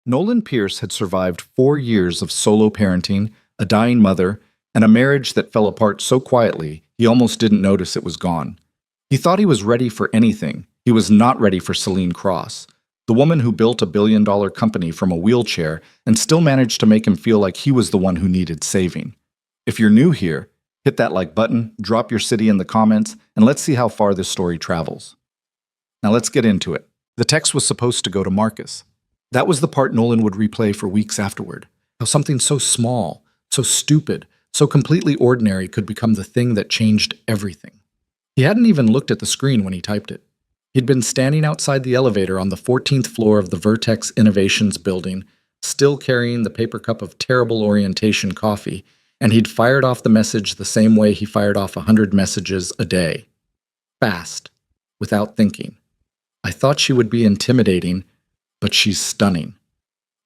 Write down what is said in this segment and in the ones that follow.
Nolan Pierce had survived 4 years of solo parenting, a dying mother, and a marriage that fell apart so quietly he almost didn't notice it was gone. He thought he was ready for anything. He was not ready for Celine Cross, the woman who built a $1 billion company from a wheelchair and still managed to make him feel like he was the one who needed saving. If you're new here, hit that like button, drop your city in the comments, and let's see how far this story travels. Now let's get into it. The text was supposed to go to Marcus. That was the part Nolan would replay for weeks afterward. How something so small, so stupid, so completely ordinary could become the thing that changed everything. He hadn't even looked at the screen when he typed it. He'd been standing outside the elevator on the 14th floor of the Vertex Innovations building, still carrying the paper cup of terrible orientation coffee, and he'd fired off the message the same way he fired off 100 messages a day. Fast, without thinking. I thought she would be intimidating, but she's stunning.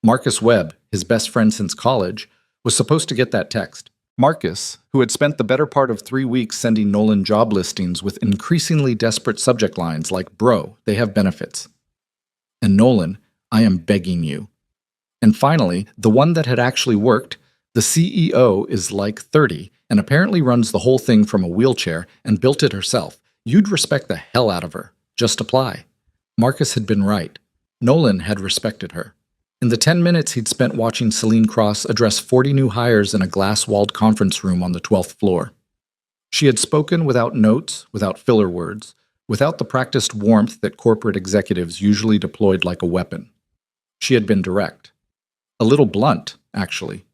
Marcus Webb, his best friend since college, was supposed to get that text. Marcus, who had spent the better part of 3 weeks sending Nolan job listings with increasingly desperate subject lines like, "Bro, they have benefits." And Nolan, "I am begging you." And finally, the one that had actually worked, the CEO is like 30 and apparently runs the whole thing from a wheelchair and built it herself. You'd respect the hell out of her. Just apply. Marcus had been right. Nolan had respected her. In the 10 minutes he'd spent watching Celine Cross address 40 new hires in a glass-walled conference room on the 12th floor. She had spoken without notes, without filler words, without the practiced warmth that corporate executives usually deployed like a weapon. She had been direct. A little blunt, actually.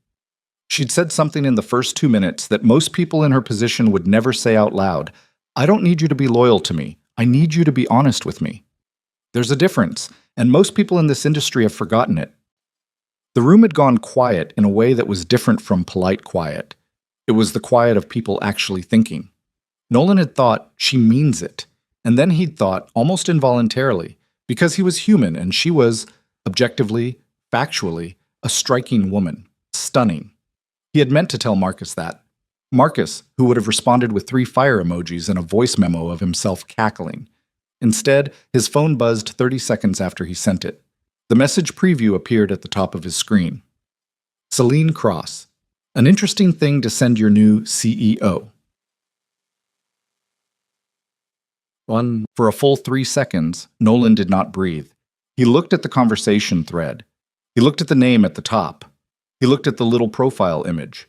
She'd said something in the first 2 minutes that most people in her position would never say out loud. "I don't need you to be loyal to me. I need you to be honest with me." There's a difference, and most people in this industry have forgotten it. The room had gone quiet in a way that was different from polite quiet. It was the quiet of people actually thinking. Nolan had thought, "She means it." And then he'd thought, almost involuntarily, because he was human and she was, objectively, factually, a striking woman. Stunning. He had meant to tell Marcus that. Marcus, who would have responded with 3 fire emojis and a voice memo of himself cackling. Instead, his phone buzzed 30 seconds after he sent it. The message preview appeared at the top of his screen. Celine Cross. An interesting thing to send your new CEO. For a full 3 seconds, Nolan did not breathe. He looked at the conversation thread. He looked at the name at the top. He looked at the little profile image.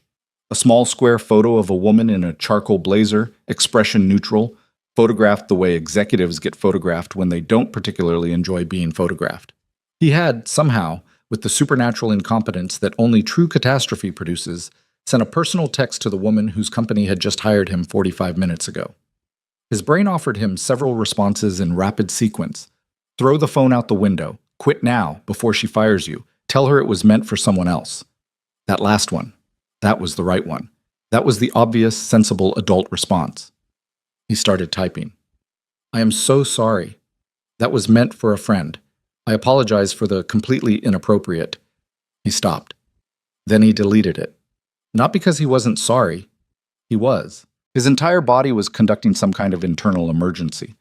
A small square photo of a woman in a charcoal blazer, expression neutral, photographed the way executives get photographed when they don't particularly enjoy being photographed. He had, somehow, with the supernatural incompetence that only true catastrophe produces, sent a personal text to the woman whose company had just hired him 45 minutes ago. His brain offered him several responses in rapid sequence. Throw the phone out the window. Quit now, before she fires you. Tell her it was meant for someone else. That last one. That was the right one. That was the obvious, sensible adult response. He started typing. "I am so sorry. That was meant for a friend. I apologize for the completely inappropriate." He stopped. Then he deleted it. Not because he wasn't sorry. He was. His entire body was conducting some kind of internal emergency.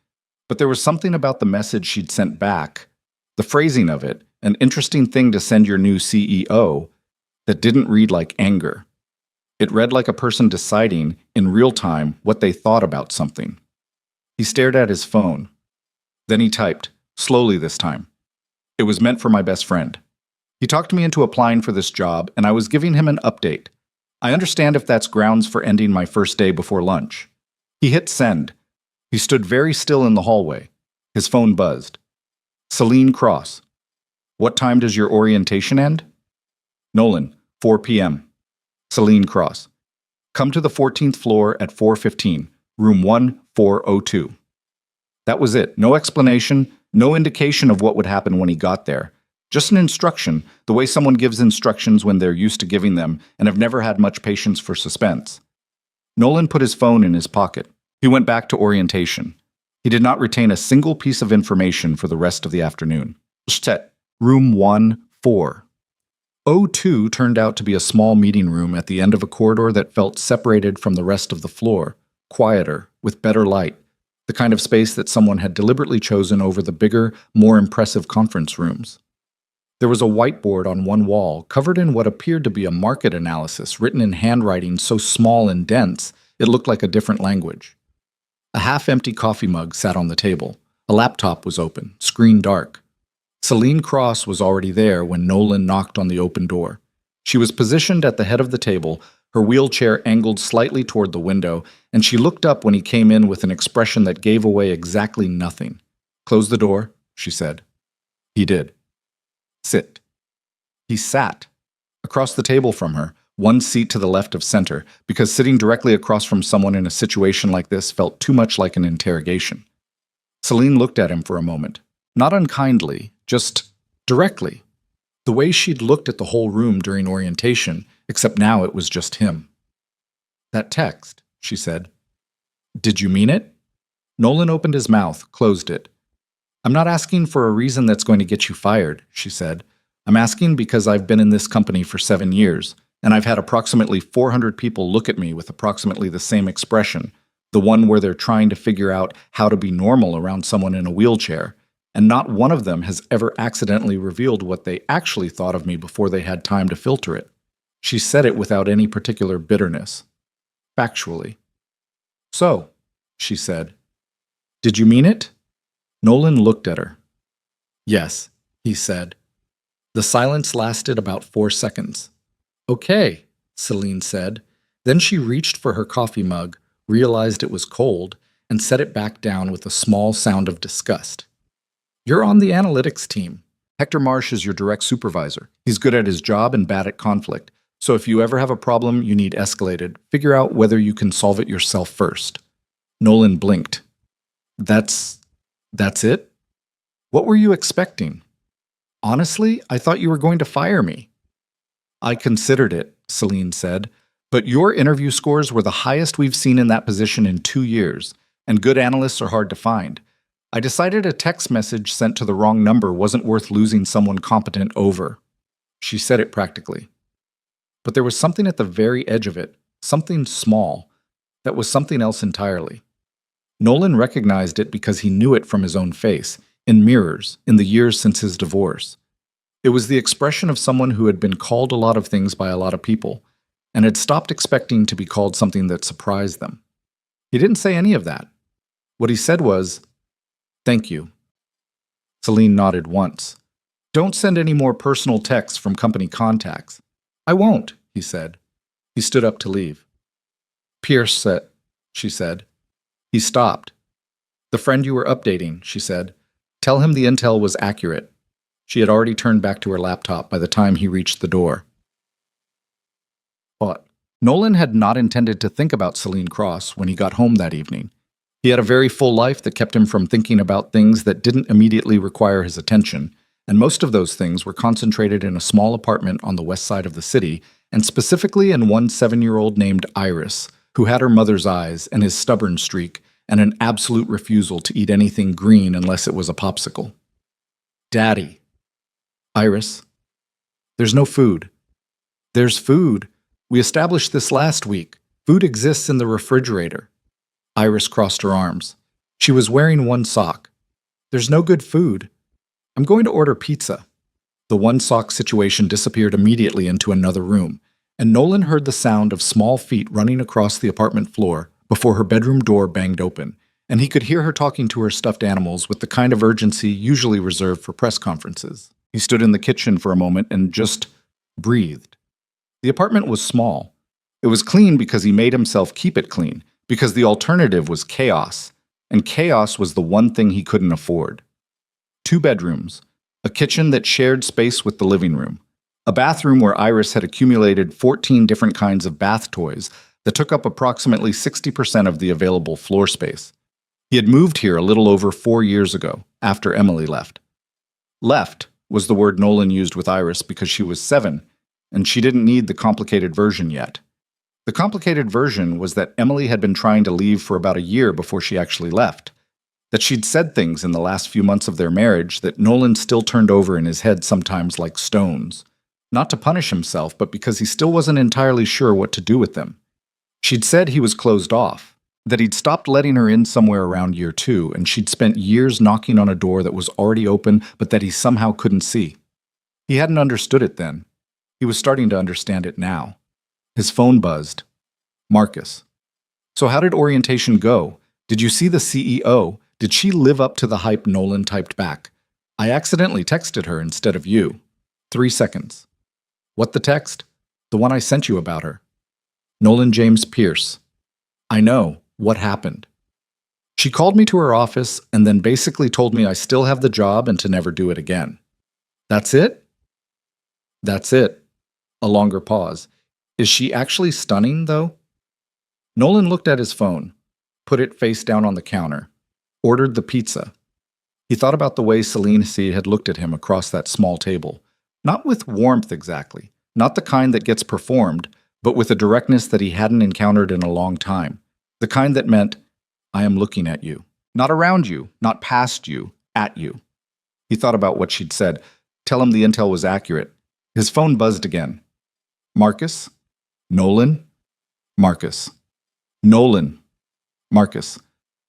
But there was something about the message she'd sent back, the phrasing of it, an interesting thing to send your new CEO, that didn't read like anger. It read like a person deciding, in real time, what they thought about something. He stared at his phone. Then he typed, slowly this time. "It was meant for my best friend. He talked me into applying for this job, and I was giving him an update. I understand if that's grounds for ending my first day before lunch." He hit send. He stood very still in the hallway. His phone buzzed. "Celine Cross. What time does your orientation end?" "Nolan, 4 p.m. Celine Cross. Come to the 14th floor at 4:15, room 1402. That was it. No explanation, no indication of what would happen when he got there. Just an instruction, the way someone gives instructions when they're used to giving them and have never had much patience for suspense. Nolan put his phone in his pocket. He went back to orientation. He did not retain a single piece of information for the rest of the afternoon. Set. Room 14. 02 turned out to be a small meeting room at the end of a corridor that felt separated from the rest of the floor, quieter, with better light, the kind of space that someone had deliberately chosen over the bigger, more impressive conference rooms. There was a whiteboard on one wall, covered in what appeared to be a market analysis written in handwriting so small and dense it looked like a different language. A half-empty coffee mug sat on the table. A laptop was open, screen dark. Celine Cross was already there when Nolan knocked on the open door. She was positioned at the head of the table, her wheelchair angled slightly toward the window, and she looked up when he came in with an expression that gave away exactly nothing. "Close the door," she said. He did. "Sit." He sat. Across the table from her, one seat to the left of center, because sitting directly across from someone in a situation like this felt too much like an interrogation. Celine looked at him for a moment. Not unkindly, just directly. The way she'd looked at the whole room during orientation, except now it was just him. "That text," she said. "Did you mean it?" Nolan opened his mouth, closed it. "I'm not asking for a reason that's going to get you fired," she said. "I'm asking because I've been in this company for 7 years, and I've had approximately 400 people look at me with approximately the same expression, the one where they're trying to figure out how to be normal around someone in a wheelchair, and not one of them has ever accidentally revealed what they actually thought of me before they had time to filter it." She said it without any particular bitterness. Factually. "So," she said, "did you mean it?" Nolan looked at her. "Yes," he said. The silence lasted about 4 seconds. "Okay," Celine said. Then she reached for her coffee mug, realized it was cold, and set it back down with a small sound of disgust. "You're on the analytics team. Hector Marsh is your direct supervisor. He's good at his job and bad at conflict. So if you ever have a problem you need escalated, figure out whether you can solve it yourself first." Nolan blinked. That's it? What were you expecting?" "Honestly, I thought you were going to fire me." "I considered it," Celine said, "but your interview scores were the highest we've seen in that position in 2 years, and good analysts are hard to find. I decided a text message sent to the wrong number wasn't worth losing someone competent over." She said it practically. But there was something at the very edge of it, something small, that was something else entirely. Nolan recognized it because he knew it from his own face, in mirrors, in the years since his divorce. It was the expression of someone who had been called a lot of things by a lot of people, and had stopped expecting to be called something that surprised them. He didn't say any of that. What he said was, "Thank you." Celine nodded once. "Don't send any more personal texts from company contacts." "I won't," he said. He stood up to leave. "Pierce said," she said. He stopped. "The friend you were updating," she said. "Tell him the intel was accurate." She had already turned back to her laptop by the time he reached the door. But Nolan had not intended to think about Celine Cross when he got home that evening. He had a very full life that kept him from thinking about things that didn't immediately require his attention, and most of those things were concentrated in a small apartment on the west side of the city, and specifically in one 7-year-old named Iris, who had her mother's eyes and his stubborn streak, and an absolute refusal to eat anything green unless it was a popsicle. "Daddy." "Iris." "There's no food." "There's food. We established this last week. Food exists in the refrigerator." Iris crossed her arms. She was wearing one sock. "There's no good food. I'm going to order pizza." The one sock situation disappeared immediately into another room, and Nolan heard the sound of small feet running across the apartment floor before her bedroom door banged open, and he could hear her talking to her stuffed animals with the kind of urgency usually reserved for press conferences. He stood in the kitchen for a moment and just breathed. The apartment was small. It was clean because he made himself keep it clean, because the alternative was chaos, and chaos was the one thing he couldn't afford. 2 bedrooms, a kitchen that shared space with the living room, a bathroom where Iris had accumulated 14 different kinds of bath toys that took up approximately 60% of the available floor space. He had moved here a little over 4 years ago, after Emily left. Left was the word Nolan used with Iris because she was 7, and she didn't need the complicated version yet. The complicated version was that Emily had been trying to leave for about a year before she actually left, that she'd said things in the last few months of their marriage that Nolan still turned over in his head sometimes like stones, not to punish himself, but because he still wasn't entirely sure what to do with them. She'd said he was closed off, that he'd stopped letting her in somewhere around year 2, and she'd spent years knocking on a door that was already open but that he somehow couldn't see. He hadn't understood it then. He was starting to understand it now. His phone buzzed. Marcus. So how did orientation go? Did you see the CEO? Did she live up to the hype? Nolan typed back. I accidentally texted her instead of you. 3 seconds. What the text? The one I sent you about her. Nolan James Pierce. I know. What happened? She called me to her office and then basically told me I still have the job and to never do it again. That's it? That's it. A longer pause. Is she actually stunning, though? Nolan looked at his phone, put it face down on the counter, ordered the pizza. He thought about the way Celine C. had looked at him across that small table. Not with warmth exactly, not the kind that gets performed, but with a directness that he hadn't encountered in a long time. The kind that meant, I am looking at you. Not around you, not past you, at you. He thought about what she'd said. Tell him the intel was accurate. His phone buzzed again. Marcus? Nolan? Marcus. Nolan. Marcus.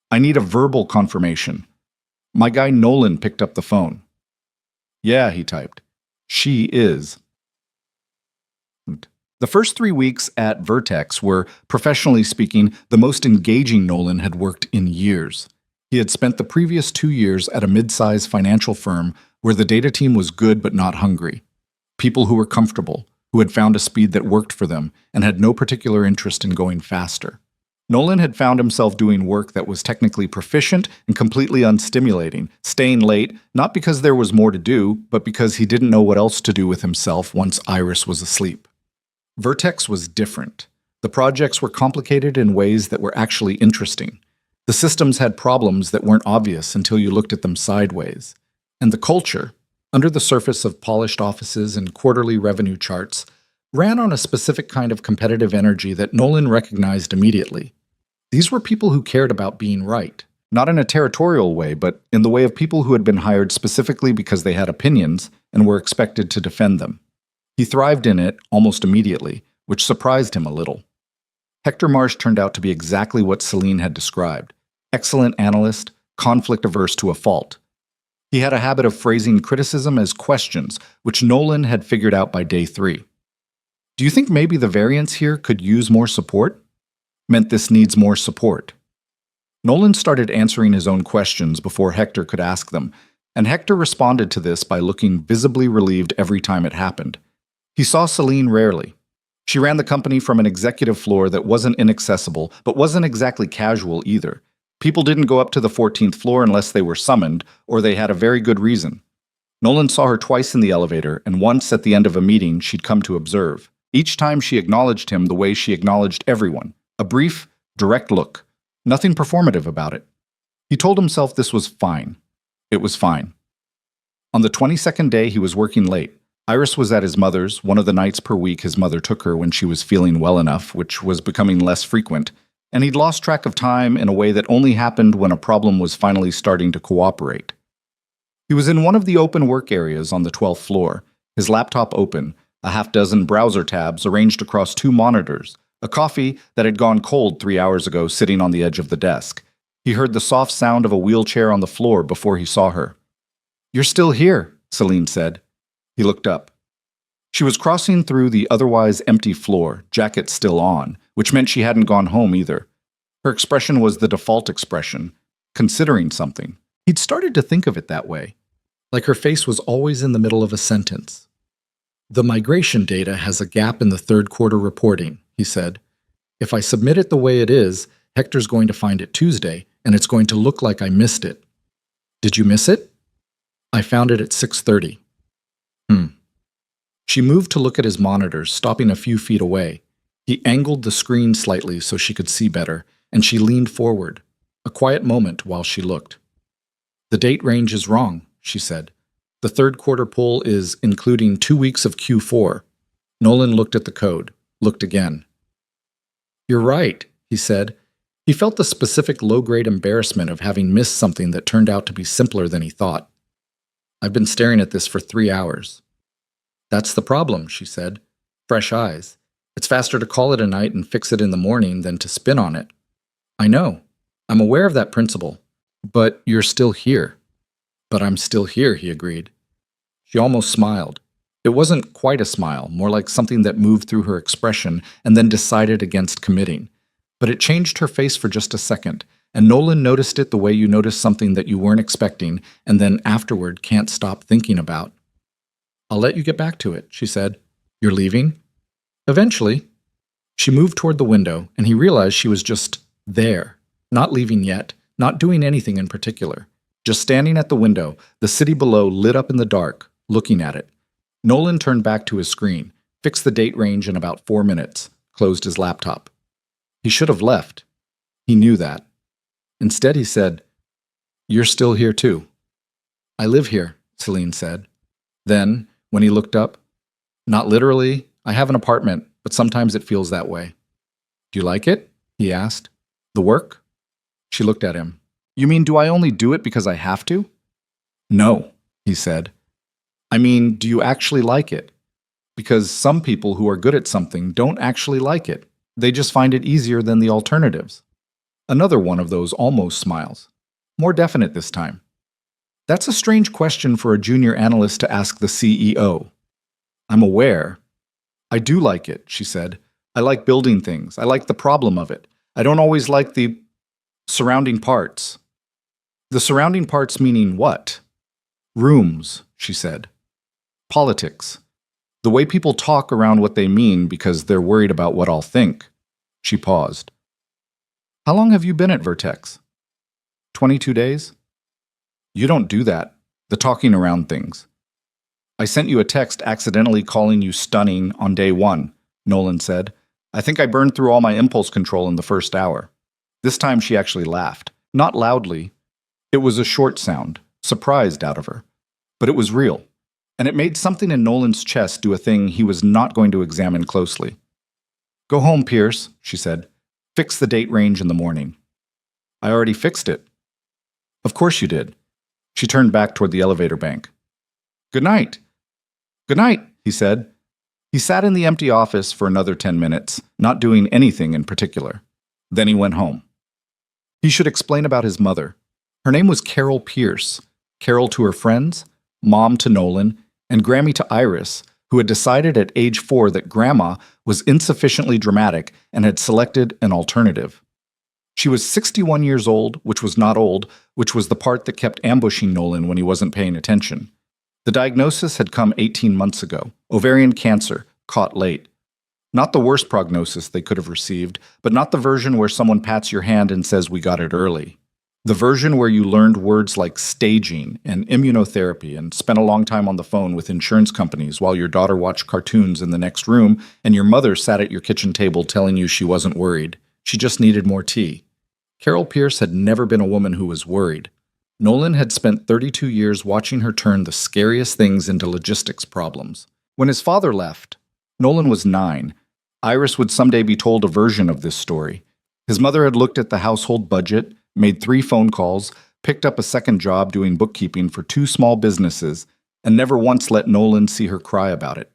I need a verbal confirmation. My guy Nolan picked up the phone. Yeah, he typed. She is. The first 3 weeks at Vertex were, professionally speaking, the most engaging Nolan had worked in years. He had spent the previous 2 years at a mid-size financial firm where the data team was good but not hungry. People who were comfortable, who had found a speed that worked for them and had no particular interest in going faster. Nolan had found himself doing work that was technically proficient and completely unstimulating, staying late, not because there was more to do, but because he didn't know what else to do with himself once Iris was asleep. Vertex was different. The projects were complicated in ways that were actually interesting. The systems had problems that weren't obvious until you looked at them sideways. And the culture, under the surface of polished offices and quarterly revenue charts, ran on a specific kind of competitive energy that Nolan recognized immediately. These were people who cared about being right, not in a territorial way, but in the way of people who had been hired specifically because they had opinions and were expected to defend them. He thrived in it almost immediately, which surprised him a little. Hector Marsh turned out to be exactly what Celine had described. Excellent analyst, conflict-averse to a fault. He had a habit of phrasing criticism as questions, which Nolan had figured out by day 3. Do you think maybe the variance here could use more support? Meant this needs more support. Nolan started answering his own questions before Hector could ask them, and Hector responded to this by looking visibly relieved every time it happened. He saw Celine rarely. She ran the company from an executive floor that wasn't inaccessible, but wasn't exactly casual either. People didn't go up to the 14th floor unless they were summoned, or they had a very good reason. Nolan saw her twice in the elevator, and once at the end of a meeting she'd come to observe. Each time she acknowledged him the way she acknowledged everyone. A brief, direct look. Nothing performative about it. He told himself this was fine. It was fine. On the 22nd day, he was working late. Iris was at his mother's, one of the nights per week his mother took her when she was feeling well enough, which was becoming less frequent, and he'd lost track of time in a way that only happened when a problem was finally starting to cooperate. He was in one of the open work areas on the 12th floor, his laptop open, a half-dozen browser tabs arranged across 2 monitors, a coffee that had gone cold 3 hours ago sitting on the edge of the desk. He heard the soft sound of a wheelchair on the floor before he saw her. You're still here, Celine said. He looked up. She was crossing through the otherwise empty floor, jacket still on, which meant she hadn't gone home either. Her expression was the default expression, considering something. He'd started to think of it that way, like her face was always in the middle of a sentence. The migration data has a gap in the 3rd quarter reporting, he said. If I submit it the way it is, Hector's going to find it Tuesday, and it's going to look like I missed it. Did you miss it? I found it at 6:30. She moved to look at his monitors, stopping a few feet away. He angled the screen slightly so she could see better, and she leaned forward. A quiet moment while she looked. The date range is wrong, she said. The 3rd quarter pull is including 2 weeks of Q4. Nolan looked at the code, looked again. You're right, he said. He felt the specific low-grade embarrassment of having missed something that turned out to be simpler than he thought. I've been staring at this for 3 hours. That's the problem, she said. Fresh eyes. It's faster to call it a night and fix it in the morning than to spin on it. I know. I'm aware of that principle. But you're still here. But I'm still here, he agreed. She almost smiled. It wasn't quite a smile, more like something that moved through her expression and then decided against committing. But it changed her face for just a second, and Nolan noticed it the way you notice something that you weren't expecting and then afterward can't stop thinking about. "I'll let you get back to it," she said. "You're leaving?" "Eventually." She moved toward the window, and he realized she was just there, not leaving yet, not doing anything in particular. Just standing at the window, the city below lit up in the dark, looking at it. Nolan turned back to his screen, fixed the date range in about 4 minutes, closed his laptop. He should have left. He knew that. Instead, he said, "You're still here too." "I live here," Celine said. Then, when he looked up, "Not literally. I have an apartment, but sometimes it feels that way." "Do you like it?" he asked. "The work?" She looked at him. "You mean, do I only do it because I have to?" "No," he said. "I mean, do you actually like it? Because some people who are good at something don't actually like it. They just find it easier than the alternatives." Another one of those almost smiles. More definite this time. That's a strange question for a junior analyst to ask the CEO. "I'm aware. I do like it," she said. "I like building things. I like the problem of it. I don't always like the surrounding parts." "The surrounding parts meaning what?" "Rooms," she said. "Politics. The way people talk around what they mean because they're worried about what I'll think." She paused. "How long have you been at Vertex?" 22 days. "You don't do that, the talking around things." "I sent you a text accidentally calling you stunning on day 1, Nolan said. "I think I burned through all my impulse control in the first hour." This time she actually laughed. Not loudly. It was a short sound, surprised out of her. But it was real. And it made something in Nolan's chest do a thing he was not going to examine closely. "Go home, Pierce," she said. "Fix the date range in the morning." "I already fixed it." "Of course you did." She turned back toward the elevator bank. "Good night." "Good night," he said. He sat in the empty office for another 10 minutes, not doing anything in particular. Then he went home. He should explain about his mother. Her name was Carol Pierce. Carol to her friends, Mom to Nolan, and Grammy to Iris, who had decided at age 4 that Grandma was insufficiently dramatic and had selected an alternative. She was 61 years old, which was not old, which was the part that kept ambushing Nolan when he wasn't paying attention. The diagnosis had come 18 months ago, ovarian cancer, caught late. Not the worst prognosis they could have received, but not the version where someone pats your hand and says we got it early. The version where you learned words like staging and immunotherapy and spent a long time on the phone with insurance companies while your daughter watched cartoons in the next room and your mother sat at your kitchen table telling you she wasn't worried. She just needed more tea. Carol Pierce had never been a woman who was worried. Nolan had spent 32 years watching her turn the scariest things into logistics problems. When his father left, Nolan was 9. Iris would someday be told a version of this story. His mother had looked at the household budget, made 3 phone calls, picked up a second job doing bookkeeping for 2 small businesses, and never once let Nolan see her cry about it.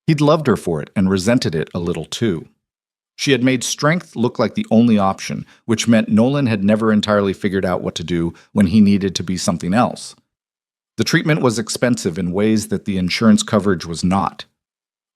He'd loved her for it and resented it a little too. She had made strength look like the only option, which meant Nolan had never entirely figured out what to do when he needed to be something else. The treatment was expensive in ways that the insurance coverage was not.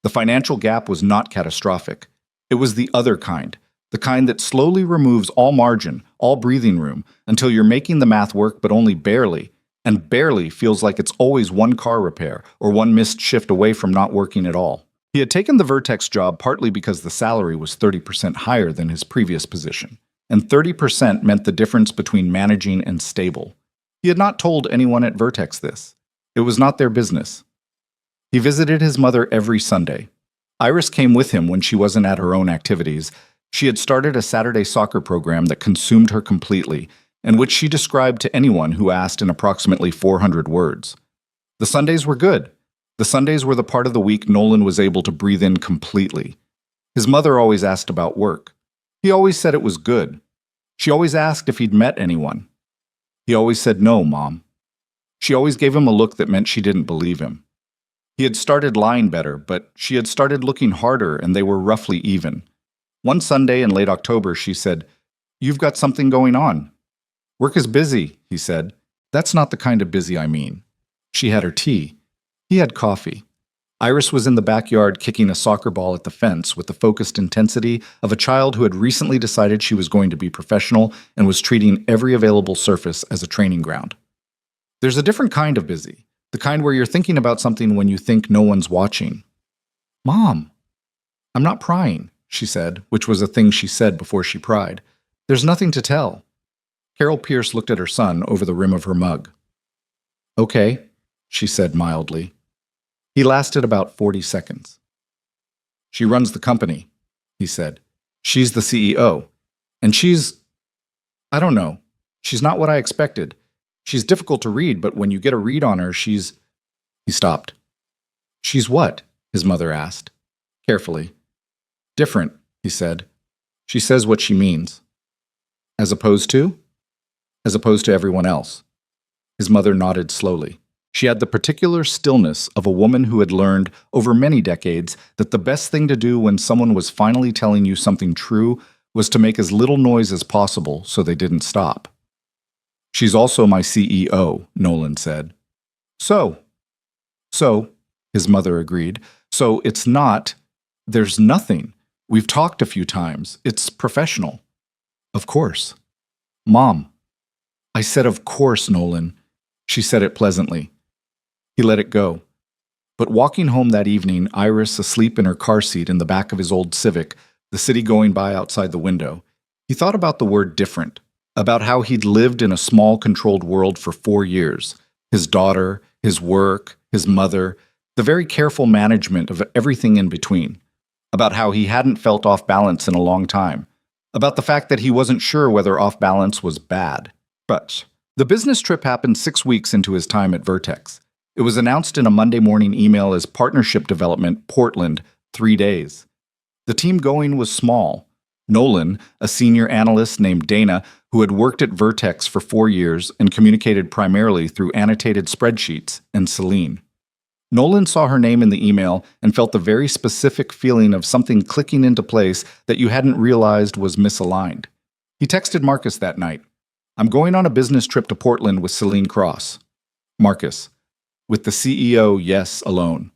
The financial gap was not catastrophic. It was the other kind, the kind that slowly removes all margin, all breathing room, until you're making the math work but only barely, and barely feels like it's always one car repair or one missed shift away from not working at all. He had taken the Vertex job partly because the salary was 30% higher than his previous position, and 30% meant the difference between managing and stable. He had not told anyone at Vertex this. It was not their business. He visited his mother every Sunday. Iris came with him when she wasn't at her own activities. She had started a Saturday soccer program that consumed her completely, and which she described to anyone who asked in approximately 400 words. The Sundays were good. The Sundays were the part of the week Nolan was able to breathe in completely. His mother always asked about work. He always said it was good. She always asked if he'd met anyone. He always said no, Mom. She always gave him a look that meant she didn't believe him. He had started lying better, but she had started looking harder and they were roughly even. One Sunday in late October, she said, "You've got something going on." "Work is busy," he said. "That's not the kind of busy I mean." She had her tea. He had coffee. Iris was in the backyard kicking a soccer ball at the fence with the focused intensity of a child who had recently decided she was going to be professional and was treating every available surface as a training ground. There's a different kind of busy, the kind where you're thinking about something when you think no one's watching. Mom, I'm not prying, she said, which was a thing she said before she pried. There's nothing to tell. Carol Pierce looked at her son over the rim of her mug. Okay, she said mildly. He lasted about 40 seconds. She runs the company, he said. She's the CEO. And I don't know. She's not what I expected. She's difficult to read, but when you get a read on her, He stopped. She's what? His mother asked, carefully. Different, he said. She says what she means. As opposed to? As opposed to everyone else. His mother nodded slowly. She had the particular stillness of a woman who had learned over many decades that the best thing to do when someone was finally telling you something true was to make as little noise as possible so they didn't stop. She's also my CEO, Nolan said. So, his mother agreed. So there's nothing. We've talked a few times. It's professional. Of course. Mom. I said of course, Nolan. She said it pleasantly. He let it go. But walking home that evening, Iris asleep in her car seat in the back of his old Civic, the city going by outside the window, he thought about the word different, about how he'd lived in a small, controlled world for 4 years. His daughter, his work, his mother, the very careful management of everything in between. About how he hadn't felt off balance in a long time. About the fact that he wasn't sure whether off balance was bad. But the business trip happened 6 weeks into his time at Vertex. It was announced in a Monday morning email as Partnership Development, Portland, 3 days. The team going was small. Nolan, a senior analyst named Dana, who had worked at Vertex for 4 years and communicated primarily through annotated spreadsheets, and Celine. Nolan saw her name in the email and felt the very specific feeling of something clicking into place that you hadn't realized was misaligned. He texted Marcus that night. I'm going on a business trip to Portland with Celine Cross. Marcus. With the CEO, yes, alone.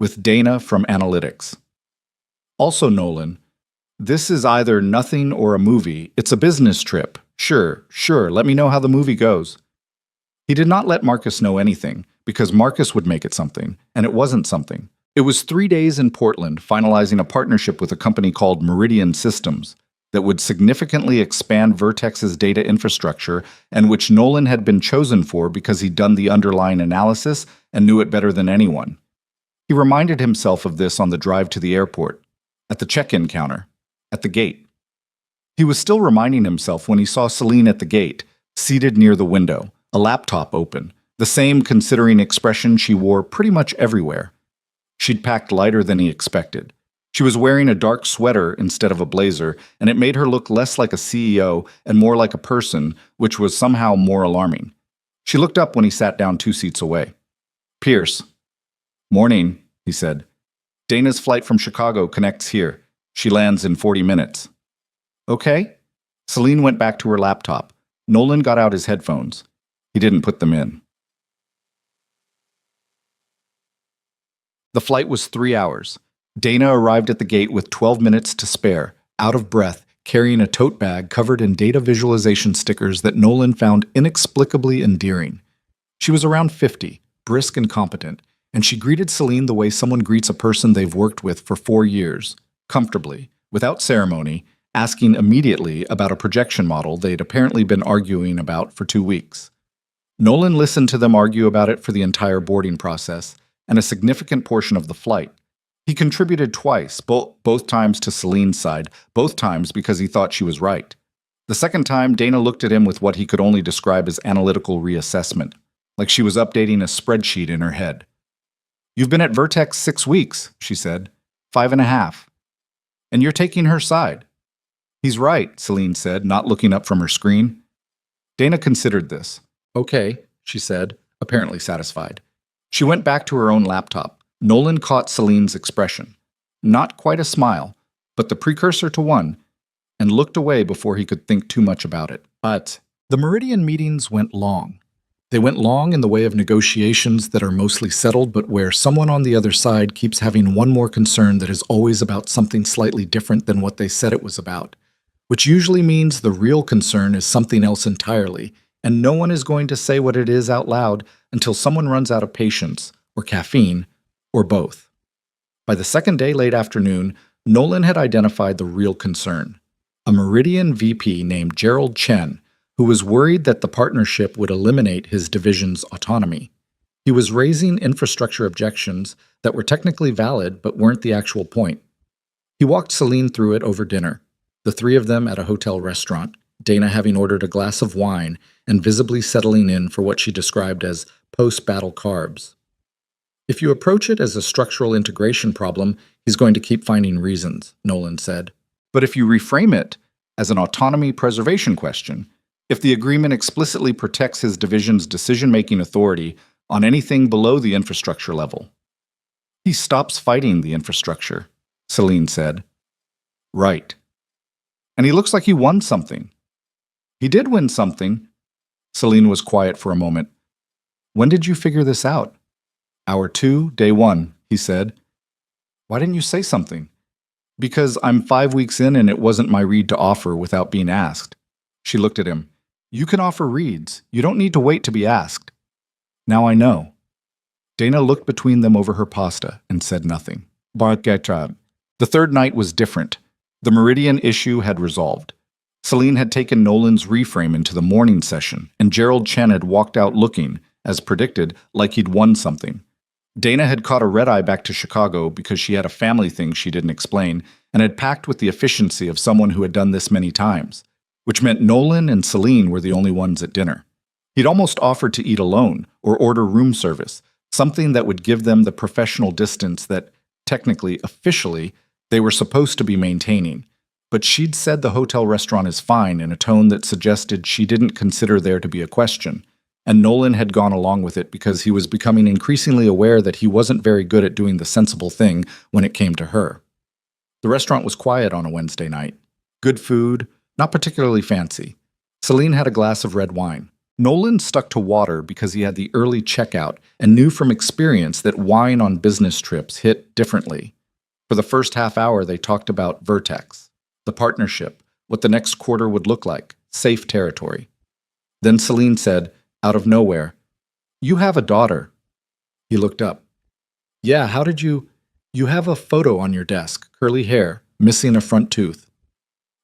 With Dana from Analytics. Also Nolan. This is either nothing or a movie. It's a business trip. Sure, let me know how the movie goes. He did not let Marcus know anything, because Marcus would make it something, and it wasn't something. It was 3 days in Portland, finalizing a partnership with a company called Meridian Systems that would significantly expand Vertex's data infrastructure and which Nolan had been chosen for because he'd done the underlying analysis and knew it better than anyone. He reminded himself of this on the drive to the airport, at the check-in counter, at the gate. He was still reminding himself when he saw Celine at the gate, seated near the window, a laptop open, the same considering expression she wore pretty much everywhere. She'd packed lighter than he expected. She was wearing a dark sweater instead of a blazer, and it made her look less like a CEO and more like a person, which was somehow more alarming. She looked up when he sat down 2 seats away. Pierce. Morning, he said. Dana's flight from Chicago connects here. She lands in 40 minutes. Okay. Celine went back to her laptop. Nolan got out his headphones. He didn't put them in. The flight was 3 hours. Dana arrived at the gate with 12 minutes to spare, out of breath, carrying a tote bag covered in data visualization stickers that Nolan found inexplicably endearing. She was around 50, brisk and competent, and she greeted Celine the way someone greets a person they've worked with for 4 years, comfortably, without ceremony, asking immediately about a projection model they'd apparently been arguing about for 2 weeks. Nolan listened to them argue about it for the entire boarding process and a significant portion of the flight. He contributed twice, both times to Celine's side, both times because he thought she was right. The second time, Dana looked at him with what he could only describe as analytical reassessment, like she was updating a spreadsheet in her head. You've been at Vertex 6 weeks, she said. 5.5. And you're taking her side. He's right, Celine said, not looking up from her screen. Dana considered this. Okay, she said, apparently satisfied. She went back to her own laptop. Nolan caught Celine's expression. Not quite a smile, but the precursor to one, and looked away before he could think too much about it. But the Meridian meetings went long. They went long in the way of negotiations that are mostly settled, but where someone on the other side keeps having one more concern that is always about something slightly different than what they said it was about, which usually means the real concern is something else entirely, and no one is going to say what it is out loud until someone runs out of patience, or caffeine, or both. By the second day late afternoon, Nolan had identified the real concern, a Meridian VP named Gerald Chen, who was worried that the partnership would eliminate his division's autonomy. He was raising infrastructure objections that were technically valid but weren't the actual point. He walked Celine through it over dinner, the three of them at a hotel restaurant, Dana having ordered a glass of wine and visibly settling in for what she described as post-battle carbs. If you approach it as a structural integration problem, he's going to keep finding reasons, Nolan said. But if you reframe it as an autonomy preservation question, if the agreement explicitly protects his division's decision-making authority on anything below the infrastructure level, he stops fighting the infrastructure, Celine said. Right. And he looks like he won something. He did win something. Celine was quiet for a moment. When did you figure this out? Hour 2, day 1, he said. Why didn't you say something? Because I'm 5 weeks in and it wasn't my read to offer without being asked. She looked at him. You can offer reads. You don't need to wait to be asked. Now I know. Dana looked between them over her pasta and said nothing. The third night was different. The Meridian issue had resolved. Celine had taken Nolan's reframe into the morning session, and Gerald Chen had walked out looking, as predicted, like he'd won something. Dana had caught a red-eye back to Chicago because she had a family thing she didn't explain, and had packed with the efficiency of someone who had done this many times, which meant Nolan and Celine were the only ones at dinner. He'd almost offered to eat alone or order room service, something that would give them the professional distance that, technically, officially, they were supposed to be maintaining. But she'd said the hotel restaurant is fine in a tone that suggested she didn't consider there to be a question, and Nolan had gone along with it because he was becoming increasingly aware that he wasn't very good at doing the sensible thing when it came to her. The restaurant was quiet on a Wednesday night. Good food, not particularly fancy. Celine had a glass of red wine. Nolan stuck to water because he had the early checkout and knew from experience that wine on business trips hit differently. For the first half hour, they talked about Vertex, the partnership, what the next quarter would look like, safe territory. Then Celine said, out of nowhere, "You have a daughter." He looked up. "Yeah, how did you have a photo on your desk, curly hair, missing a front tooth."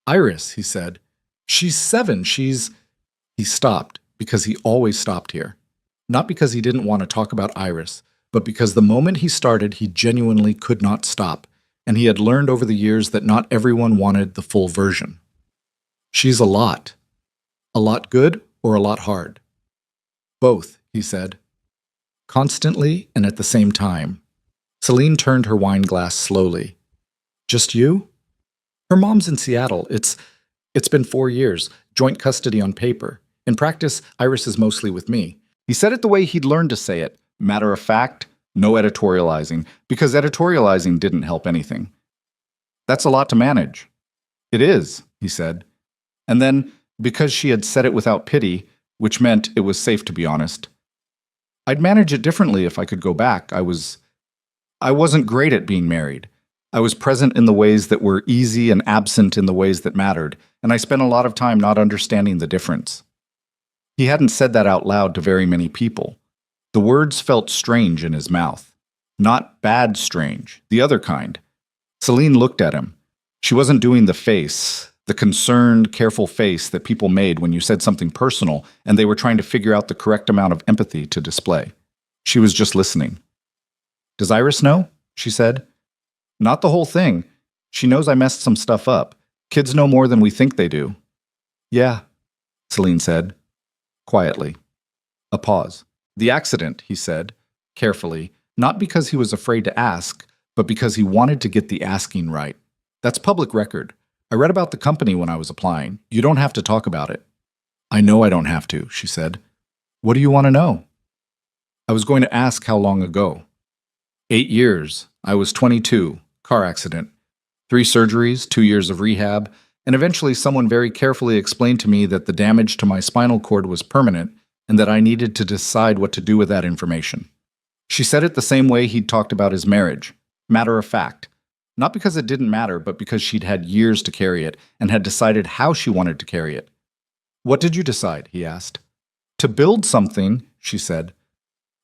"Iris," he said. "She's 7, He stopped, because he always stopped here. Not because he didn't want to talk about Iris, but because the moment he started, he genuinely could not stop, and he had learned over the years that not everyone wanted the full version. "She's a lot. A lot good or a lot hard?" "Both," he said. Constantly and at the same time. Celine turned her wine glass slowly. "Just you?" "Her mom's in Seattle. It's been 4 years, joint custody on paper. In practice, Iris is mostly with me." He said it the way he'd learned to say it, matter of fact, no editorializing, because editorializing didn't help anything. "That's a lot to manage." "It is," he said. And then, because she had said it without pity, which meant it was safe to be honest, "I'd manage it differently if I could go back. I wasn't great at being married. I was present in the ways that were easy and absent in the ways that mattered, and I spent a lot of time not understanding the difference." He hadn't said that out loud to very many people. The words felt strange in his mouth. Not bad strange, the other kind. Celine looked at him. She wasn't doing the face, the concerned, careful face that people made when you said something personal and they were trying to figure out the correct amount of empathy to display. She was just listening. "Does Iris know?" she said. "Not the whole thing. She knows I messed some stuff up. Kids know more than we think they do." "Yeah," Celine said, quietly. A pause. "The accident," he said, carefully, not because he was afraid to ask, but because he wanted to get the asking right. "That's public record. I read about the company when I was applying. You don't have to talk about it." "I know I don't have to," she said. "What do you want to know?" "I was going to ask how long ago." 8 years. I was 22. Car accident. 3 surgeries, 2 years of rehab, and eventually someone very carefully explained to me that the damage to my spinal cord was permanent and that I needed to decide what to do with that information. She said it the same way he'd talked about his marriage, matter of fact. Not because it didn't matter, but because she'd had years to carry it and had decided how she wanted to carry it. "What did you decide?" he asked. "To build something," she said.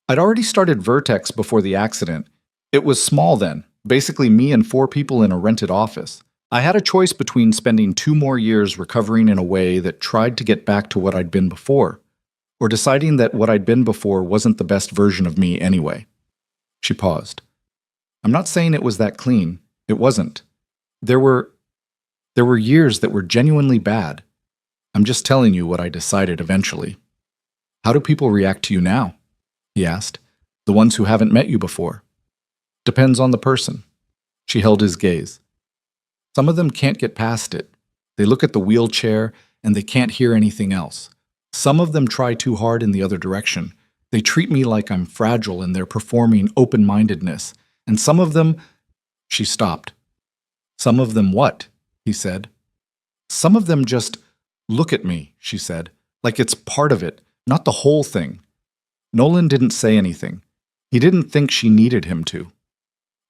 "I'd already started Vertex before the accident. It was small then, basically me and 4 people in a rented office. I had a choice between spending 2 more years recovering in a way that tried to get back to what I'd been before, or deciding that what I'd been before wasn't the best version of me anyway." She paused. "I'm not saying it was that clean. It wasn't. There were years that were genuinely bad. I'm just telling you what I decided eventually." "How do people react to you now?" he asked. "The ones who haven't met you before." "Depends on the person." She held his gaze. "Some of them can't get past it. They look at the wheelchair and they can't hear anything else. Some of them try too hard in the other direction. They treat me like I'm fragile and they're performing open-mindedness. And some of them—" She stopped. "Some of them what?" he said. "Some of them just look at me," she said, "like it's part of it, not the whole thing." Nolan didn't say anything. He didn't think she needed him to.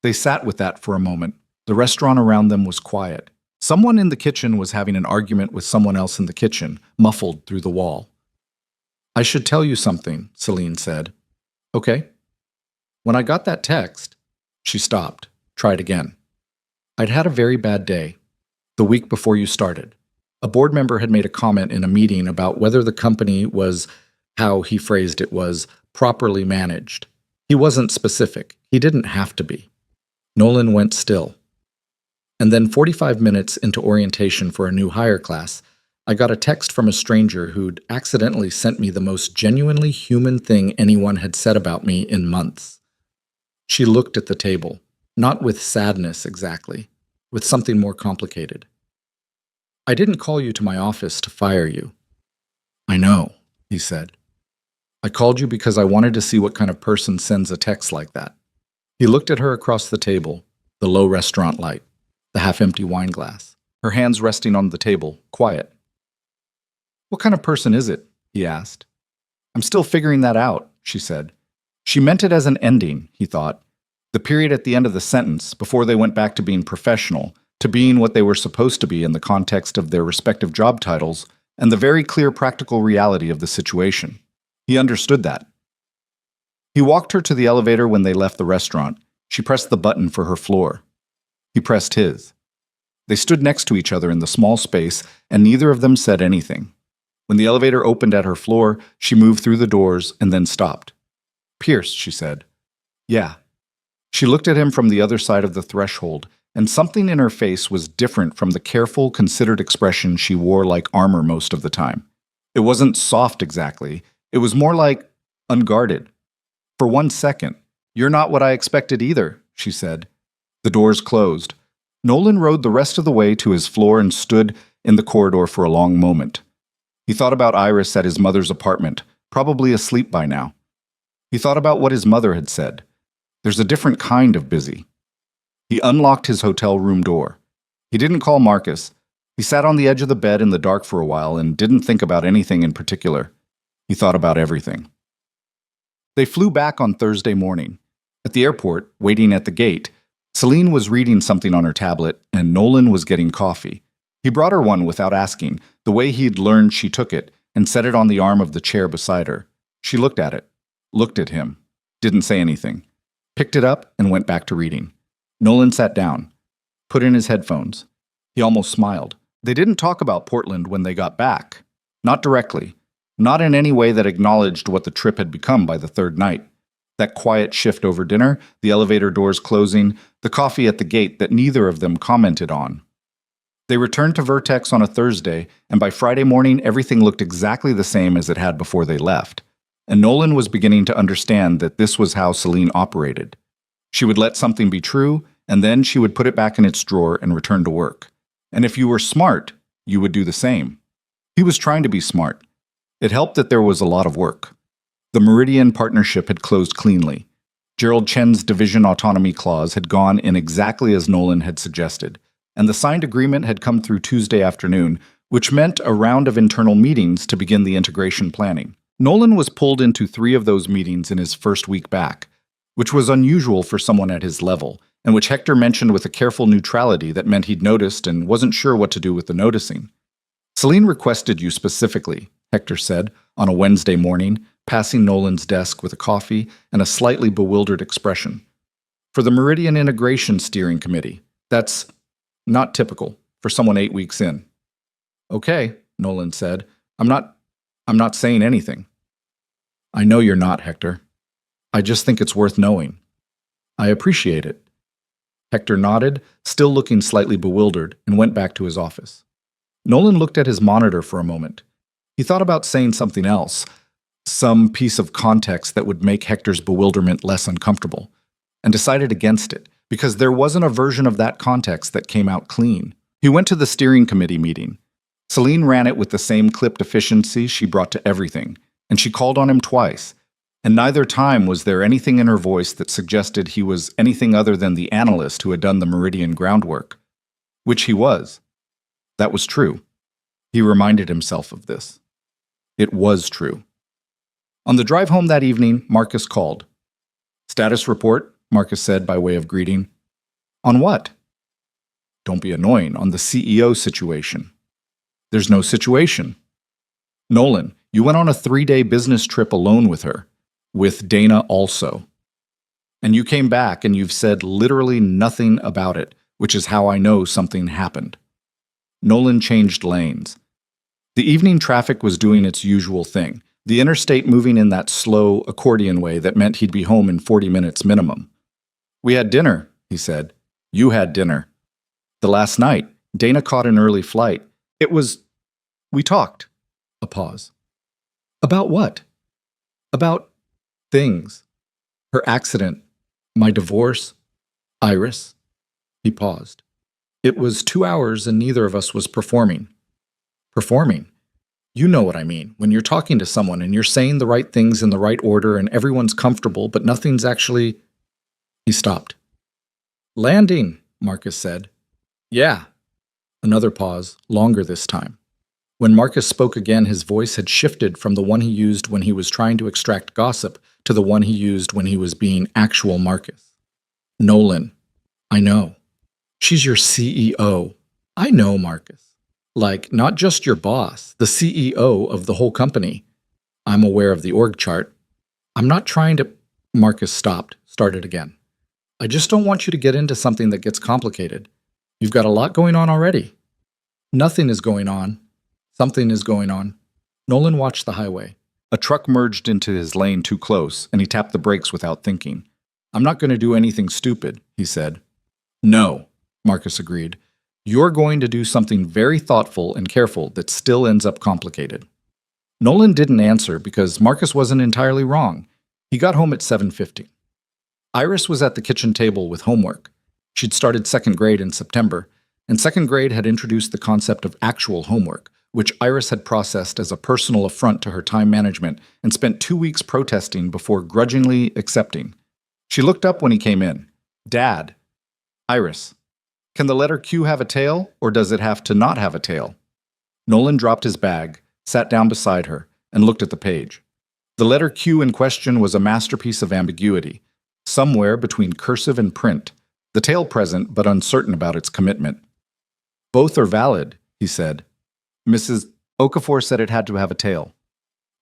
They sat with that for a moment. The restaurant around them was quiet. Someone in the kitchen was having an argument with someone else in the kitchen, muffled through the wall. "I should tell you something," Celine said. "Okay." "When I got that text—" She stopped, tried again. "I'd had a very bad day. The week before you started. A board member had made a comment in a meeting about whether the company was, how he phrased it was, properly managed. He wasn't specific. He didn't have to be." Nolan went still. "And then 45 minutes into orientation for a new hire class, I got a text from a stranger who'd accidentally sent me the most genuinely human thing anyone had said about me in months." She looked at the table, not with sadness exactly, with something more complicated. "I didn't call you to my office to fire you." "I know," he said. "I called you because I wanted to see what kind of person sends a text like that." He looked at her across the table, the low restaurant light, the half-empty wine glass, her hands resting on the table, quiet. "What kind of person is it?" he asked. "I'm still figuring that out," she said. She meant it as an ending, he thought. The period at the end of the sentence, before they went back to being professional, to being what they were supposed to be in the context of their respective job titles, and the very clear practical reality of the situation. He understood that. He walked her to the elevator when they left the restaurant. She pressed the button for her floor. He pressed his. They stood next to each other in the small space, and neither of them said anything. When the elevator opened at her floor, she moved through the doors and then stopped. "Pierce," she said. "Yeah." She looked at him from the other side of the threshold, and something in her face was different from the careful, considered expression she wore like armor most of the time. It wasn't soft exactly. It was more like unguarded. For 1 second, "You're not what I expected either," she said. The doors closed. Nolan rode the rest of the way to his floor and stood in the corridor for a long moment. He thought about Iris at his mother's apartment, probably asleep by now. He thought about what his mother had said. There's a different kind of busy. He unlocked his hotel room door. He didn't call Marcus. He sat on the edge of the bed in the dark for a while and didn't think about anything in particular. He thought about everything. They flew back on Thursday morning. At the airport, waiting at the gate, Celine was reading something on her tablet and Nolan was getting coffee. He brought her one without asking, the way he'd learned she took it, and set it on the arm of the chair beside her. She looked at it, looked at him, didn't say anything, picked it up and went back to reading. Nolan sat down, put in his headphones. He almost smiled. They didn't talk about Portland when they got back. Not directly. Not in any way that acknowledged what the trip had become by the third night. That quiet shift over dinner, the elevator doors closing, the coffee at the gate that neither of them commented on. They returned to Vertex on a Thursday, and by Friday morning everything looked exactly the same as it had before they left. And Nolan was beginning to understand that this was how Celine operated. She would let something be true, and then she would put it back in its drawer and return to work. And if you were smart, you would do the same. He was trying to be smart. It helped that there was a lot of work. The Meridian partnership had closed cleanly. Gerald Chen's division autonomy clause had gone in exactly as Nolan had suggested, and the signed agreement had come through Tuesday afternoon, which meant a round of internal meetings to begin the integration planning. Nolan was pulled into 3 of those meetings in his first week back, which was unusual for someone at his level, and which Hector mentioned with a careful neutrality that meant he'd noticed and wasn't sure what to do with the noticing. "Celine requested you specifically," Hector said on a Wednesday morning, passing Nolan's desk with a coffee and a slightly bewildered expression. "For the Meridian Integration Steering Committee. That's not typical for someone 8 weeks in." "Okay," Nolan said. I'm not saying anything." "I know you're not, Hector. I just think it's worth knowing." "I appreciate it." Hector nodded, still looking slightly bewildered, and went back to his office. Nolan looked at his monitor for a moment. He thought about saying something else, some piece of context that would make Hector's bewilderment less uncomfortable, and decided against it, because there wasn't a version of that context that came out clean. He went to the steering committee meeting. Celine ran it with the same clipped efficiency she brought to everything, and she called on him twice, and neither time was there anything in her voice that suggested he was anything other than the analyst who had done the Meridian groundwork. Which he was. That was true. He reminded himself of this. It was true. On the drive home that evening, Marcus called. "Status report," Marcus said by way of greeting. "On what?" "Don't be annoying, on the CEO situation." "There's no situation." "Nolan, you went on a 3-day business trip alone with her. With Dana also. And you came back and you've said literally nothing about it, which is how I know something happened." Nolan changed lanes. The evening traffic was doing its usual thing, the interstate moving in that slow accordion way that meant he'd be home in 40 minutes minimum. "We had dinner," he said. "You had dinner. The last night, Dana caught an early flight. We talked." A pause. "About what?" "About things. Her accident. My divorce. Iris." He paused. "It was 2 hours and neither of us was performing." "Performing? You know what I mean, when you're talking to someone and you're saying the right things in the right order and everyone's comfortable, but nothing's actually—" He stopped. "Landing," Marcus said. "Yeah." Another pause, longer this time. When Marcus spoke again, his voice had shifted from the one he used when he was trying to extract gossip to the one he used when he was being actual Marcus. "Nolan, I know. She's your CEO. I know, Marcus. Like, not just your boss, the CEO of the whole company. I'm aware of the org chart. I'm not trying to—" Marcus stopped, started again. "I just don't want you to get into something that gets complicated. You've got a lot going on already." "Nothing is going on. Something is going on." Nolan watched the highway. A truck merged into his lane too close, and he tapped the brakes without thinking. "I'm not going to do anything stupid," he said. "No," Marcus agreed. "You're going to do something very thoughtful and careful that still ends up complicated." Nolan didn't answer because Marcus wasn't entirely wrong. He got home at 7:50. Iris was at the kitchen table with homework. She'd started second grade in September, and second grade had introduced the concept of actual homework, which Iris had processed as a personal affront to her time management and spent 2 weeks protesting before grudgingly accepting. She looked up when he came in. "Dad." "Iris, can the letter Q have a tail, or does it have to not have a tail?" Nolan dropped his bag, sat down beside her, and looked at the page. The letter Q in question was a masterpiece of ambiguity, somewhere between cursive and print, the tail present but uncertain about its commitment. "Both are valid," he said. "Mrs. Okafor said it had to have a tail."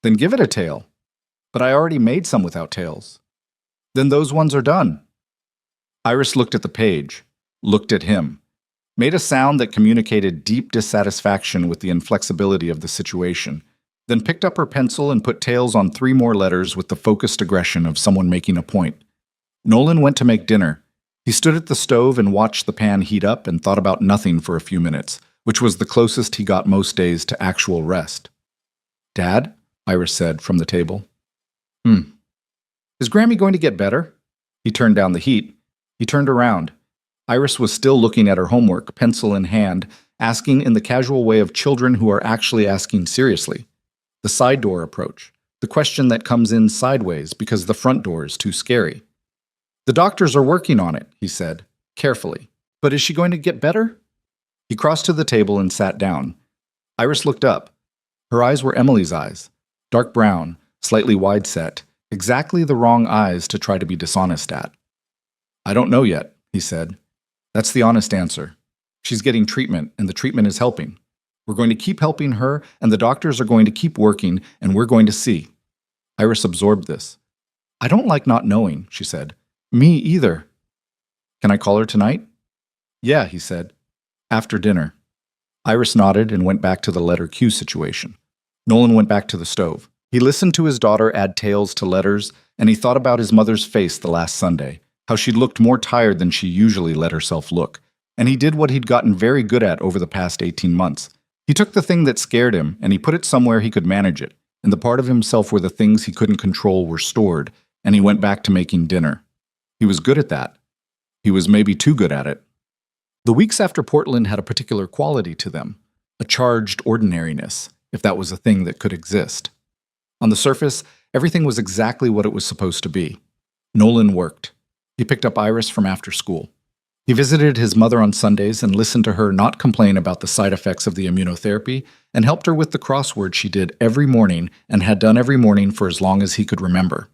"Then give it a tail." "But I already made some without tails." "Then those ones are done." Iris looked at the page, looked at him, made a sound that communicated deep dissatisfaction with the inflexibility of the situation, then picked up her pencil and put tails on 3 more letters with the focused aggression of someone making a point. Nolan went to make dinner. He stood at the stove and watched the pan heat up and thought about nothing for a few minutes, which was the closest he got most days to actual rest. "Dad?" Iris said from the table. Is Grammy going to get better?" He turned down the heat. He turned around. Iris was still looking at her homework, pencil in hand, asking in the casual way of children who are actually asking seriously. The side door approach, the question that comes in sideways because the front door is too scary. "The doctors are working on it," he said, carefully. "But is she going to get better?" He crossed to the table and sat down. Iris looked up. Her eyes were Emily's eyes, dark brown, slightly wide-set, exactly the wrong eyes to try to be dishonest at. "I don't know yet," he said. "That's the honest answer. She's getting treatment, and the treatment is helping. We're going to keep helping her, and the doctors are going to keep working, and we're going to see." Iris absorbed this. "I don't like not knowing," she said. "Me either." "Can I call her tonight?" "Yeah," he said. "After dinner." Iris nodded and went back to the letter Q situation. Nolan went back to the stove. He listened to his daughter add tails to letters, and he thought about his mother's face the last Sunday, how she looked more tired than she usually let herself look. And he did what he'd gotten very good at over the past 18 months. He took the thing that scared him, and he put it somewhere he could manage it, and the part of himself where the things he couldn't control were stored, and he went back to making dinner. He was good at that. He was maybe too good at it. The weeks after Portland had a particular quality to them, a charged ordinariness, if that was a thing that could exist. On the surface, everything was exactly what it was supposed to be. Nolan worked. He picked up Iris from after school. He visited his mother on Sundays and listened to her not complain about the side effects of the immunotherapy, and helped her with the crossword she did every morning and had done every morning for as long as he could remember.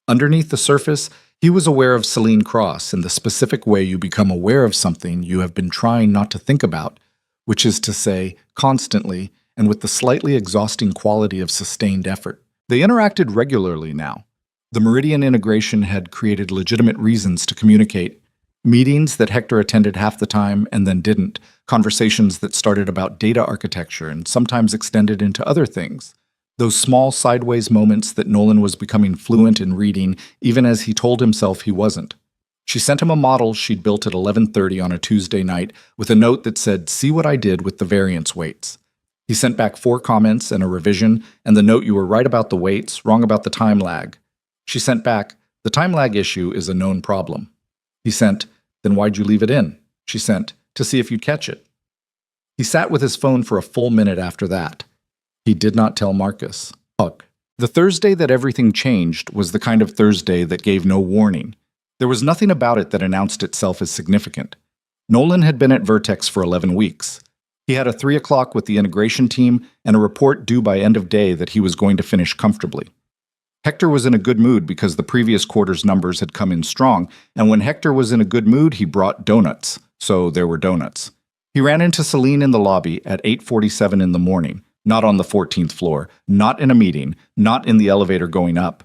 Underneath the surface, he was aware of Celine Cross in the specific way you become aware of something you have been trying not to think about, which is to say, constantly, and with the slightly exhausting quality of sustained effort. They interacted regularly now. The Meridian integration had created legitimate reasons to communicate. Meetings that Hector attended half the time and then didn't, conversations that started about data architecture and sometimes extended into other things. Those small sideways moments that Nolan was becoming fluent in reading, even as he told himself he wasn't. She sent him a model she'd built at 11:30 on a Tuesday night with a note that said, "See what I did with the variance weights." He sent back 4 comments and a revision, and the note, "You were right about the weights, wrong about the time lag." She sent back, "The time lag issue is a known problem." He sent, "Then why'd you leave it in?" She sent, "To see if you'd catch it." He sat with his phone for a full minute after that. He did not tell Marcus. Ugh. The Thursday that everything changed was the kind of Thursday that gave no warning. There was nothing about it that announced itself as significant. Nolan had been at Vertex for 11 weeks. He had a 3 o'clock with the integration team and a report due by end of day that he was going to finish comfortably. Hector was in a good mood because the previous quarter's numbers had come in strong, and when Hector was in a good mood, he brought donuts, so there were donuts. He ran into Celine in the lobby at 8:47 in the morning, not on the 14th floor, not in a meeting, not in the elevator going up.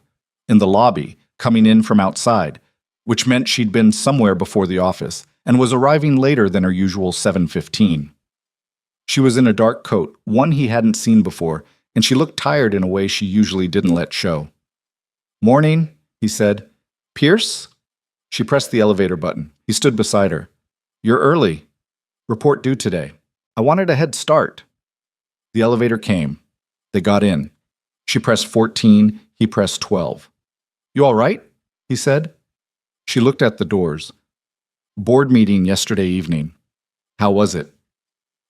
In the lobby, coming in from outside, which meant she'd been somewhere before the office, and was arriving later than her usual 7:15. She was in a dark coat, one he hadn't seen before, and she looked tired in a way she usually didn't let show. "Morning," he said. "Pierce?" She pressed the elevator button. He stood beside her. "You're early. Report due today. I wanted a head start." The elevator came. They got in. She pressed 14, he pressed 12. "You all right?" he said. She looked at the doors. "Board meeting yesterday evening. How was it?"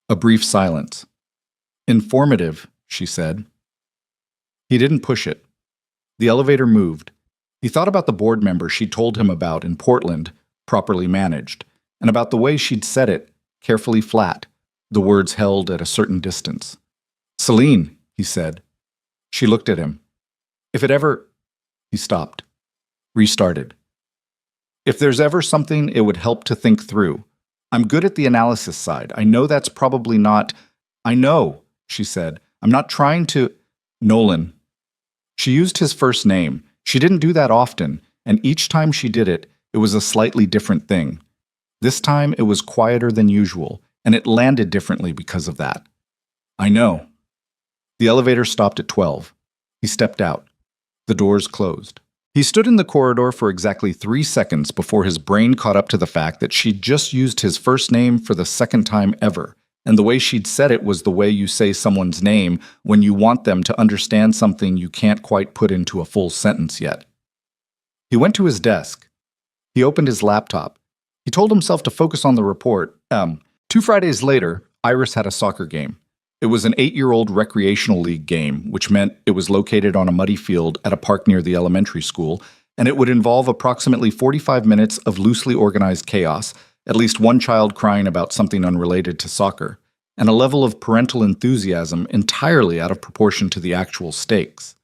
A brief silence. "Informative," she said. He didn't push it. The elevator moved. He thought about the board member she'd told him about in Portland, properly managed, and about the way she'd said it, carefully flat, the words held at a certain distance. "Celine," he said. She looked at him. "If it ever—" He stopped. Restarted. "If there's ever something it would help to think through. I'm good at the analysis side. I know that's probably not—" "I know," she said. "I'm not trying to—" "Nolan." She used his first name. She didn't do that often, and each time she did it, it was a slightly different thing. This time it was quieter than usual, and it landed differently because of that. "I know." The elevator stopped at 12. He stepped out. The doors closed. He stood in the corridor for exactly 3 seconds before his brain caught up to the fact that she'd just used his first name for the second time ever, and the way she'd said it was the way you say someone's name when you want them to understand something you can't quite put into a full sentence yet. He went to his desk. He opened his laptop. He told himself to focus on the report. 2 Fridays later, Iris had a soccer game. It was an 8-year-old recreational league game, which meant it was located on a muddy field at a park near the elementary school, and it would involve approximately 45 minutes of loosely organized chaos, at least one child crying about something unrelated to soccer, and a level of parental enthusiasm entirely out of proportion to the actual stakes.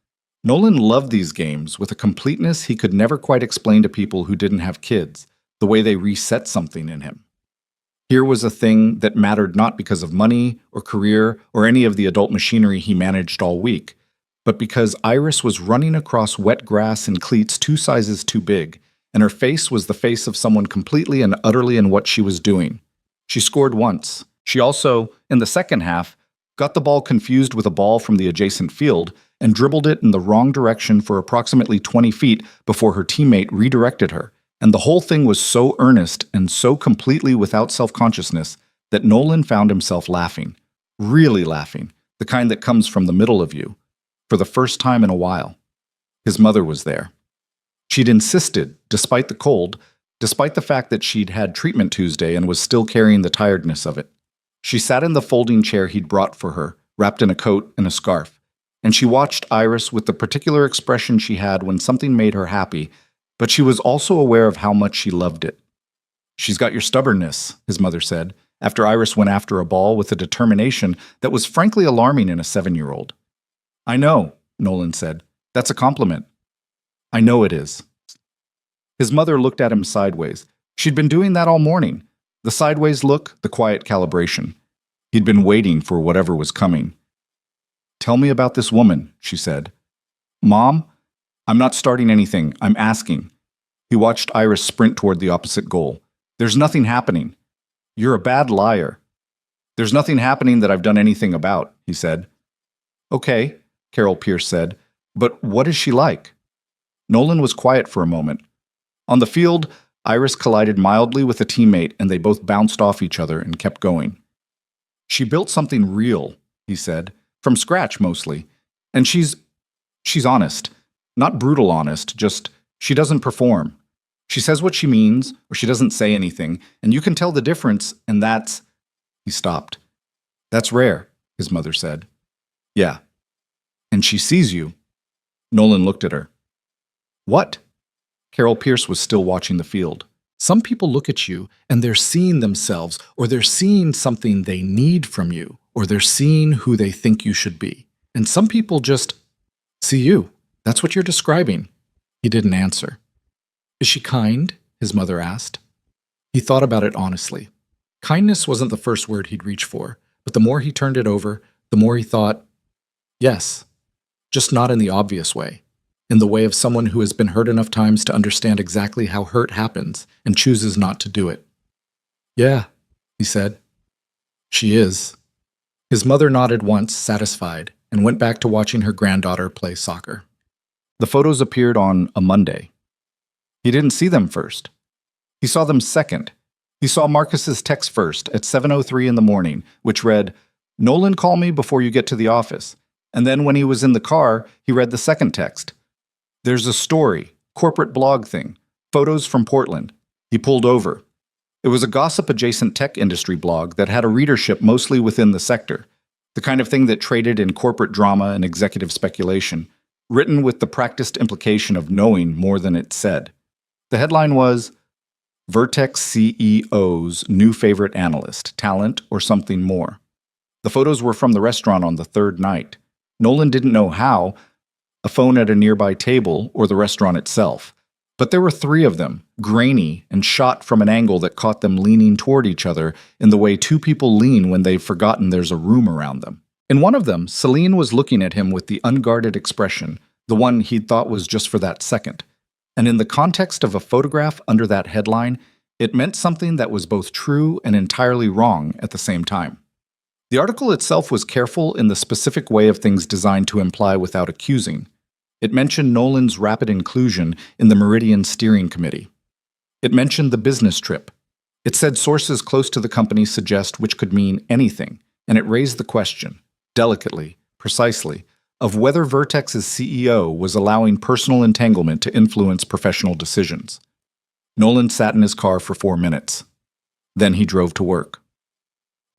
Nolan loved these games with a completeness he could never quite explain to people who didn't have kids, the way they reset something in him. Here was a thing that mattered not because of money or career or any of the adult machinery he managed all week, but because Iris was running across wet grass in cleats 2 sizes too big, and her face was the face of someone completely and utterly in what she was doing. She scored once. She also, in the second half, got the ball confused with a ball from the adjacent field and dribbled it in the wrong direction for approximately 20 feet before her teammate redirected her. And the whole thing was so earnest and so completely without self-consciousness that Nolan found himself laughing, really laughing, the kind that comes from the middle of you, for the first time in a while. His mother was there. She'd insisted, despite the cold, despite the fact that she'd had treatment Tuesday and was still carrying the tiredness of it. She sat in the folding chair he'd brought for her, wrapped in a coat and a scarf, and she watched Iris with the particular expression she had when something made her happy, but she was also aware of how much she loved it. "She's got your stubbornness," his mother said, after Iris went after a ball with a determination that was frankly alarming in a 7-year-old. "I know," Nolan said. "That's a compliment." "I know it is." His mother looked at him sideways. She'd been doing that all morning. The sideways look, the quiet calibration. He'd been waiting for whatever was coming. "Tell me about this woman," she said. "Mom, I'm not starting anything. I'm asking." He watched Iris sprint toward the opposite goal. "There's nothing happening." "You're a bad liar." "There's nothing happening that I've done anything about," he said. "Okay," Carol Pierce said, "but what is she like?" Nolan was quiet for a moment. On the field, Iris collided mildly with a teammate and they both bounced off each other and kept going. "She built something real," he said, "from scratch mostly. And she's honest. Not brutal honest, just she doesn't perform. She says what she means, or she doesn't say anything, and you can tell the difference, and that's—" He stopped. "That's rare," his mother said. "Yeah. And she sees you." Nolan looked at her. "What?" Carol Pierce was still watching the field. "Some people look at you, and they're seeing themselves, or they're seeing something they need from you, or they're seeing who they think you should be. And some people just see you. That's what you're describing." He didn't answer. "Is she kind?" his mother asked. He thought about it honestly. Kindness wasn't the first word he'd reach for, but the more he turned it over, the more he thought, yes, just not in the obvious way, in the way of someone who has been hurt enough times to understand exactly how hurt happens and chooses not to do it. "Yeah," he said. "She is." His mother nodded once, satisfied, and went back to watching her granddaughter play soccer. The photos appeared on a Monday. He didn't see them first. He saw them second. He saw Marcus's text first at 7:03 in the morning, which read, "Nolan, call me before you get to the office." And then when he was in the car, he read the second text. "There's a story, corporate blog thing, photos from Portland." He pulled over. It was a gossip-adjacent tech industry blog that had a readership mostly within the sector, the kind of thing that traded in corporate drama and executive speculation, written with the practiced implication of knowing more than it said. The headline was, "Vertex CEO's New Favorite Analyst, Talent or Something More." The photos were from the restaurant on the third night. Nolan didn't know how, a phone at a nearby table or the restaurant itself. But there were 3 of them, grainy and shot from an angle that caught them leaning toward each other in the way 2 people lean when they've forgotten there's a room around them. In one of them, Celine was looking at him with the unguarded expression, the one he'd thought was just for that second. And in the context of a photograph under that headline, it meant something that was both true and entirely wrong at the same time. The article itself was careful in the specific way of things designed to imply without accusing. It mentioned Nolan's rapid inclusion in the Meridian Steering Committee. It mentioned the business trip. It said sources close to the company suggest which could mean anything, and it raised the question, delicately, precisely, of whether Vertex's CEO was allowing personal entanglement to influence professional decisions. Nolan sat in his car for 4 minutes. Then he drove to work.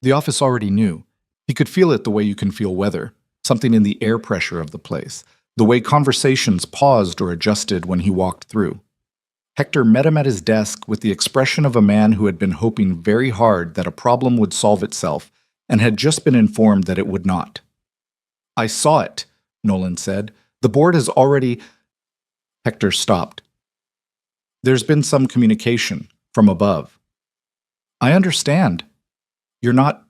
The office already knew. He could feel it the way you can feel weather, something in the air pressure of the place, the way conversations paused or adjusted when he walked through. Hector met him at his desk with the expression of a man who had been hoping very hard that a problem would solve itself and had just been informed that it would not. "I saw it," Nolan said, The board has already... Hector stopped. There's been some communication from above. I understand. You're not...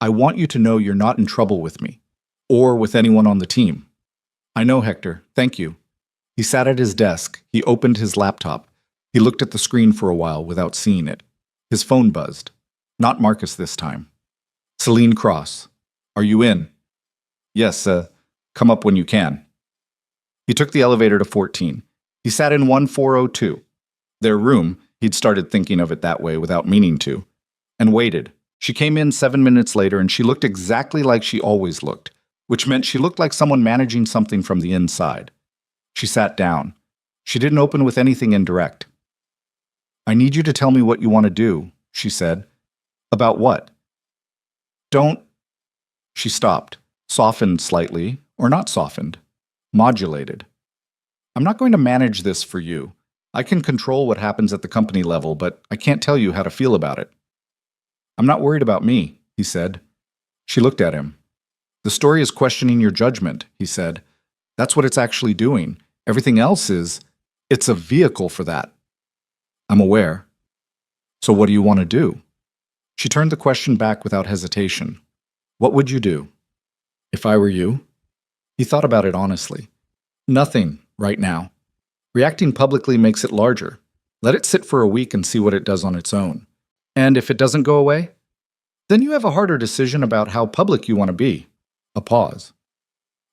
I want you to know you're not in trouble with me, or with anyone on the team. I know, Hector. Thank you. He sat at his desk. He opened his laptop. He looked at the screen for a while without seeing it. His phone buzzed. Not Marcus this time. Celine Cross. Are you in? Yes, come up when you can. He took the elevator to 14. He sat in 1402. Their room, he'd started thinking of it that way without meaning to, and waited. She came in 7 minutes later and she looked exactly like she always looked, which meant she looked like someone managing something from the inside. She sat down. She didn't open with anything indirect. I need you to tell me what you want to do, she said. About what? Don't... She stopped, softened slightly, or not softened, modulated. I'm not going to manage this for you. I can control what happens at the company level, but I can't tell you how to feel about it. I'm not worried about me, he said. She looked at him. The story is questioning your judgment, he said. That's what it's actually doing. Everything else is... It's a vehicle for that. I'm aware. So what do you want to do? She turned the question back without hesitation. What would you do? If I were you? He thought about it honestly. Nothing, right now. Reacting publicly makes it larger. Let it sit for a week and see what it does on its own. And if it doesn't go away, then you have a harder decision about how public you want to be. A pause.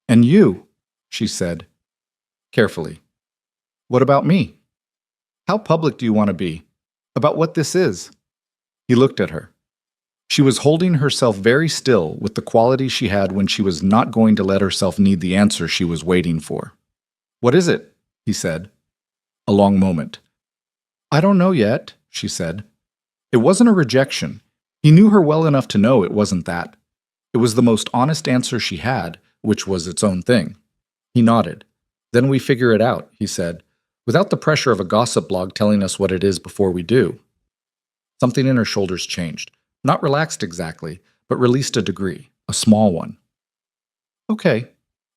And you, she said, carefully. What about me? How public do you want to be? About what this is? He looked at her. She was holding herself very still with the quality she had when she was not going to let herself need the answer she was waiting for. What is it? He said. A long moment. I don't know yet, she said. It wasn't a rejection. He knew her well enough to know it wasn't that. It was the most honest answer she had, which was its own thing. He nodded. Then we figure it out, he said, without the pressure of a gossip blog telling us what it is before we do. Something in her shoulders changed. Not relaxed exactly, but released a degree, a small one. Okay,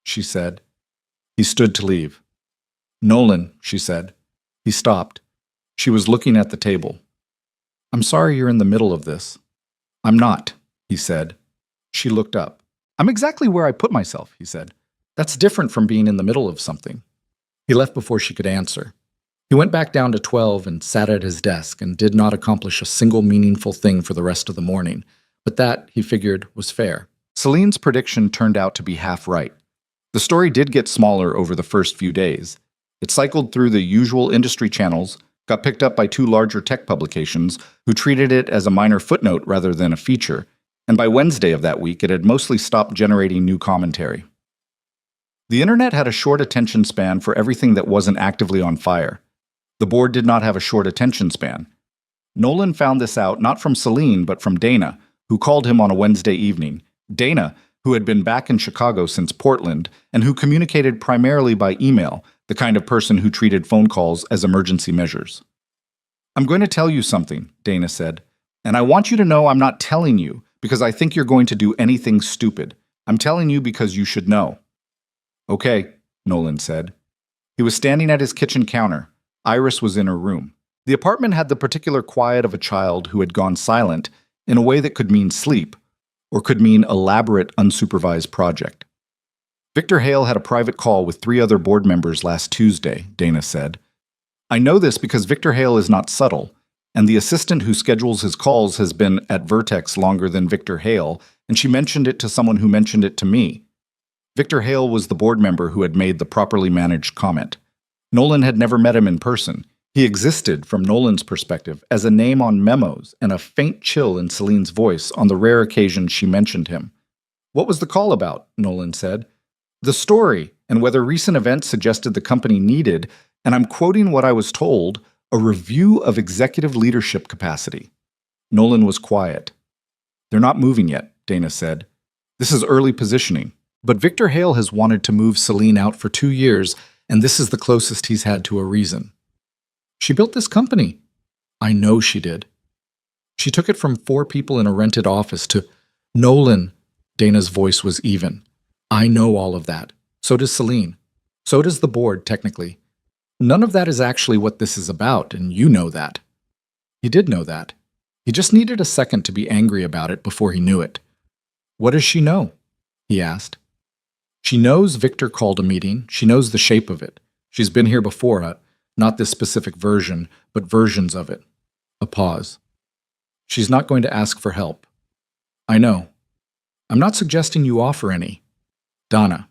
she said. He stood to leave. Nolan, she said. He stopped. She was looking at the table. I'm sorry you're in the middle of this. I'm not, he said. She looked up. I'm exactly where I put myself, he said. That's different from being in the middle of something. He left before she could answer. He went back down to 12 and sat at his desk and did not accomplish a single meaningful thing for the rest of the morning, but that, he figured, was fair. Celine's prediction turned out to be half right. The story did get smaller over the first few days. It cycled through the usual industry channels, got picked up by 2 larger tech publications who treated it as a minor footnote rather than a feature, and by Wednesday of that week it had mostly stopped generating new commentary. The internet had a short attention span for everything that wasn't actively on fire. The board did not have a short attention span. Nolan found this out not from Celine but from Dana, who called him on a Wednesday evening. Dana, who had been back in Chicago since Portland and who communicated primarily by email, the kind of person who treated phone calls as emergency measures. I'm going to tell you something, Dana said, and I want you to know I'm not telling you because I think you're going to do anything stupid. I'm telling you because you should know. Okay, Nolan said. He was standing at his kitchen counter. Iris was in her room. The apartment had the particular quiet of a child who had gone silent in a way that could mean sleep, or could mean elaborate, unsupervised project. Victor Hale had a private call with 3 other board members last Tuesday, Dana said. I know this because Victor Hale is not subtle, and the assistant who schedules his calls has been at Vertex longer than Victor Hale, and she mentioned it to someone who mentioned it to me. Victor Hale was the board member who had made the properly managed comment. Nolan had never met him in person. He existed, from Nolan's perspective, as a name on memos and a faint chill in Celine's voice on the rare occasion she mentioned him. What was the call about? Nolan said. The story, and whether recent events suggested the company needed, and I'm quoting what I was told, a review of executive leadership capacity. Nolan was quiet. They're not moving yet, Dana said. This is early positioning. But Victor Hale has wanted to move Celine out for 2 years, and this is the closest he's had to a reason. She built this company. I know she did. She took it from 4 people in a rented office to Nolan. Dana's voice was even. I know all of that. So does Celine. So does the board, technically. None of that is actually what this is about, and you know that. He did know that. He just needed a second to be angry about it before he knew it. What does she know? He asked. She knows Victor called a meeting. She knows the shape of it. She's been here before, not this specific version, but versions of it. A pause. She's not going to ask for help. I know. I'm not suggesting you offer any. Donna.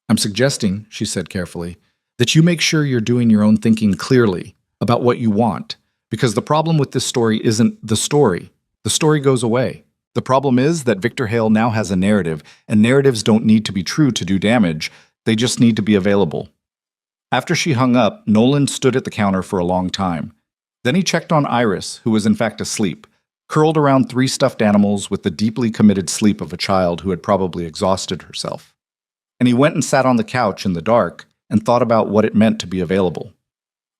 I'm suggesting, she said carefully, that you make sure you're doing your own thinking clearly about what you want, because the problem with this story isn't the story. The story goes away. The problem is that Victor Hale now has a narrative, and narratives don't need to be true to do damage. They just need to be available. After she hung up, Nolan stood at the counter for a long time. Then he checked on Iris, who was in fact asleep, curled around 3 stuffed animals with the deeply committed sleep of a child who had probably exhausted herself. And he went and sat on the couch in the dark and thought about what it meant to be available.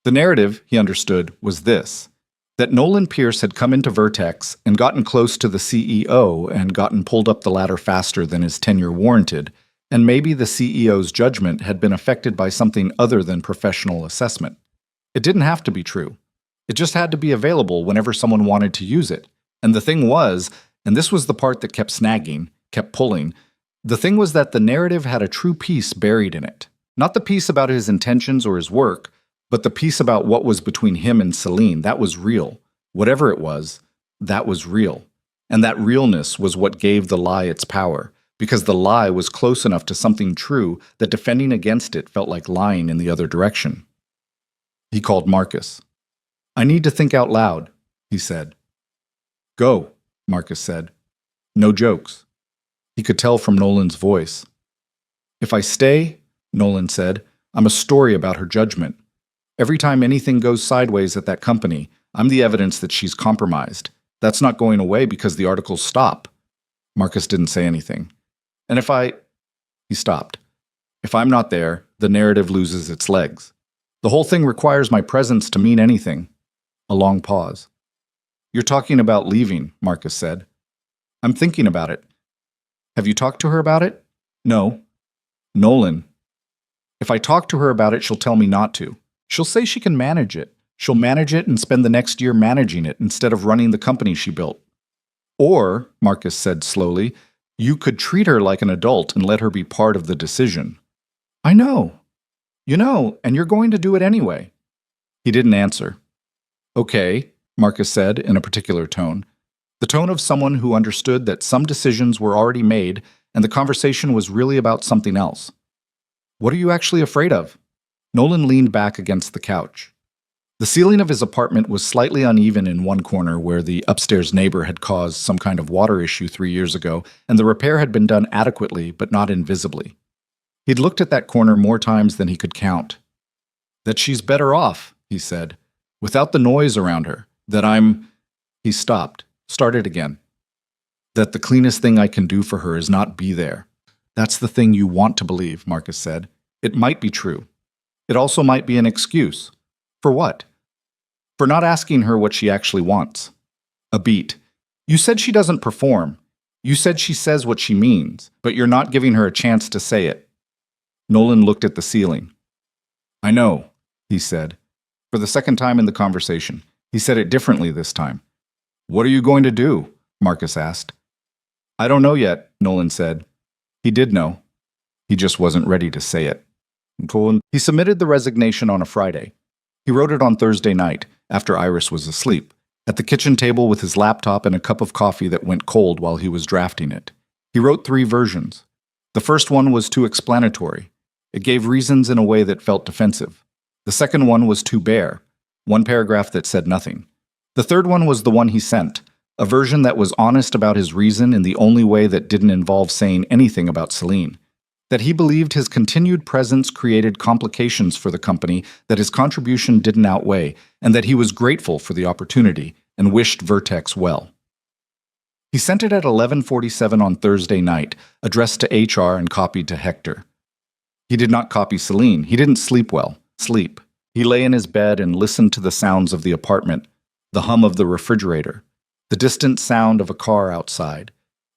The narrative, he understood, was this: that Nolan Pierce had come into Vertex and gotten close to the CEO and gotten pulled up the ladder faster than his tenure warranted, and maybe the CEO's judgment had been affected by something other than professional assessment. It didn't have to be true. It just had to be available whenever someone wanted to use it. And the thing was, and this was the part that kept snagging, kept pulling, the thing was that the narrative had a true piece buried in it. Not the piece about his intentions or his work, but the piece about what was between him and Celine. That was real. Whatever it was, that was real. And that realness was what gave the lie its power, because the lie was close enough to something true that defending against it felt like lying in the other direction. He called Marcus. I need to think out loud, he said. Go, Marcus said. No jokes. He could tell from Nolan's voice. If I stay, Nolan said, I'm a story about her judgment. Every time anything goes sideways at that company, I'm the evidence that she's compromised. That's not going away because the articles stop. Marcus didn't say anything. And he stopped. If I'm not there, the narrative loses its legs. The whole thing requires my presence to mean anything. A long pause. You're talking about leaving, Marcus said. I'm thinking about it. Have you talked to her about it? No. Nolan. If I talk to her about it, she'll tell me not to. She'll say she can manage it. She'll manage it and spend the next year managing it instead of running the company she built. Or, Marcus said slowly, you could treat her like an adult and let her be part of the decision. I know. You know, and you're going to do it anyway. He didn't answer. Okay, Marcus said in a particular tone. The tone of someone who understood that some decisions were already made and the conversation was really about something else. What are you actually afraid of? Nolan leaned back against the couch. The ceiling of his apartment was slightly uneven in one corner where the upstairs neighbor had caused some kind of water issue 3 years ago, and the repair had been done adequately but not invisibly. He'd looked at that corner more times than he could count. That she's better off, he said, without the noise around her. That He stopped, started again. That the cleanest thing I can do for her is not be there. That's the thing you want to believe, Marcus said. It might be true. It also might be an excuse. For what? For not asking her what she actually wants. A beat. You said she doesn't perform. You said she says what she means, but you're not giving her a chance to say it. Nolan looked at the ceiling. I know, he said. For the second time in the conversation, he said it differently this time. What are you going to do? Marcus asked. I don't know yet, Nolan said. He did know. He just wasn't ready to say it. He submitted the resignation on a Friday. He wrote it on Thursday night, after Iris was asleep, at the kitchen table with his laptop and a cup of coffee that went cold while he was drafting it. He wrote 3 versions. The first one was too explanatory. It gave reasons in a way that felt defensive. The second one was too bare, 1 paragraph that said nothing. The third one was the one he sent, a version that was honest about his reason in the only way that didn't involve saying anything about Celine. That he believed his continued presence created complications for the company that his contribution didn't outweigh, and that he was grateful for the opportunity and wished Vertex well. He sent it at 11:47 on Thursday night, addressed to HR and copied to Hector. He did not copy Celine. He didn't sleep well. Sleep. He lay in his bed and listened to the sounds of the apartment, the hum of the refrigerator, the distant sound of a car outside,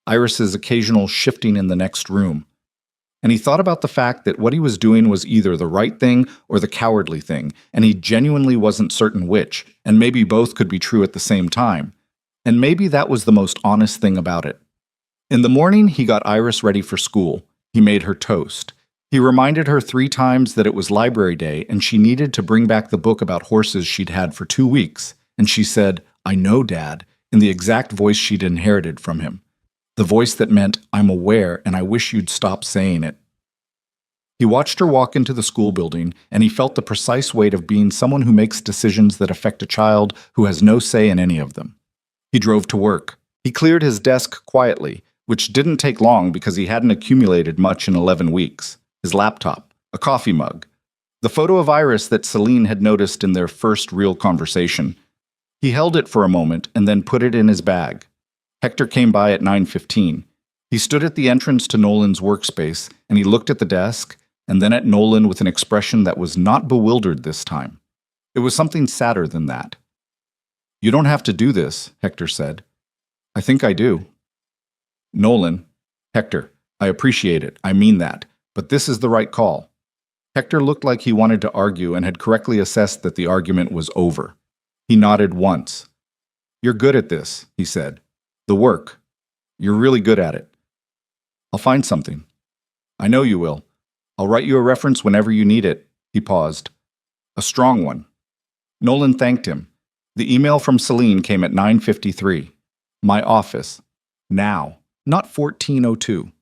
Iris's occasional shifting in the next room. And he thought about the fact that what he was doing was either the right thing or the cowardly thing, and he genuinely wasn't certain which, and maybe both could be true at the same time. And maybe that was the most honest thing about it. In the morning, he got Iris ready for school. He made her toast. He reminded her 3 times that it was library day and she needed to bring back the book about horses she'd had for 2 weeks. And she said, "I know, Dad," in the exact voice she'd inherited from him. The voice that meant, "I'm aware and I wish you'd stop saying it." He watched her walk into the school building, and he felt the precise weight of being someone who makes decisions that affect a child who has no say in any of them. He drove to work. He cleared his desk quietly, which didn't take long because he hadn't accumulated much in 11 weeks. His laptop, a coffee mug, the photo of Iris that Celine had noticed in their first real conversation. He held it for a moment and then put it in his bag. Hector came by at 9:15. He stood at the entrance to Nolan's workspace, and he looked at the desk and then at Nolan with an expression that was not bewildered this time. It was something sadder than that. "You don't have to do this," Hector said. "I think I do." "Nolan." "Hector, I appreciate it. I mean that. But this is the right call." Hector looked like he wanted to argue and had correctly assessed that the argument was over. He nodded once. "You're good at this," he said. "The work. You're really good at it." "I'll find something." "I know you will. I'll write you a reference whenever you need it." He paused. "A strong one." Nolan thanked him. The email from Celine came at 9:53. "My office. Now. Not 1402.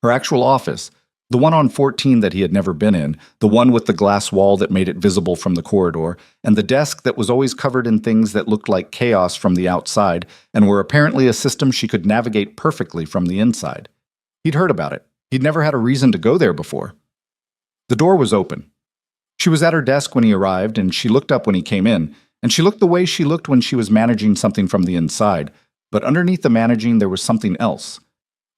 Her actual office. The one on 14 that he had never been in, the one with the glass wall that made it visible from the corridor, and the desk that was always covered in things that looked like chaos from the outside and were apparently a system she could navigate perfectly from the inside. He'd heard about it. He'd never had a reason to go there before. The door was open. She was at her desk when he arrived, and she looked up when he came in, and she looked the way she looked when she was managing something from the inside, but underneath the managing there was something else.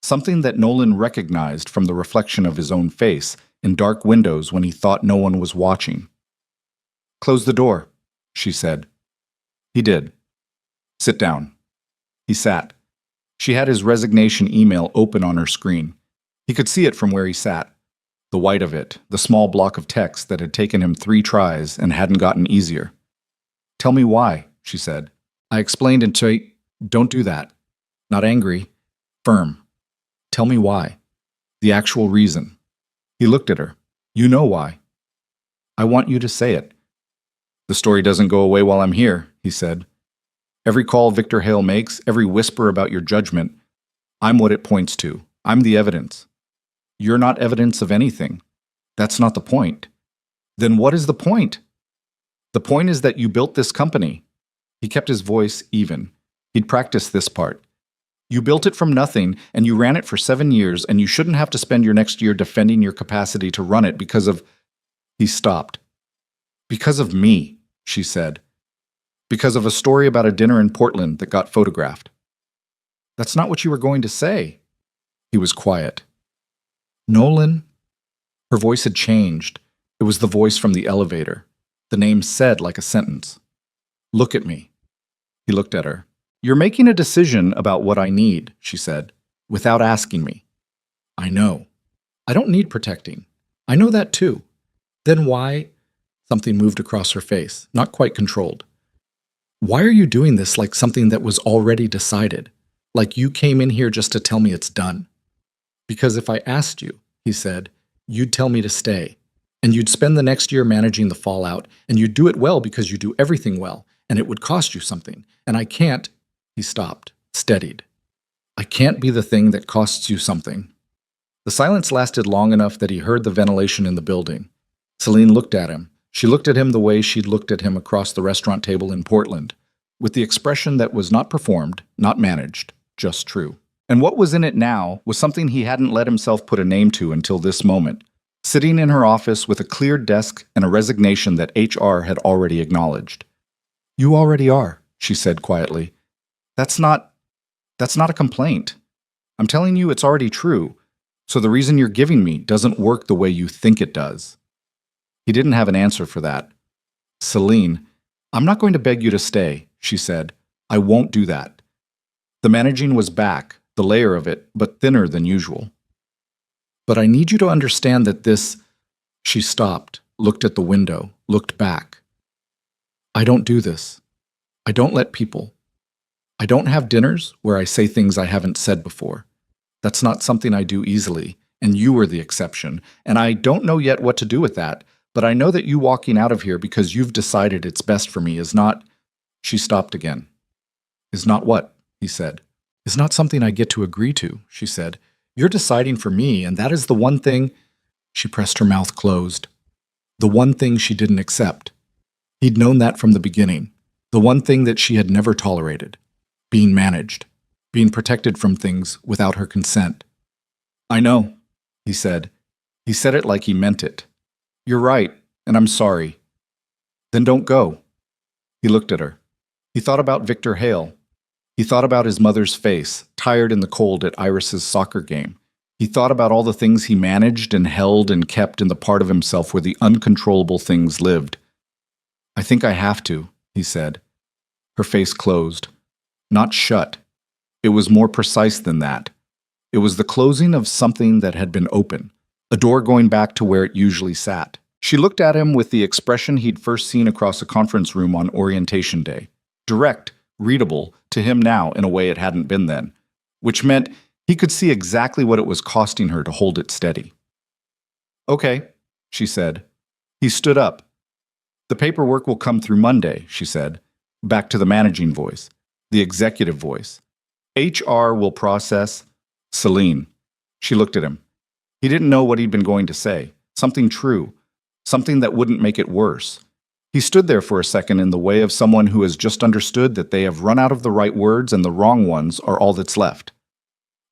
Something that Nolan recognized from the reflection of his own face in dark windows when he thought no one was watching. "Close the door," she said. He did. "Sit down." He sat. She had his resignation email open on her screen. He could see it from where he sat. The white of it, the small block of text that had taken him 3 tries and hadn't gotten easier. "Tell me why," she said. "I explained until Don't do that. Not angry. Firm. Tell me why. The actual reason." He looked at her. "You know why." "I want you to say it." "The story doesn't go away while I'm here," he said. "Every call Victor Hale makes, every whisper about your judgment, I'm what it points to. I'm the evidence. You're not evidence of anything. That's not the point." "Then what is the point?" "The point is that you built this company." He kept his voice even. He'd practiced this part. "You built it from nothing, and you ran it for 7 years, and you shouldn't have to spend your next year defending your capacity to run it because of—" He stopped. "Because of me," she said. "Because of a story about a dinner in Portland that got photographed." "That's not what you were going to say." He was quiet. "Nolan?" Her voice had changed. It was the voice from the elevator. The name said like a sentence. "Look at me." He looked at her. "You're making a decision about what I need," she said, "without asking me." "I know. I don't need protecting. I know that too. Then why—" Something moved across her face, not quite controlled. "Why are you doing this like something that was already decided? Like you came in here just to tell me it's done?" "Because if I asked you," he said, "you'd tell me to stay. And you'd spend the next year managing the fallout, and you'd do it well because you do everything well, and it would cost you something. And I can't—" He stopped, steadied. "I can't be the thing that costs you something." The silence lasted long enough that he heard the ventilation in the building. Celine looked at him. She looked at him the way she'd looked at him across the restaurant table in Portland, with the expression that was not performed, not managed, just true. And what was in it now was something he hadn't let himself put a name to until this moment, sitting in her office with a cleared desk and a resignation that HR had already acknowledged. "You already are," she said quietly. That's not a complaint. I'm telling you it's already true, so the reason you're giving me doesn't work the way you think it does." He didn't have an answer for that. "Celine, I'm not going to beg you to stay," she said. "I won't do that." The managing was back, the layer of it, but thinner than usual. But I need you to understand that this... She stopped, looked at the window, looked back. I don't do this. I don't let people. I don't have dinners where I say things I haven't said before. That's not something I do easily, and you are the exception, and I don't know yet what to do with that, but I know that you walking out of here because you've decided it's best for me is not... She stopped again. Is not what? He said. Is not something I get to agree to, she said. You're deciding for me, and that is the one thing... She pressed her mouth closed. The one thing she didn't accept. He'd known that from the beginning. The one thing that she had never tolerated. Being managed. Being protected from things without her consent. I know, he said. He said it like he meant it. You're right, and I'm sorry. Then don't go. He looked at her. He thought about Victor Hale. He thought about his mother's face, tired in the cold at Iris's soccer game. He thought about all the things he managed and held and kept in the part of himself where the uncontrollable things lived. I think I have to, he said. Her face closed. Not shut. It was more precise than that. It was the closing of something that had been open, a door going back to where it usually sat. She looked at him with the expression he'd first seen across a conference room on orientation day. Direct, readable, to him now in a way it hadn't been then, which meant he could see exactly what it was costing her to hold it steady. Okay, she said. He stood up. The paperwork will come through Monday, she said, back to the managing voice, the executive voice. HR will process... Celine. She looked at him. He didn't know what he'd been going to say. Something true. Something that wouldn't make it worse. He stood there for a second in the way of someone who has just understood that they have run out of the right words and the wrong ones are all that's left.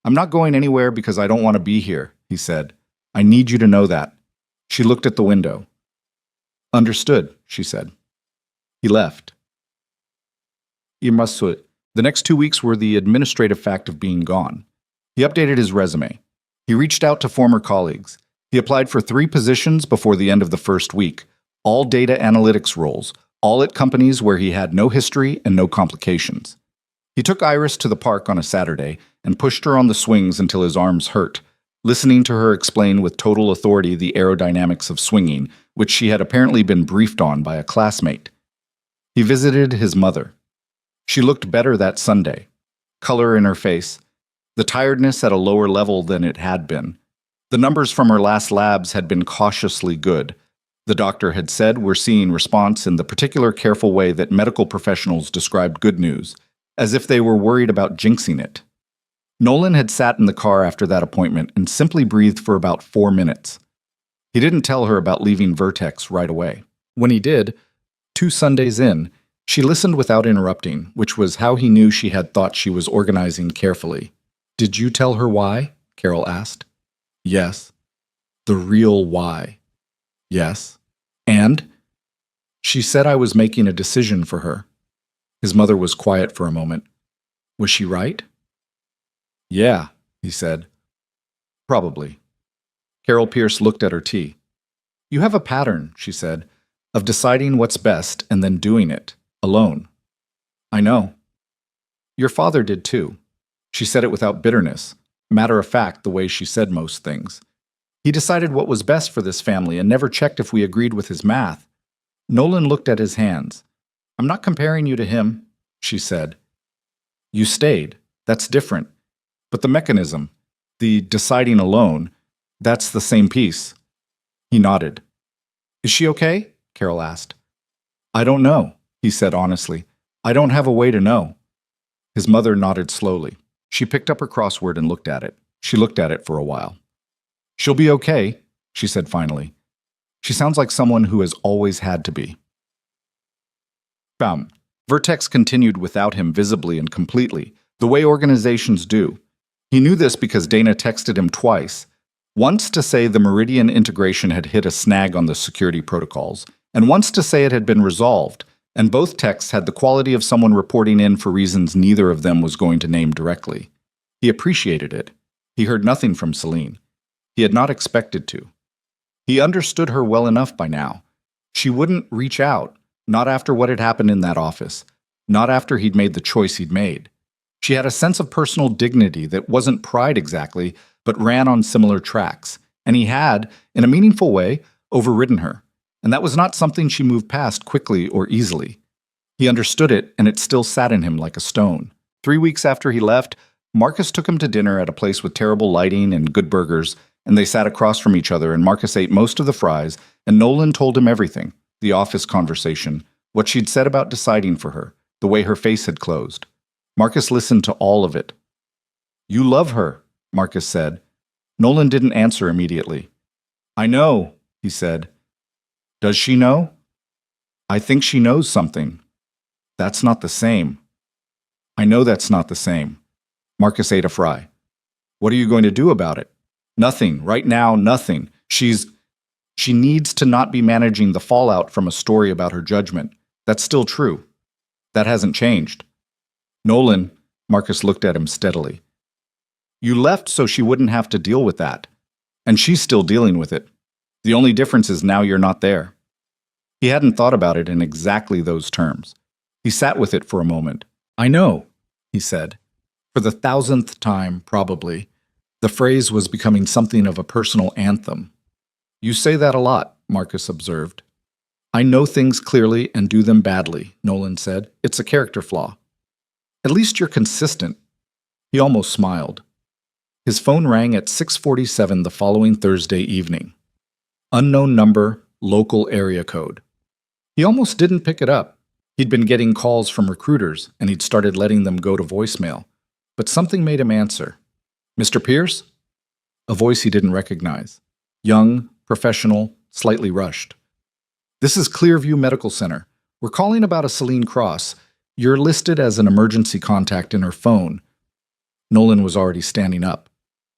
I'm not going anywhere because I don't want to be here, he said. I need you to know that. She looked at the window. Understood, she said. He left. The next 2 weeks were the administrative fact of being gone. He updated his resume. He reached out to former colleagues. He applied for 3 positions before the end of the first week, all data analytics roles, all at companies where he had no history and no complications. He took Iris to the park on a Saturday and pushed her on the swings until his arms hurt, listening to her explain with total authority the aerodynamics of swinging, which she had apparently been briefed on by a classmate. He visited his mother. She looked better that Sunday. Color in her face. The tiredness at a lower level than it had been. The numbers from her last labs had been cautiously good. The doctor had said we're seeing response in the particular careful way that medical professionals described good news, as if they were worried about jinxing it. Nolan had sat in the car after that appointment and simply breathed for about 4 minutes. He didn't tell her about leaving Vertex right away. When he did, 2 Sundays in, she listened without interrupting, which was how he knew she had thought she was organizing carefully. Did you tell her why? Carol asked. Yes. The real why. Yes. And? She said I was making a decision for her. His mother was quiet for a moment. Was she right? Yeah, he said. Probably. Carol Pierce looked at her tea. You have a pattern, she said, of deciding what's best and then doing it, alone. I know. Your father did too. She said it without bitterness, matter of fact the way she said most things. He decided what was best for this family and never checked if we agreed with his math. Nolan looked at his hands. I'm not comparing you to him, she said. You stayed. That's different. But the mechanism, the deciding alone, that's the same piece. He nodded. Is she okay? Carol asked. I don't know, he said honestly. I don't have a way to know. His mother nodded slowly. She picked up her crossword and looked at it. She looked at it for a while. She'll be okay, she said finally. She sounds like someone who has always had to be. Vertex continued without him visibly and completely, the way organizations do. He knew this because Dana texted him twice, once to say the Meridian integration had hit a snag on the security protocols, and once to say it had been resolved, and both texts had the quality of someone reporting in for reasons neither of them was going to name directly. He appreciated it. He heard nothing from Celine. He had not expected to. He understood her well enough by now. She wouldn't reach out, not after what had happened in that office, not after he'd made the choice he'd made. She had a sense of personal dignity that wasn't pride exactly, but ran on similar tracks, and he had, in a meaningful way, overridden her. And that was not something she moved past quickly or easily. He understood it, and it still sat in him like a stone. 3 weeks after he left, Marcus took him to dinner at a place with terrible lighting and good burgers, and they sat across from each other, and Marcus ate most of the fries, and Nolan told him everything, the office conversation, what she'd said about deciding for her, the way her face had closed. Marcus listened to all of it. "You love her," Marcus said. Nolan didn't answer immediately. "I know," he said. "Does she know?" "I think she knows something." "That's not the same." "I know that's not the same." Marcus ate a fry. "What are you going to do about it?" "Nothing. Right now, nothing. She needs to not be managing the fallout from a story about her judgment. That's still true. That hasn't changed." "Nolan," Marcus looked at him steadily. "You left so she wouldn't have to deal with that. And she's still dealing with it. The only difference is now you're not there." He hadn't thought about it in exactly those terms. He sat with it for a moment. "I know," he said. For the 1,000th time, probably, the phrase was becoming something of a personal anthem. "You say that a lot," Marcus observed. "I know things clearly and do them badly," Nolan said. "It's a character flaw." "At least you're consistent." He almost smiled. His phone rang at 6:47 the following Thursday evening. Unknown number, local area code. He almost didn't pick it up. He'd been getting calls from recruiters, and he'd started letting them go to voicemail. But something made him answer. "Mr. Pierce?" A voice he didn't recognize. Young, professional, slightly rushed. "This is Clearview Medical Center. We're calling about a Celine Cross. You're listed as an emergency contact in her phone." Nolan was already standing up.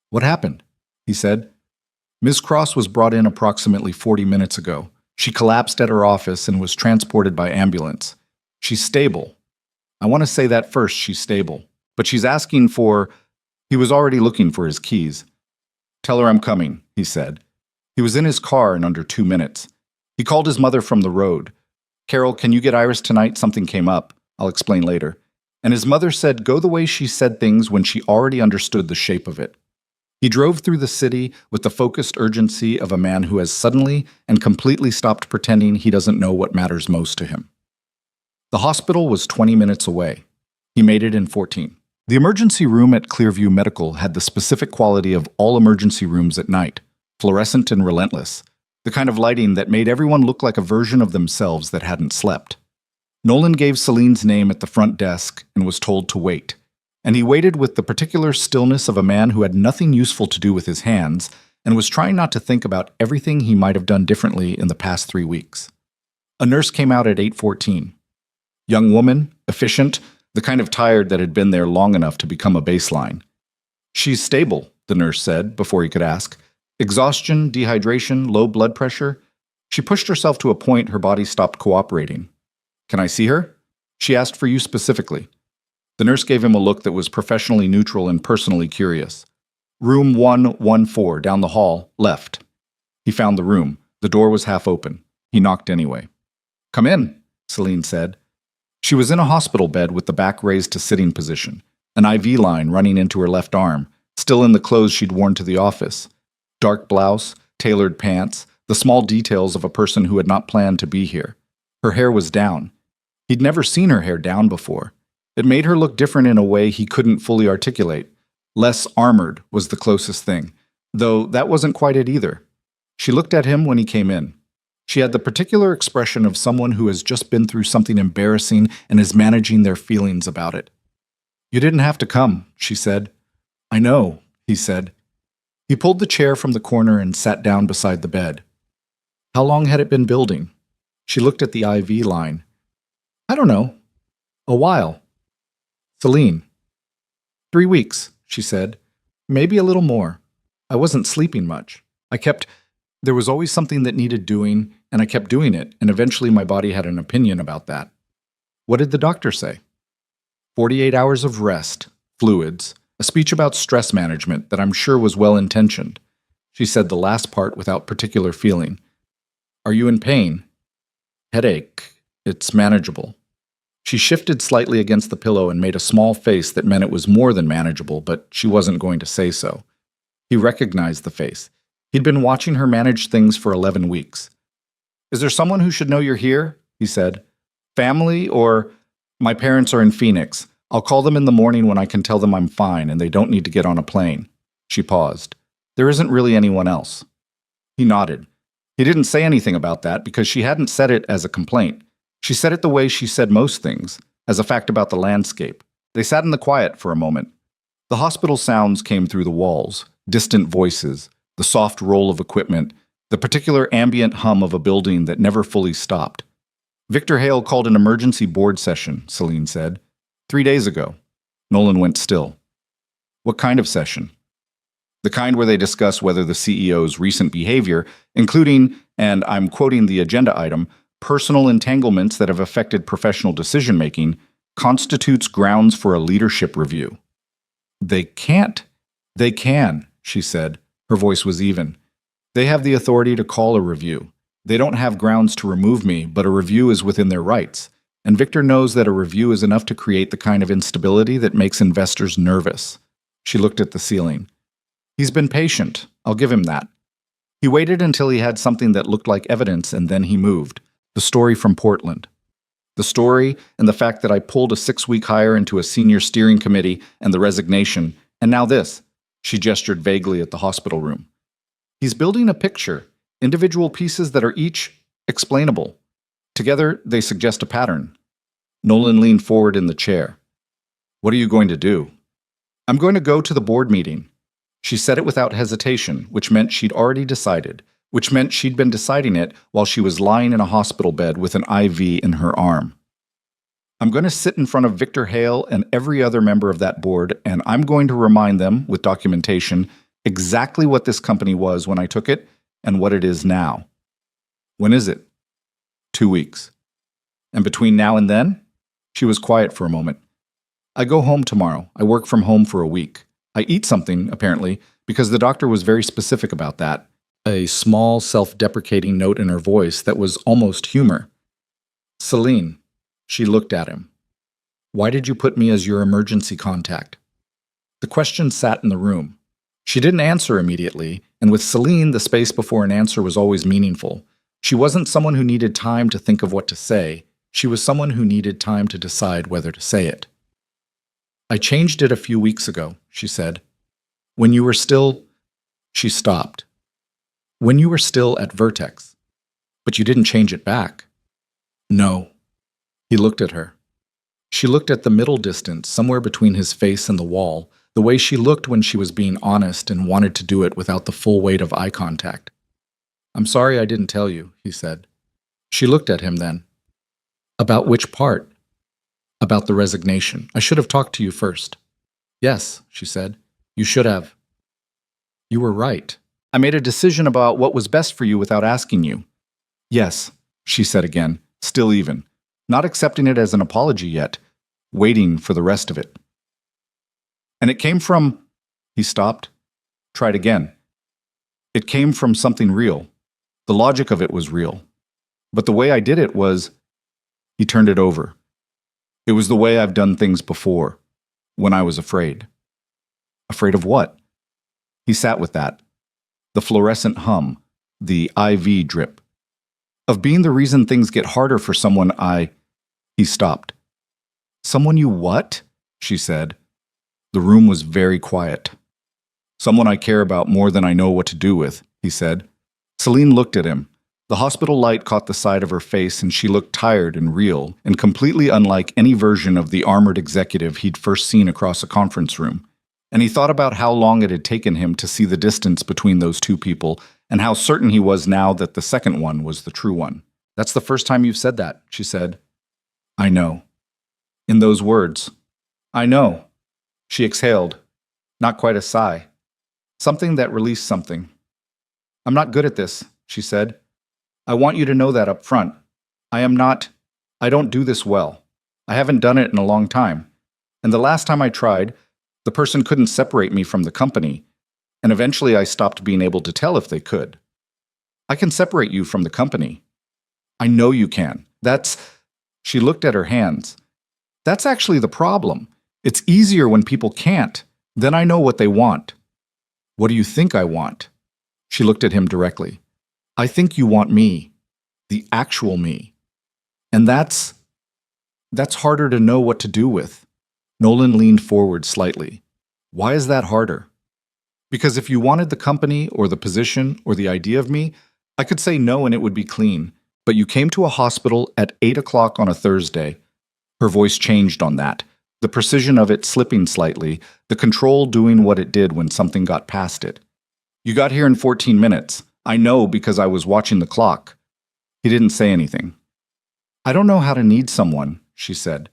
"What happened?" he said. "Ms. Cross was brought in approximately 40 minutes ago. She collapsed at her office and was transported by ambulance. She's stable. I want to say that first, she's stable. But she's asking for—" He was already looking for his keys. "Tell her I'm coming," he said. He was in his car in under 2 minutes. He called his mother from the road. "Carol, can you get Iris tonight? Something came up. I'll explain later." And his mother said go the way she said things when she already understood the shape of it. He drove through the city with the focused urgency of a man who has suddenly and completely stopped pretending he doesn't know what matters most to him. The hospital was 20 minutes away. He made it in 14. The emergency room at Clearview Medical had the specific quality of all emergency rooms at night, fluorescent and relentless, the kind of lighting that made everyone look like a version of themselves that hadn't slept. Nolan gave Celine's name at the front desk and was told to wait. And he waited with the particular stillness of a man who had nothing useful to do with his hands and was trying not to think about everything he might have done differently in the past 3 weeks. A nurse came out at 8:14. Young woman, efficient, the kind of tired that had been there long enough to become a baseline. "She's stable," the nurse said before he could ask. "Exhaustion, dehydration, low blood pressure." She pushed herself to a point her body stopped cooperating. "Can I see her?" "She asked for you specifically." The nurse gave him a look that was professionally neutral and personally curious. "Room 114, down the hall, left." He found the room. The door was half open. He knocked anyway. "Come in," Celine said. She was in a hospital bed with the back raised to sitting position, an IV line running into her left arm, still in the clothes she'd worn to the office. Dark blouse, tailored pants, the small details of a person who had not planned to be here. Her hair was down. He'd never seen her hair down before. It made her look different in a way he couldn't fully articulate. Less armored was the closest thing, though that wasn't quite it either. She looked at him when he came in. She had the particular expression of someone who has just been through something embarrassing and is managing their feelings about it. "You didn't have to come," she said. "I know," he said. He pulled the chair from the corner and sat down beside the bed. "How long had it been building?" She looked at the IV line. "I don't know. A while." "Celine." 3 weeks, she said. "Maybe a little more. I wasn't sleeping much. There was always something that needed doing, and I kept doing it, and eventually my body had an opinion about that." "What did the doctor say?" 48 hours of rest, fluids, a speech about stress management that I'm sure was well-intentioned. She said the last part without particular feeling. "Are you in pain?" "Headache. It's manageable." She shifted slightly against the pillow and made a small face that meant it was more than manageable, but she wasn't going to say so. He recognized the face. He'd been watching her manage things for 11 weeks. "Is there someone who should know you're here?" he said. "Family or—" "My parents are in Phoenix. I'll call them in the morning when I can tell them I'm fine and they don't need to get on a plane." She paused. "There isn't really anyone else." He nodded. He didn't say anything about that because she hadn't said it as a complaint. She said it the way she said most things, as a fact about the landscape. They sat in the quiet for a moment. The hospital sounds came through the walls, distant voices, the soft roll of equipment, the particular ambient hum of a building that never fully stopped. "Victor Hale called an emergency board session," Celine said. 3 days ago." Nolan went still. "What kind of session?" "The kind where they discuss whether the CEO's recent behavior, including, and I'm quoting the agenda item, personal entanglements that have affected professional decision-making, constitutes grounds for a leadership review." "They can't." "They can," she said. Her voice was even. "They have the authority to call a review. They don't have grounds to remove me, but a review is within their rights. And Victor knows that a review is enough to create the kind of instability that makes investors nervous." She looked at the ceiling. "He's been patient. I'll give him that. He waited until he had something that looked like evidence, and then he moved. The story from Portland. The story and the fact that I pulled a 6-week hire into a senior steering committee and the resignation, and now this." She gestured vaguely at the hospital room. "He's building a picture, individual pieces that are each explainable. Together, they suggest a pattern." Nolan leaned forward in the chair. "What are you going to do?" "I'm going to go to the board meeting." She said it without hesitation, which meant she'd already decided, which meant she'd been deciding it while she was lying in a hospital bed with an IV in her arm. "I'm going to sit in front of Victor Hale and every other member of that board, and I'm going to remind them, with documentation, exactly what this company was when I took it and what it is now." "When is it?" 2 weeks. "And between now and then?" She was quiet for a moment. "I go home tomorrow. I work from home for a week. I eat something, apparently, because the doctor was very specific about that." A small, self-deprecating note in her voice that was almost humor. "Celine," she looked at him. "Why did you put me as your emergency contact?" The question sat in the room. She didn't answer immediately, and with Celine, the space before an answer was always meaningful. She wasn't someone who needed time to think of what to say. She was someone who needed time to decide whether to say it. "I changed it a few weeks ago," she said. "When you were still—" She stopped. "When you were still at Vertex. But you didn't change it back." "No." He looked at her. She looked at the middle distance, somewhere between his face and the wall, the way she looked when she was being honest and wanted to do it without the full weight of eye contact. "I'm sorry I didn't tell you," he said. She looked at him then. "About which part?" "About the resignation. I should have talked to you first." "Yes," she said. "You should have." "You were right. I made a decision about what was best for you without asking you." "Yes," she said again, still even, not accepting it as an apology yet, waiting for the rest of it. "And it came from—" He stopped, tried again. "It came from something real. The logic of it was real. But the way I did it was—" He turned it over. "It was the way I've done things before, when I was afraid." "Afraid of what?" He sat with that. The fluorescent hum, the IV drip. "Of being the reason things get harder for someone I—" He stopped. "Someone you what?" she said. The room was very quiet. "Someone I care about more than I know what to do with," he said. Celine looked at him. The hospital light caught the side of her face and she looked tired and real, and completely unlike any version of the armored executive he'd first seen across a conference room. And he thought about how long it had taken him to see the distance between those two people, and how certain he was now that the second one was the true one. "That's the first time you've said that," she said. "I know." In those words. "I know." She exhaled. Not quite a sigh. Something that released something. "I'm not good at this," she said. "I want you to know that up front. I don't do this well. I haven't done it in a long time. And the last time I tried, the person couldn't separate me from the company, and eventually I stopped being able to tell if they could. I can separate you from the company. I know you can. That's—" She looked at her hands. "That's actually the problem. It's easier when people can't. Then I know what they want." What do you think I want? She looked at him directly. I think you want me. The actual me. And that's harder to know what to do with. Nolan leaned forward slightly. Why is that harder? Because if you wanted the company or the position or the idea of me, I could say no and it would be clean. But you came to a hospital at 8 o'clock on a Thursday. Her voice changed on that, the precision of it slipping slightly, the control doing what it did when something got past it. You got here in 14 minutes. I know because I was watching the clock. He didn't say anything. I don't know how to need someone, she said.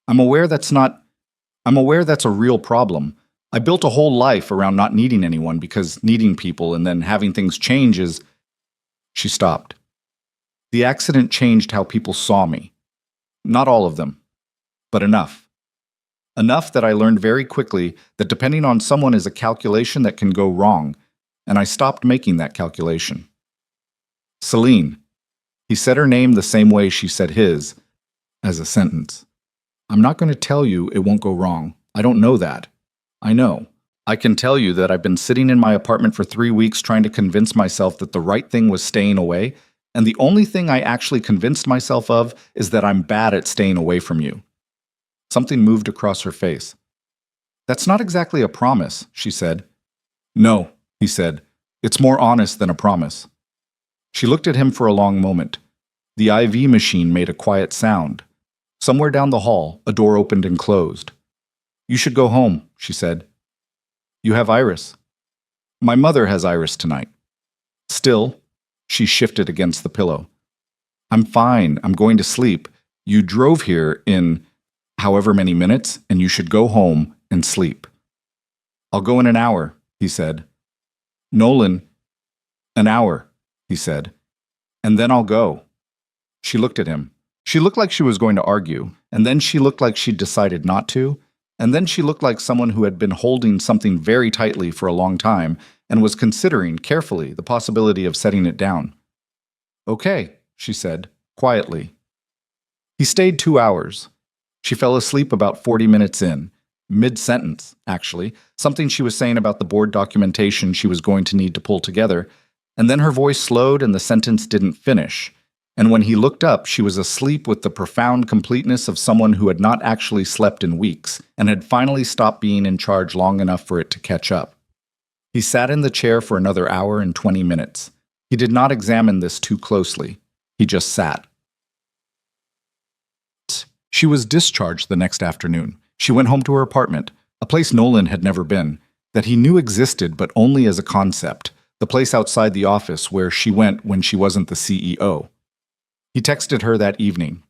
I'm aware that's a real problem. I built a whole life around not needing anyone because needing people and then having things change is... She stopped. The accident changed how people saw me. Not all of them, but enough. Enough that I learned very quickly that depending on someone is a calculation that can go wrong, and I stopped making that calculation. Celine. He said her name the same way she said his, as a sentence. I'm not going to tell you it won't go wrong. I don't know that. I know. I can tell you that I've been sitting in my apartment for 3 weeks trying to convince myself that the right thing was staying away, and the only thing I actually convinced myself of is that I'm bad at staying away from you. Something moved across her face. That's not exactly a promise, she said. No, he said. It's more honest than a promise. She looked at him for a long moment. The IV machine made a quiet sound. Somewhere down the hall, a door opened and closed. You should go home, she said. You have Iris. My mother has Iris tonight. Still, she shifted against the pillow. I'm fine. I'm going to sleep. You drove here in however many minutes, and you should go home and sleep. I'll go in an hour, he said. Nolan, an hour, he said. And then I'll go. She looked at him. She looked like she was going to argue, and then she looked like she'd decided not to, and then she looked like someone who had been holding something very tightly for a long time and was considering carefully the possibility of setting it down. Okay, she said, quietly. He stayed 2 hours. She fell asleep about 40 minutes in, mid-sentence, actually, something she was saying about the board documentation she was going to need to pull together, and then her voice slowed and the sentence didn't finish. And when he looked up, she was asleep with the profound completeness of someone who had not actually slept in weeks and had finally stopped being in charge long enough for it to catch up. He sat in the chair for another hour and 20 minutes. He did not examine this too closely. He just sat. She was discharged the next afternoon. She went home to her apartment, a place Nolan had never been, that he knew existed but only as a concept, the place outside the office where she went when she wasn't the CEO. He texted her that evening.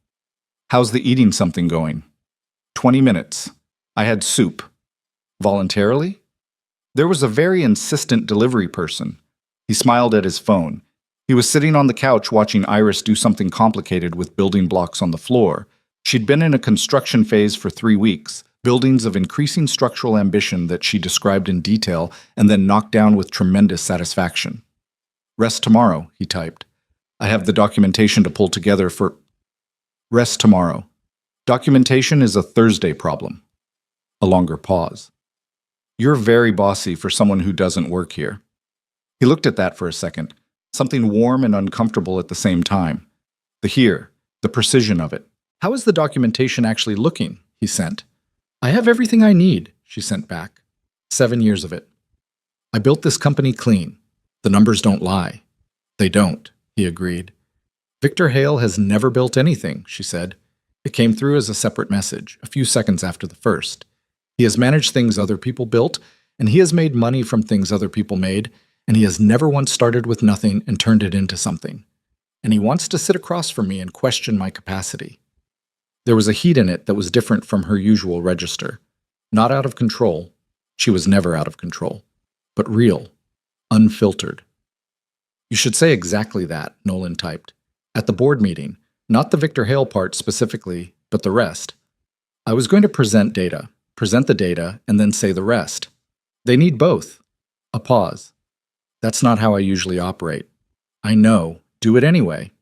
How's the eating something going? 20 minutes. I had soup. Voluntarily? There was a very insistent delivery person. He smiled at his phone. He was sitting on the couch watching Iris do something complicated with building blocks on the floor. She'd been in a construction phase for 3 weeks, buildings of increasing structural ambition that she described in detail and then knocked down with tremendous satisfaction. Rest tomorrow, he typed. I have the documentation to pull together for... Rest tomorrow. Documentation is a Thursday problem. A longer pause. You're very bossy for someone who doesn't work here. He looked at that for a second, something warm and uncomfortable at the same time. The here, the precision of it. How is the documentation actually looking? He sent. I have everything I need, she sent back. 7 years of it. I built this company clean. The numbers don't lie. They don't, he agreed. Victor Hale has never built anything, she said. It came through as a separate message, a few seconds after the first. He has managed things other people built, and he has made money from things other people made, and he has never once started with nothing and turned it into something. And he wants to sit across from me and question my capacity. There was a heat in it that was different from her usual register. Not out of control. She was never out of control. But real. Unfiltered. You should say exactly that, Nolan typed. At the board meeting. Not the Victor Hale part specifically, but the rest. I was going to present the data, and then say the rest. They need both. A pause. That's not how I usually operate. I know. Do it anyway.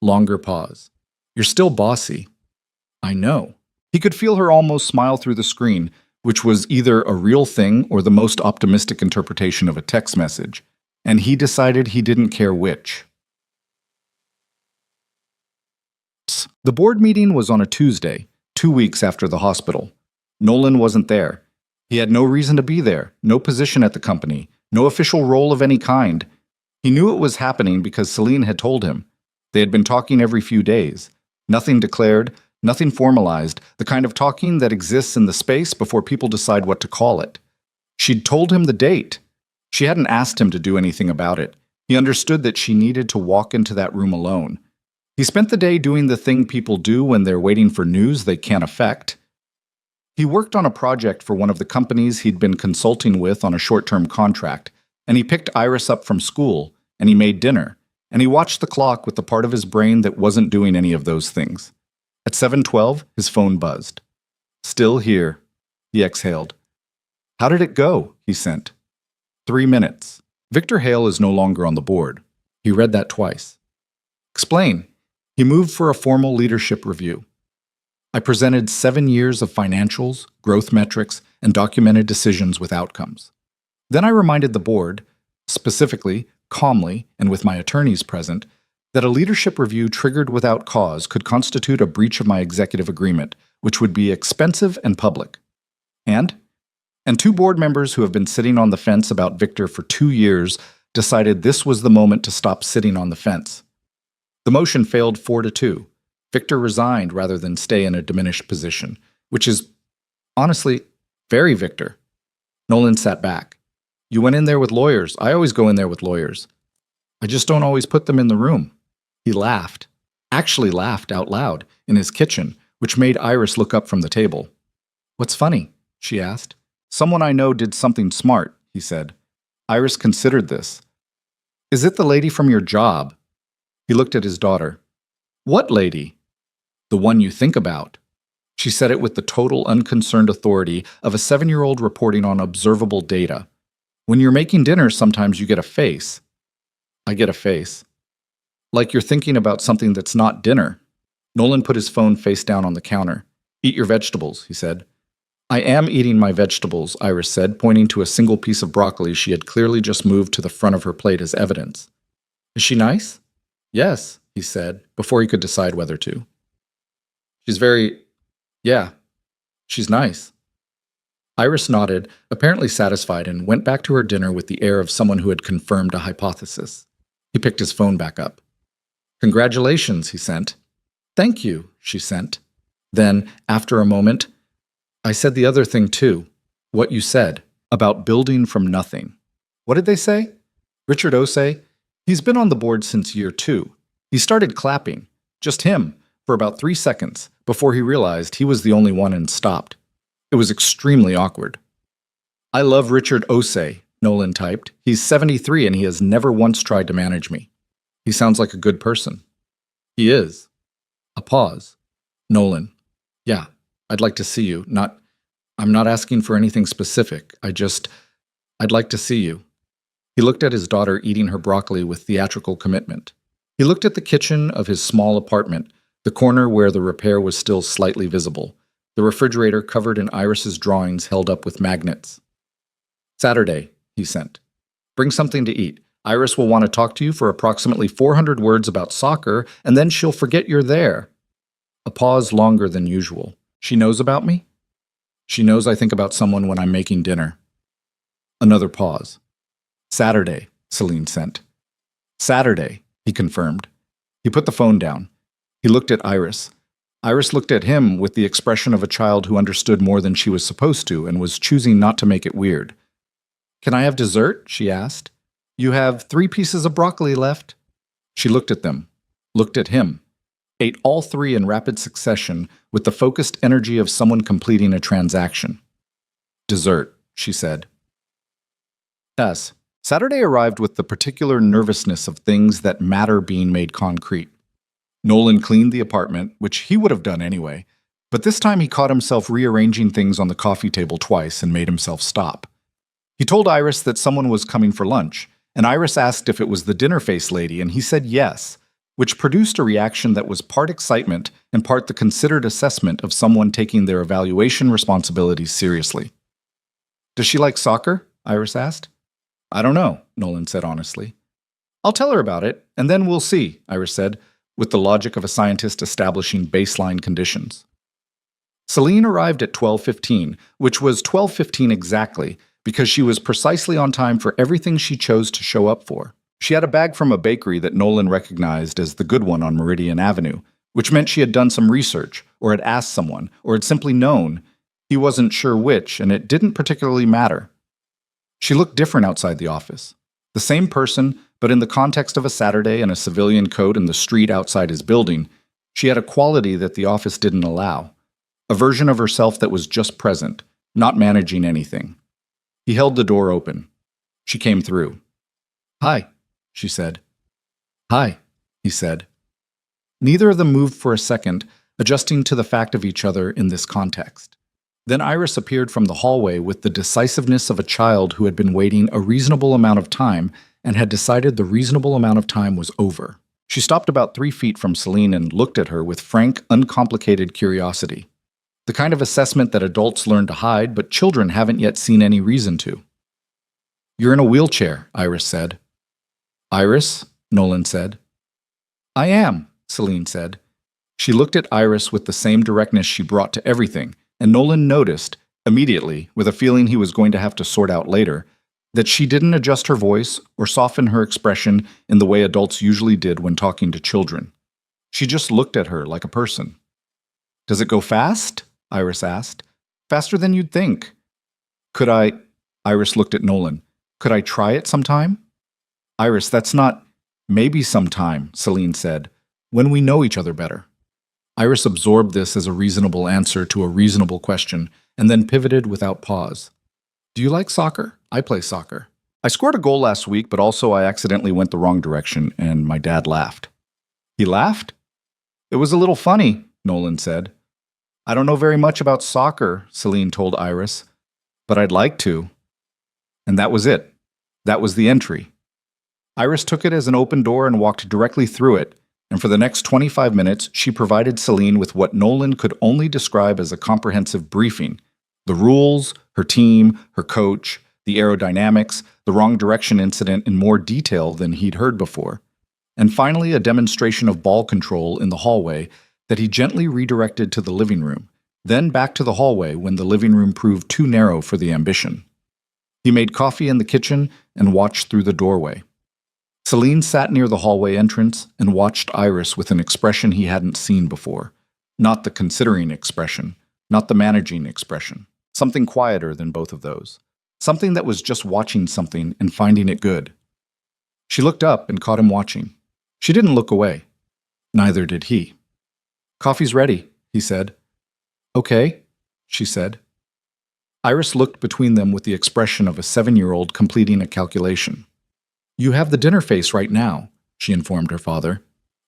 Longer pause. You're still bossy. I know. He could feel her almost smile through the screen, which was either a real thing or the most optimistic interpretation of a text message, and he decided he didn't care which. The board meeting was on a Tuesday, 2 weeks after the hospital. Nolan wasn't there. He had no reason to be there, no position at the company, no official role of any kind. He knew it was happening because Celine had told him. They had been talking every few days. Nothing declared, nothing formalized, the kind of talking that exists in the space before people decide what to call it. She'd told him the date. She hadn't asked him to do anything about it. He understood that she needed to walk into that room alone. He spent the day doing the thing people do when they're waiting for news they can't affect. He worked on a project for one of the companies he'd been consulting with on a short-term contract, and he picked Iris up from school, and he made dinner, and he watched the clock with the part of his brain that wasn't doing any of those things. At 7:12, his phone buzzed. Still here, he exhaled. How did it go? He sent. 3 minutes. Victor Hale is no longer on the board. He read that twice. Explain. He moved for a formal leadership review. I presented 7 years of financials, growth metrics, and documented decisions with outcomes. Then I reminded the board, specifically, calmly, and with my attorneys present, that a leadership review triggered without cause could constitute a breach of my executive agreement, which would be expensive and public. And 2 board members who have been sitting on the fence about Victor for 2 years decided this was the moment to stop sitting on the fence. The motion failed 4-2. Victor resigned rather than stay in a diminished position, which is, honestly, very Victor. Nolan sat back. You went in there with lawyers. I always go in there with lawyers. I just don't always put them in the room. He laughed, actually laughed out loud, in his kitchen, which made Iris look up from the table. What's funny? She asked. Someone I know did something smart, he said. Iris considered this. Is it the lady from your job? He looked at his daughter. What lady? The one you think about. She said it with the total unconcerned authority of a 7-year-old reporting on observable data. When you're making dinner, sometimes you get a face. I get a face. Like you're thinking about something that's not dinner. Nolan put his phone face down on the counter. Eat your vegetables, he said. I am eating my vegetables, Iris said, pointing to a single piece of broccoli she had clearly just moved to the front of her plate as evidence. Is she nice? Yes, he said, before he could decide whether to. She's nice. Iris nodded, apparently satisfied, and went back to her dinner with the air of someone who had confirmed a hypothesis. He picked his phone back up. Congratulations, he sent. Thank you, she sent. Then, after a moment, I said the other thing too. What you said, about building from nothing. What did they say? Richard Osei? He's been on the board since year 2. He started clapping, just him, for about 3 seconds, before he realized he was the only one and stopped. It was extremely awkward. I love Richard Osei, Nolan typed. He's 73 and he has never once tried to manage me. He sounds like a good person. He is. A pause. Nolan. Yeah, I'd like to see you. I'm not asking for anything specific. I'd like to see you. He looked at his daughter eating her broccoli with theatrical commitment. He looked at the kitchen of his small apartment, the corner where the repair was still slightly visible, the refrigerator covered in Iris's drawings held up with magnets. Saturday, he sent. Bring something to eat. Iris will want to talk to you for approximately 400 words about soccer, and then she'll forget you're there. A pause longer than usual. She knows about me? She knows I think about someone when I'm making dinner. Another pause. Saturday, Celine sent. Saturday, he confirmed. He put the phone down. He looked at Iris. Iris looked at him with the expression of a child who understood more than she was supposed to and was choosing not to make it weird. Can I have dessert? She asked. You have 3 pieces of broccoli left. She looked at them, looked at him, ate all 3 in rapid succession with the focused energy of someone completing a transaction. Dessert, she said. Yes. Saturday arrived with the particular nervousness of things that matter being made concrete. Nolan cleaned the apartment, which he would have done anyway, but this time he caught himself rearranging things on the coffee table twice and made himself stop. He told Iris that someone was coming for lunch, and Iris asked if it was the dinner face lady, and he said yes. which produced a reaction that was part excitement and part the considered assessment of someone taking their evaluation responsibilities seriously. Does she like soccer? Iris asked. I don't know, Nolan said honestly. I'll tell her about it, and then we'll see, Iris said, with the logic of a scientist establishing baseline conditions. Celine arrived at 12:15, which was 12:15 exactly, because she was precisely on time for everything she chose to show up for. She had a bag from a bakery that Nolan recognized as the good one on Meridian Avenue, which meant she had done some research, or had asked someone, or had simply known. He wasn't sure which, and it didn't particularly matter. She looked different outside the office. The same person, but in the context of a Saturday in a civilian coat in the street outside his building, she had a quality that the office didn't allow. A version of herself that was just present, not managing anything. He held the door open. She came through. Hi, she said. Hi, he said. Neither of them moved for a second, adjusting to the fact of each other in this context. Then Iris appeared from the hallway with the decisiveness of a child who had been waiting a reasonable amount of time and had decided the reasonable amount of time was over. She stopped about 3 feet from Celine and looked at her with frank, uncomplicated curiosity. The kind of assessment that adults learn to hide, but children haven't yet seen any reason to. You're in a wheelchair, Iris said. Iris, Nolan said. I am, Celine said. She looked at Iris with the same directness she brought to everything, and Nolan noticed, immediately, with a feeling he was going to have to sort out later, that she didn't adjust her voice or soften her expression in the way adults usually did when talking to children. She just looked at her like a person. Does it go fast? Iris asked. Faster than you'd think. Could I? Iris looked at Nolan. Could I try it sometime? Iris, that's not. Maybe sometime, Celine said, when we know each other better. Iris absorbed this as a reasonable answer to a reasonable question, and then pivoted without pause. Do you like soccer? I play soccer. I scored a goal last week, but also I accidentally went the wrong direction, and my dad laughed. He laughed? It was a little funny, Nolan said. I don't know very much about soccer, Celine told Iris, but I'd like to. And that was it. That was the entry. Iris took it as an open door and walked directly through it, and for the next 25 minutes, she provided Celine with what Nolan could only describe as a comprehensive briefing. The rules, her team, her coach, the aerodynamics, the wrong direction incident in more detail than he'd heard before. And finally, a demonstration of ball control in the hallway that he gently redirected to the living room, then back to the hallway when the living room proved too narrow for the ambition. He made coffee in the kitchen and watched through the doorway. Celine sat near the hallway entrance and watched Iris with an expression he hadn't seen before. Not the considering expression, not the managing expression. Something quieter than both of those. Something that was just watching something and finding it good. She looked up and caught him watching. She didn't look away. Neither did he. Coffee's ready, he said. Okay, she said. Iris looked between them with the expression of a 7-year-old completing a calculation. You have the dinner face right now, she informed her father.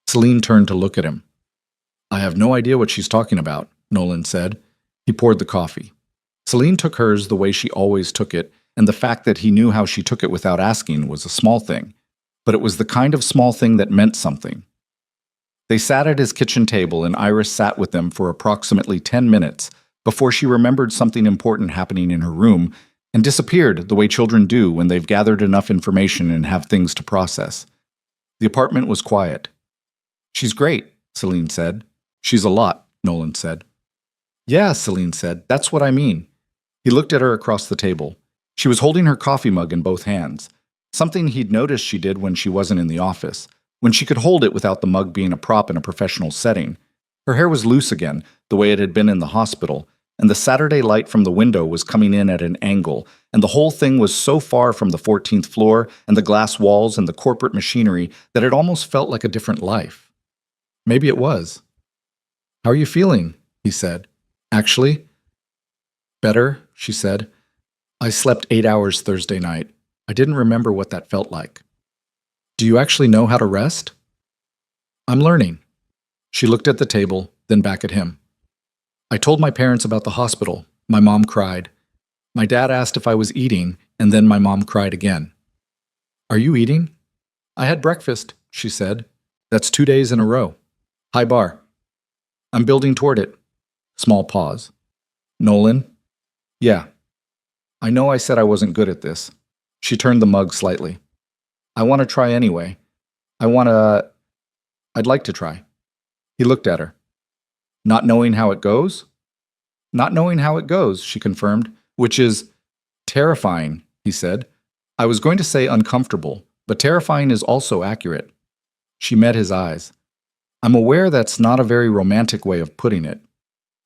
Celine turned to look at him. I have no idea what she's talking about, Nolan said. He poured the coffee. Celine took hers the way she always took it, and the fact that he knew how she took it without asking was a small thing. But it was the kind of small thing that meant something. They sat at his kitchen table, and Iris sat with them for approximately 10 minutes before she remembered something important happening in her room and disappeared the way children do when they've gathered enough information and have things to process. The apartment was quiet. She's great, Celine said. She's a lot, Nolan said. Yeah, Celine said. That's what I mean. He looked at her across the table. She was holding her coffee mug in both hands, something he'd noticed she did when she wasn't in the office, when she could hold it without the mug being a prop in a professional setting. Her hair was loose again, the way it had been in the hospital, and the Saturday light from the window was coming in at an angle, and the whole thing was so far from the 14th floor and the glass walls and the corporate machinery that it almost felt like a different life. Maybe it was. How are you feeling? He said. Actually? Better, she said. I slept 8 hours Thursday night. I didn't remember what that felt like. Do you actually know how to rest? I'm learning. She looked at the table, then back at him. I told my parents about the hospital. My mom cried. My dad asked if I was eating, and then my mom cried again. Are you eating? I had breakfast, she said. That's 2 days in a row. High bar. I'm building toward it. Small pause. Nolan? Yeah. I know I said I wasn't good at this. She turned the mug slightly. I want to try anyway. I'd like to try. He looked at her. Not knowing how it goes? Not knowing how it goes, she confirmed, which is terrifying, he said. I was going to say uncomfortable, but terrifying is also accurate. She met his eyes. I'm aware that's not a very romantic way of putting it.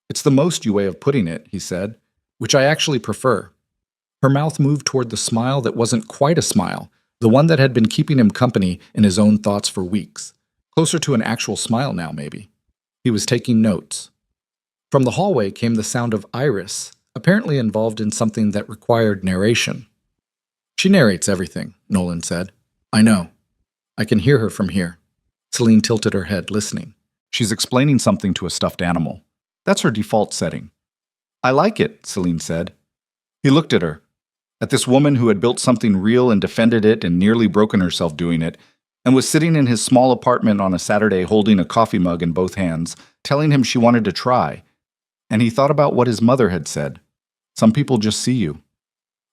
It's the most you way of putting it, he said, which I actually prefer. Her mouth moved toward the smile that wasn't quite a smile, the one that had been keeping him company in his own thoughts for weeks. Closer to an actual smile now, maybe. He was taking notes. From the hallway came the sound of Iris, apparently involved in something that required narration. She narrates everything, Nolan said. I know. I can hear her from here. Celine tilted her head, listening. She's explaining something to a stuffed animal. That's her default setting. I like it, Celine said. He looked at her, at this woman who had built something real and defended it and nearly broken herself doing it, and was sitting in his small apartment on a Saturday holding a coffee mug in both hands, telling him she wanted to try. And he thought about what his mother had said. Some people just see you.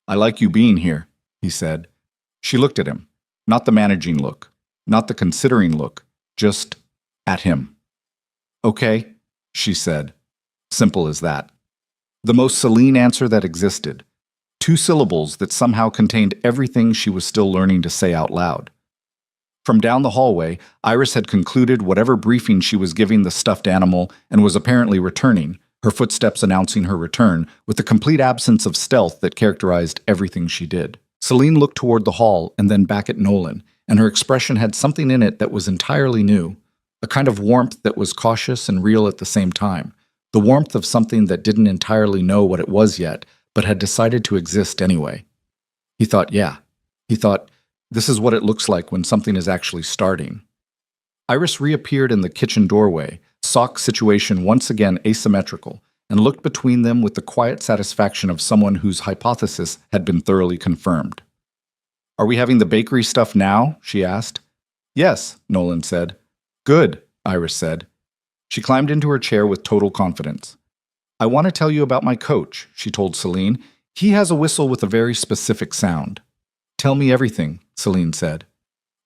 I like you being here, he said. She looked at him, not the managing look, not the considering look, just at him. Okay, she said. Simple as that. The most Celine answer that existed. 2 syllables that somehow contained everything she was still learning to say out loud. From down the hallway, Iris had concluded whatever briefing she was giving the stuffed animal and was apparently returning, her footsteps announcing her return, with the complete absence of stealth that characterized everything she did. Celine looked toward the hall and then back at Nolan, and her expression had something in it that was entirely new, a kind of warmth that was cautious and real at the same time, the warmth of something that didn't entirely know what it was yet, but had decided to exist anyway. He thought, this is what it looks like when something is actually starting. Iris reappeared in the kitchen doorway, sock situation once again asymmetrical, and looked between them with the quiet satisfaction of someone whose hypothesis had been thoroughly confirmed. Are we having the bakery stuff now? She asked. Yes, Nolan said. Good, Iris said. She climbed into her chair with total confidence. I want to tell you about my coach, she told Celine. He has a whistle with a very specific sound. Tell me everything, Celine said.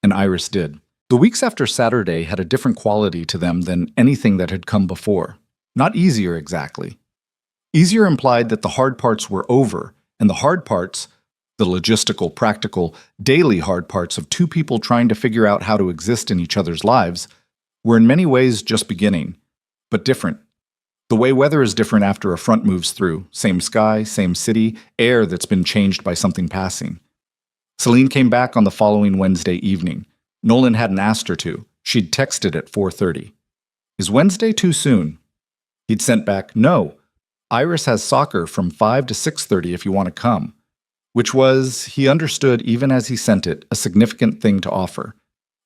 And Iris did. The weeks after Saturday had a different quality to them than anything that had come before. Not easier, exactly. Easier implied that the hard parts were over, and the hard parts, the logistical, practical, daily hard parts of 2 people trying to figure out how to exist in each other's lives, were in many ways just beginning, but different. The way weather is different after a front moves through, same sky, same city, air that's been changed by something passing. Celine came back on the following Wednesday evening. Nolan hadn't asked her to. She'd texted at 4:30. Is Wednesday too soon? He'd sent back, no. Iris has soccer from 5 to 6:30 if you want to come. Which was, he understood even as he sent it, a significant thing to offer.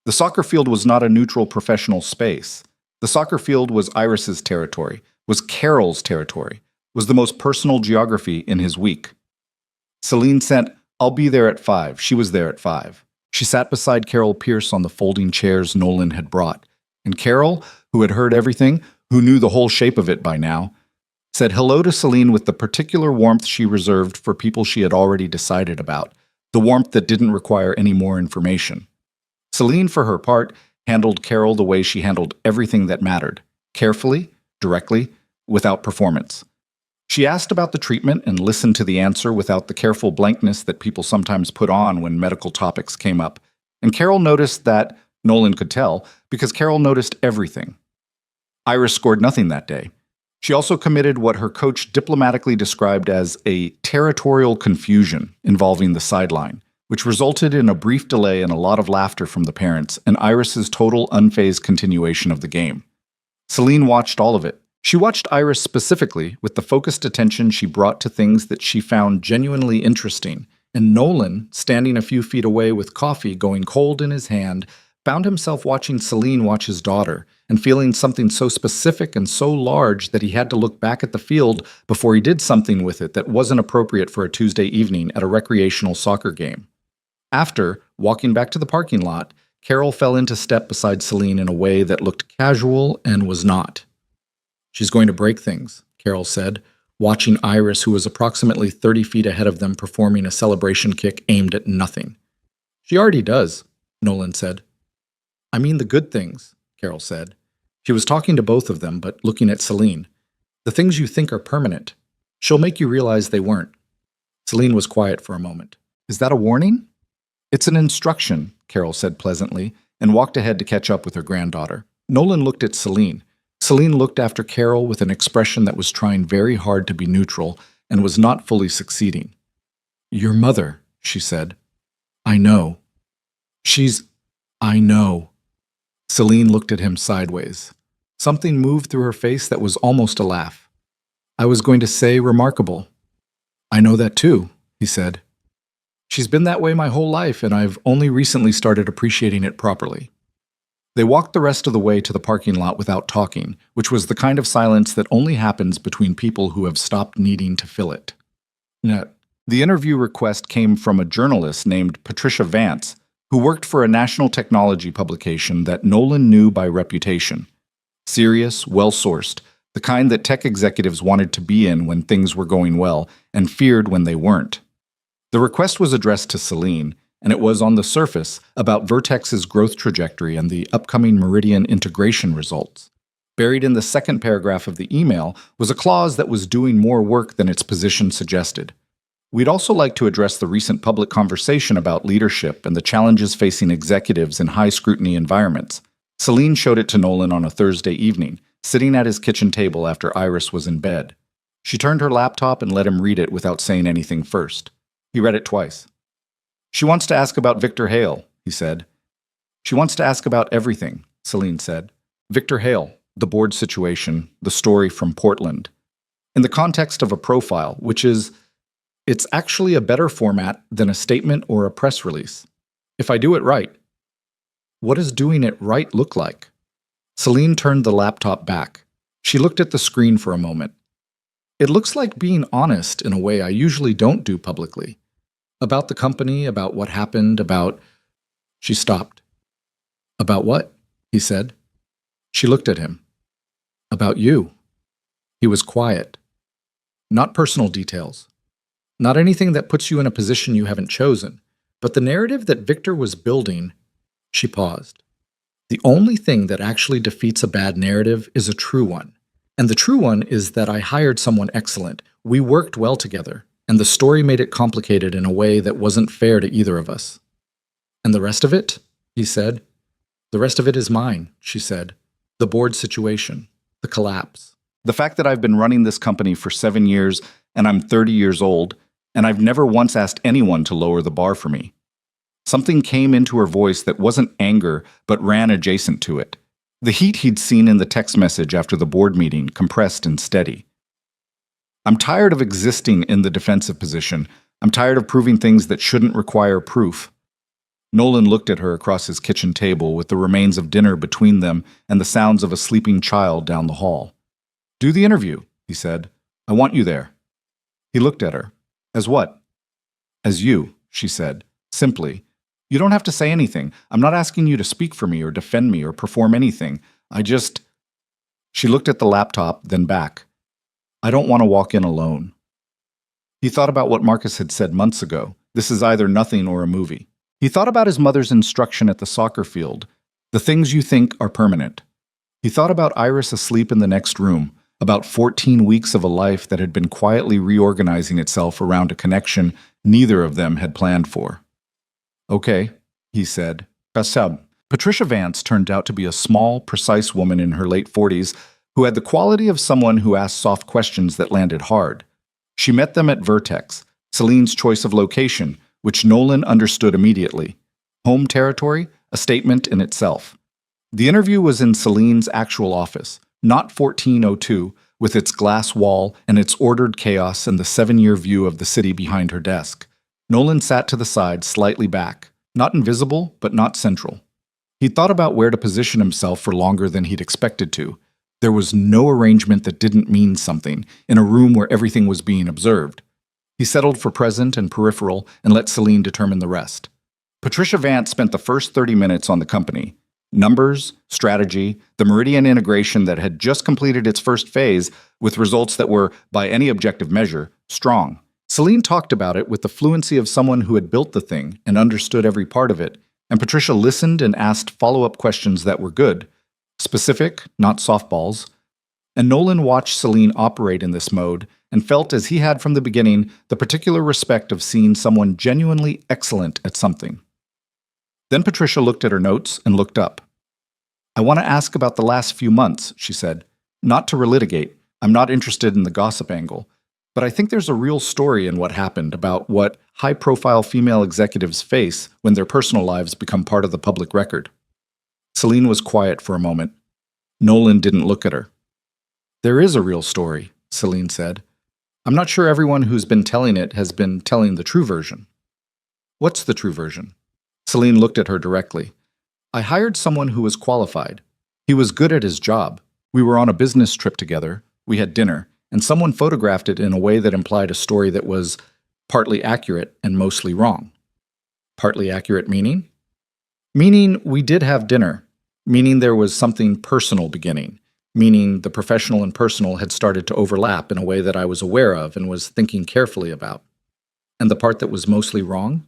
The soccer field was not a neutral professional space. The soccer field was Iris's territory, was Carol's territory, was the most personal geography in his week. Celine sent, I'll be there at 5. She was there at 5. She sat beside Carol Pierce on the folding chairs Nolan had brought. And Carol, who had heard everything, who knew the whole shape of it by now, said hello to Celine with the particular warmth she reserved for people she had already decided about, the warmth that didn't require any more information. Celine, for her part, handled Carol the way she handled everything that mattered, carefully, directly, without performance. She asked about the treatment and listened to the answer without the careful blankness that people sometimes put on when medical topics came up. And Carol noticed that, Nolan could tell, because Carol noticed everything. Iris scored nothing that day. She also committed what her coach diplomatically described as a territorial confusion involving the sideline, which resulted in a brief delay and a lot of laughter from the parents and Iris's total unfazed continuation of the game. Celine watched all of it. She watched Iris specifically with the focused attention she brought to things that she found genuinely interesting, and Nolan, standing a few feet away with coffee going cold in his hand, found himself watching Celine watch his daughter and feeling something so specific and so large that he had to look back at the field before he did something with it that wasn't appropriate for a Tuesday evening at a recreational soccer game. After, walking back to the parking lot, Carol fell into step beside Celine in a way that looked casual and was not. "She's going to break things," Carol said, watching Iris, who was approximately 30 feet ahead of them, performing a celebration kick aimed at nothing. "She already does," Nolan said. "I mean the good things," Carol said. She was talking to both of them, but looking at Celine. "The things you think are permanent. She'll make you realize they weren't." Celine was quiet for a moment. "Is that a warning?" "It's an instruction," Carol said pleasantly, and walked ahead to catch up with her granddaughter. Nolan looked at Celine. Celine looked after Carol with an expression that was trying very hard to be neutral and was not fully succeeding. "Your mother," she said. "I know." I know." Celine looked at him sideways. Something moved through her face that was almost a laugh. "I was going to say remarkable." "I know that too," he said. "She's been that way my whole life, and I've only recently started appreciating it properly." They walked the rest of the way to the parking lot without talking, which was the kind of silence that only happens between people who have stopped needing to fill it. The interview request came from a journalist named Patricia Vance, who worked for a national technology publication that Nolan knew by reputation. Serious, well-sourced, the kind that tech executives wanted to be in when things were going well and feared when they weren't. The request was addressed to Celine, and it was on the surface about Vertex's growth trajectory and the upcoming Meridian integration results. Buried in the second paragraph of the email was a clause that was doing more work than its position suggested. "We'd also like to address the recent public conversation about leadership and the challenges facing executives in high-scrutiny environments." Celine showed it to Nolan on a Thursday evening, sitting at his kitchen table after Iris was in bed. She turned her laptop and let him read it without saying anything first. He read it twice. "She wants to ask about Victor Hale," he said. "She wants to ask about everything," Celine said. "Victor Hale, the board situation, the story from Portland. In the context of a profile, it's actually a better format than a statement or a press release. If I do it right." "What does doing it right look like?" Celine turned the laptop back. She looked at the screen for a moment. "It looks like being honest in a way I usually don't do publicly. About the company, about what happened, about—" She stopped. "About what?" he said. She looked at him. "About you." He was quiet. "Not personal details. Not anything that puts you in a position you haven't chosen, but the narrative that Victor was building." She paused. "The only thing that actually defeats a bad narrative is a true one. And the true one is that I hired someone excellent. We worked well together, and the story made it complicated in a way that wasn't fair to either of us." "And the rest of it?" he said. "The rest of it is mine," she said. "The board situation, the collapse. The fact that I've been running this company for 7 years, and I'm 30 years old, and I've never once asked anyone to lower the bar for me." Something came into her voice that wasn't anger, but ran adjacent to it. The heat he'd seen in the text message after the board meeting, compressed and steady. "I'm tired of existing in the defensive position. I'm tired of proving things that shouldn't require proof." Nolan looked at her across his kitchen table with the remains of dinner between them and the sounds of a sleeping child down the hall. "Do the interview," he said. "I want you there." He looked at her. "As what?" "As you," she said, simply. "You don't have to say anything. I'm not asking you to speak for me or defend me or perform anything. She looked at the laptop, then back. "I don't want to walk in alone." He thought about what Marcus had said months ago. This is either nothing or a movie. He thought about his mother's instruction at the soccer field. The things you think are permanent. He thought about Iris asleep in the next room, about 14 weeks of a life that had been quietly reorganizing itself around a connection neither of them had planned for. "Okay," he said. "Kasab." Patricia Vance turned out to be a small, precise woman in her late 40s who had the quality of someone who asked soft questions that landed hard. She met them at Vertex, Celine's choice of location, which Nolan understood immediately. Home territory, a statement in itself. The interview was in Celine's actual office, not 1402, with its glass wall and its ordered chaos and the 7-year view of the city behind her desk. Nolan sat to the side, slightly back, not invisible, but not central. He'd thought about where to position himself for longer than he'd expected to. There was no arrangement that didn't mean something, in a room where everything was being observed. He settled for present and peripheral and let Celine determine the rest. Patricia Vance spent the first 30 minutes on the company. Numbers, strategy, the Meridian integration that had just completed its first phase with results that were, by any objective measure, strong. Celine talked about it with the fluency of someone who had built the thing and understood every part of it, and Patricia listened and asked follow-up questions that were good, specific, not softballs. And Nolan watched Celine operate in this mode and felt, as he had from the beginning, the particular respect of seeing someone genuinely excellent at something. Then Patricia looked at her notes and looked up. "I want to ask about the last few months," she said. "Not to relitigate. I'm not interested in the gossip angle. But I think there's a real story in what happened about what high-profile female executives face when their personal lives become part of the public record." Celine was quiet for a moment. Nolan didn't look at her. "There is a real story," Celine said. "I'm not sure everyone who's been telling it has been telling the true version." "What's the true version?" Celine looked at her directly. "I hired someone who was qualified. He was good at his job. We were on a business trip together. We had dinner, and someone photographed it in a way that implied a story that was partly accurate and mostly wrong." "Partly accurate meaning?" "Meaning we did have dinner. Meaning there was something personal beginning. Meaning the professional and personal had started to overlap in a way that I was aware of and was thinking carefully about." "And the part that was mostly wrong?"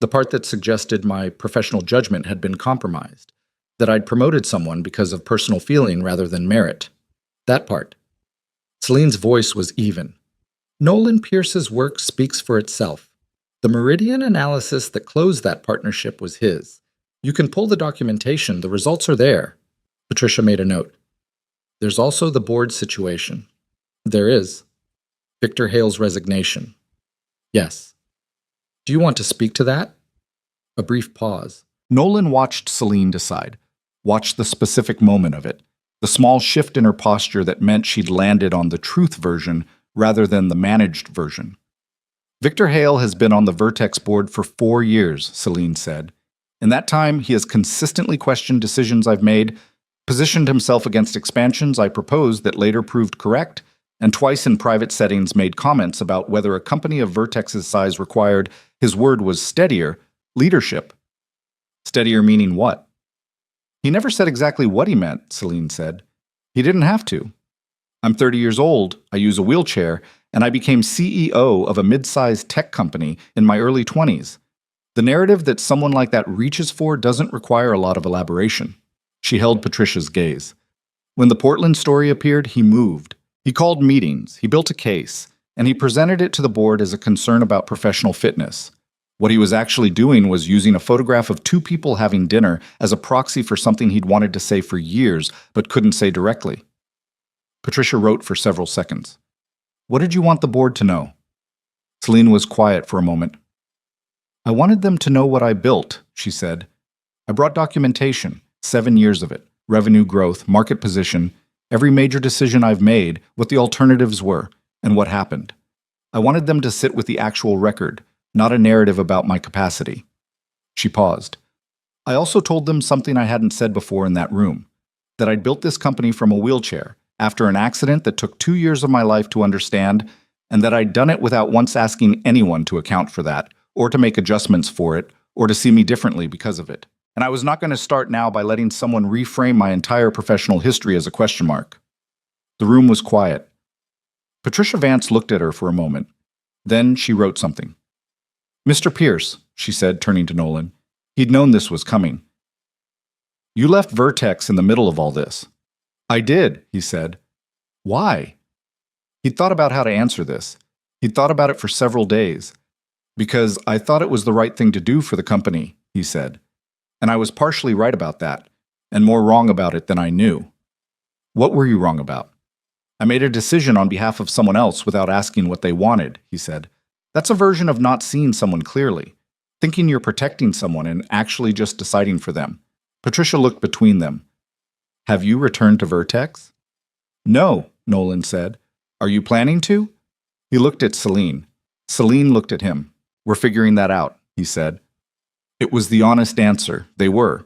"The part that suggested my professional judgment had been compromised, that I'd promoted someone because of personal feeling rather than merit. That part." Celine's voice was even. "Nolan Pierce's work speaks for itself. The Meridian analysis that closed that partnership was his. You can pull the documentation, the results are there." Patricia made a note. "There's also the board situation." "There is." "Victor Hale's resignation." "Yes." "Do you want to speak to that?" A brief pause. Nolan watched Celine decide, watched the specific moment of it, the small shift in her posture that meant she'd landed on the truth version rather than the managed version. "Victor Hale has been on the Vertex board for 4 years, Celine said. In that time, he has consistently questioned decisions I've made, positioned himself against expansions I proposed that later proved correct, and twice in private settings made comments about whether a company of Vertex's size required, his word was steadier, leadership." "Steadier meaning what?" "He never said exactly what he meant," Celine said. "He didn't have to. I'm 30 years old, I use a wheelchair, and I became CEO of a mid-sized tech company in my early 20s. The narrative that someone like that reaches for doesn't require a lot of elaboration." She held Patricia's gaze. "When the Portland story appeared, he moved. He called meetings, he built a case, and he presented it to the board as a concern about professional fitness. What he was actually doing was using a photograph of 2 people having dinner as a proxy for something he'd wanted to say for years but couldn't say directly." Patricia wrote for several seconds. "What did you want the board to know?" Celine was quiet for a moment. "I wanted them to know what I built," she said. "I brought documentation, 7 years of it, revenue growth, market position, every major decision I've made, what the alternatives were, and what happened. I wanted them to sit with the actual record, not a narrative about my capacity." She paused. "I also told them something I hadn't said before in that room, that I'd built this company from a wheelchair, after an accident that took 2 years of my life to understand, and that I'd done it without once asking anyone to account for that, or to make adjustments for it, or to see me differently because of it. And I was not going to start now by letting someone reframe my entire professional history as a question mark." The room was quiet. Patricia Vance looked at her for a moment. Then she wrote something. "Mr. Pierce," she said, turning to Nolan. He'd known this was coming. "You left Vertex in the middle of all this." "I did," he said. "Why?" He'd thought about how to answer this. He'd thought about it for several days. "Because I thought it was the right thing to do for the company," he said. "And I was partially right about that, and more wrong about it than I knew." "What were you wrong about?" "I made a decision on behalf of someone else without asking what they wanted," he said. "That's a version of not seeing someone clearly, thinking you're protecting someone and actually just deciding for them." Patricia looked between them. "Have you returned to Vertex?" "No," Nolan said. "Are you planning to?" He looked at Celine. Celine looked at him. "We're figuring that out," he said. It was the honest answer. They were.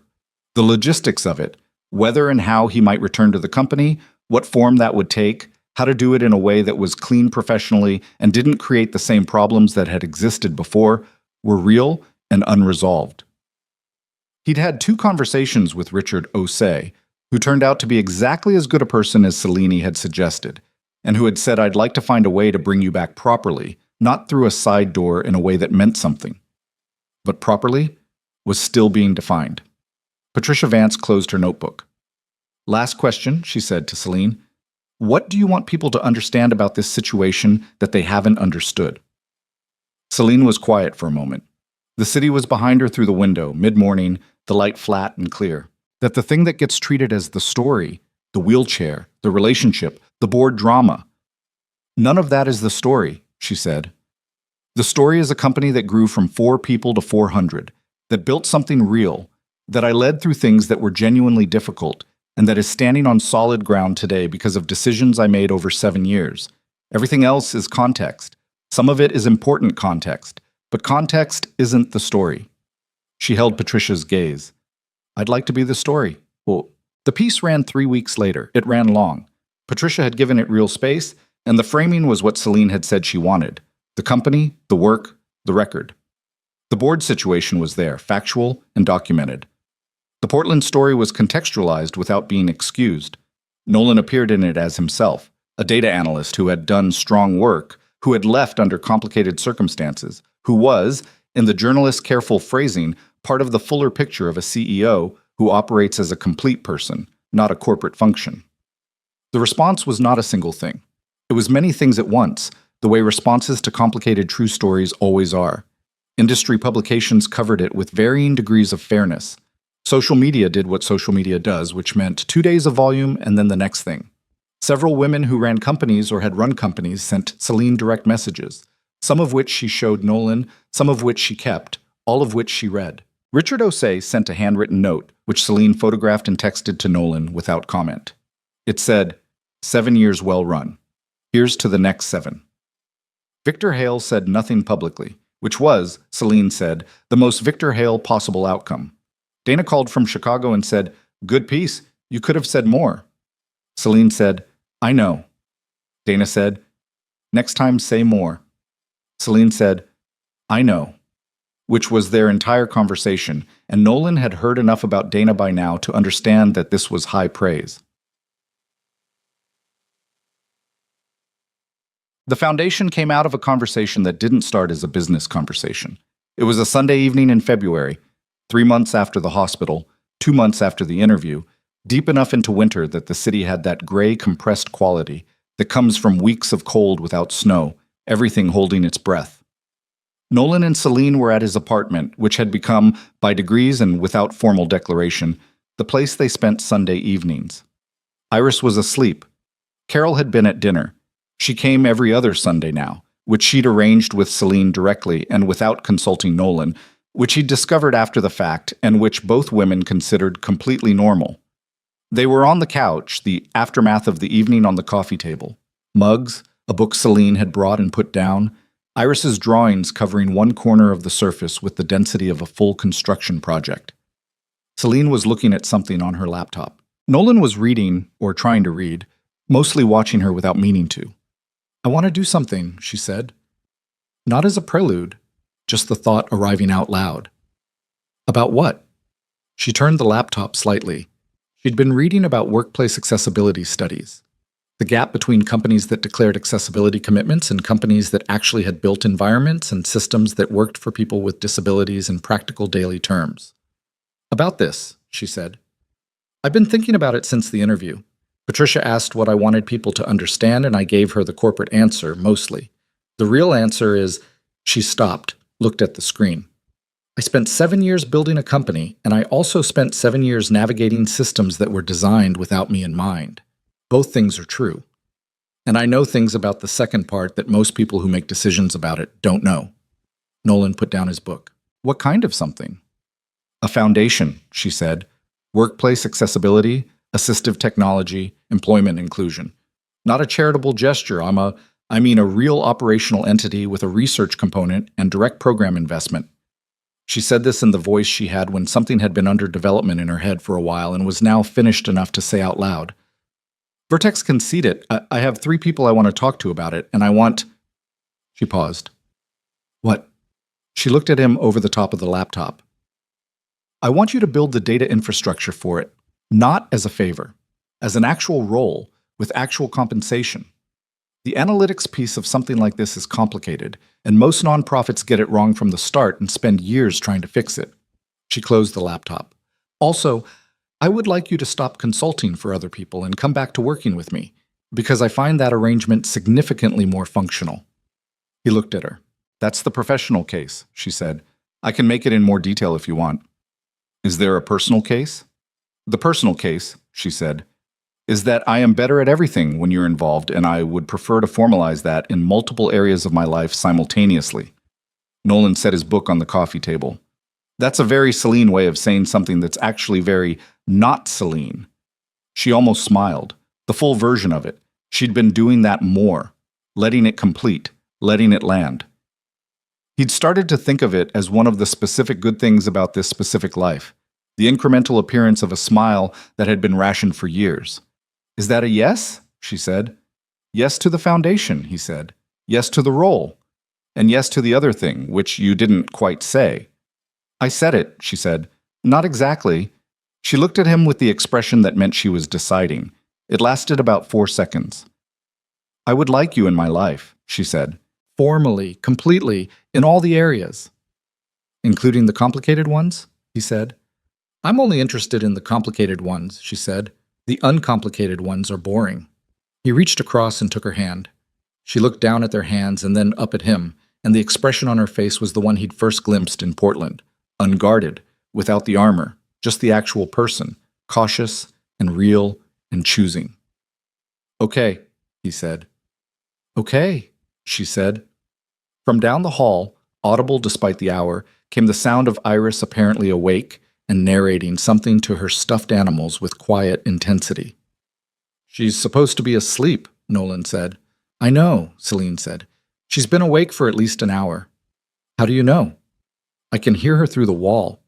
The logistics of it, whether and how he might return to the company, what form that would take, how to do it in a way that was clean professionally and didn't create the same problems that had existed before, were real and unresolved. He'd had 2 conversations with Richard Osei, who turned out to be exactly as good a person as Selene had suggested, and who had said, "I'd like to find a way to bring you back properly, not through a side door in a way that meant something." But properly was still being defined. Patricia Vance closed her notebook. "Last question," she said to Selene. "What do you want people to understand about this situation that they haven't understood?" Selene was quiet for a moment. The city was behind her through the window, mid-morning, the light flat and clear. That the thing that gets treated as the story, the wheelchair, the relationship, the board drama, none of that is the story, she said. The story is a company that grew from 4 people to 400, that built something real, that I led through things that were genuinely difficult, and that is standing on solid ground today because of decisions I made over 7 years. Everything else is context. Some of it is important context, but context isn't the story. She held Patricia's gaze. "I'd like to be the story." Well, the piece ran 3 weeks later. It ran long. Patricia had given it real space, and the framing was what Selene had said she wanted. The company, the work, the record. The board situation was there, factual and documented. The Portland story was contextualized without being excused. Nolan appeared in it as himself, a data analyst who had done strong work, who had left under complicated circumstances, who was, in the journalist's careful phrasing, part of the fuller picture of a CEO who operates as a complete person, not a corporate function. The response was not a single thing. It was many things at once, the way responses to complicated true stories always are. Industry publications covered it with varying degrees of fairness. Social media did what social media does, which meant 2 days of volume and then the next thing. Several women who ran companies or had run companies sent Selene direct messages, some of which she showed Nolan, some of which she kept, all of which she read. Richard Osei sent a handwritten note, which Selene photographed and texted to Nolan without comment. It said, 7 years well run. Here's to the next 7. Victor Hale said nothing publicly, which was, Selene said, the most Victor Hale possible outcome. Dana called from Chicago and said, "Good piece, you could have said more." Selene said, "I know." Dana said, "Next time say more." Selene said, "I know," which was their entire conversation, and Nolan had heard enough about Dana by now to understand that this was high praise. The foundation came out of a conversation that didn't start as a business conversation. It was a Sunday evening in February, 3 months after the hospital, 2 months after the interview, deep enough into winter that the city had that gray, compressed quality that comes from weeks of cold without snow, everything holding its breath. Nolan and Selene were at his apartment, which had become, by degrees and without formal declaration, the place they spent Sunday evenings. Iris was asleep. Carol had been at dinner. She came every other Sunday now, which she'd arranged with Selene directly and without consulting Nolan, which he'd discovered after the fact and which both women considered completely normal. They were on the couch, the aftermath of the evening on the coffee table. Mugs, a book Selene had brought and put down, Iris's drawings covering one corner of the surface with the density of a full construction project. Selene was looking at something on her laptop. Nolan was reading, or trying to read, mostly watching her without meaning to. "I want to do something," she said. Not as a prelude, just the thought arriving out loud. About what? She turned the laptop slightly. She'd been reading about workplace accessibility studies. The gap between companies that declared accessibility commitments and companies that actually had built environments and systems that worked for people with disabilities in practical daily terms. "About this," she said. "I've been thinking about it since the interview. Patricia asked what I wanted people to understand, and I gave her the corporate answer, mostly. The real answer is," she stopped, looked at the screen. "I spent 7 years building a company, and I also spent 7 years navigating systems that were designed without me in mind. Both things are true. And I know things about the second part that most people who make decisions about it don't know." Nolan put down his book. "What kind of something?" "A foundation," she said. "Workplace accessibility, assistive technology, employment inclusion. Not a charitable gesture, I mean a real operational entity with a research component and direct program investment." She said this in the voice she had when something had been under development in her head for a while and was now finished enough to say out loud. "Vertex can seed it. I have 3 people I want to talk to about it, and I want—" She paused. "What?" She looked at him over the top of the laptop. I want you to build the data infrastructure for it, not as a favor, as an actual role with actual compensation. The analytics piece of something like this is complicated, and most nonprofits get it wrong from the start and spend years trying to fix it. She closed the laptop. Also, I would like you to stop consulting for other people and come back to working with me, because I find that arrangement significantly more functional. He looked at her. That's the professional case, she said. I can make it in more detail if you want. Is there a personal case? The personal case, she said, is that I am better at everything when you're involved, and I would prefer to formalize that in multiple areas of my life simultaneously. Nolan set his book on the coffee table. That's a very Celine way of saying something that's actually very not Celine. She almost smiled. The full version of it. She'd been doing that more, letting it complete, letting it land. He'd started to think of it as one of the specific good things about this specific life, the incremental appearance of a smile that had been rationed for years. Is that a yes? She said. Yes to the foundation, he said. Yes to the role. And yes to the other thing, which you didn't quite say. I said it, she said. Not exactly. She looked at him with the expression that meant she was deciding. It lasted about 4 seconds. I would like you in my life, she said. Formally, completely, in all the areas. Including the complicated ones? He said. I'm only interested in the complicated ones, she said. The uncomplicated ones are boring. He reached across and took her hand. She looked down at their hands and then up at him, and the expression on her face was the one he'd first glimpsed in Portland. Unguarded, without the armor, just the actual person, cautious and real and choosing. Okay, he said. Okay, she said. From down the hall, audible despite the hour, came the sound of Iris apparently awake and narrating something to her stuffed animals with quiet intensity. She's supposed to be asleep, Nolan said. I know, Celine said. She's been awake for at least an hour. How do you know? I can hear her through the wall.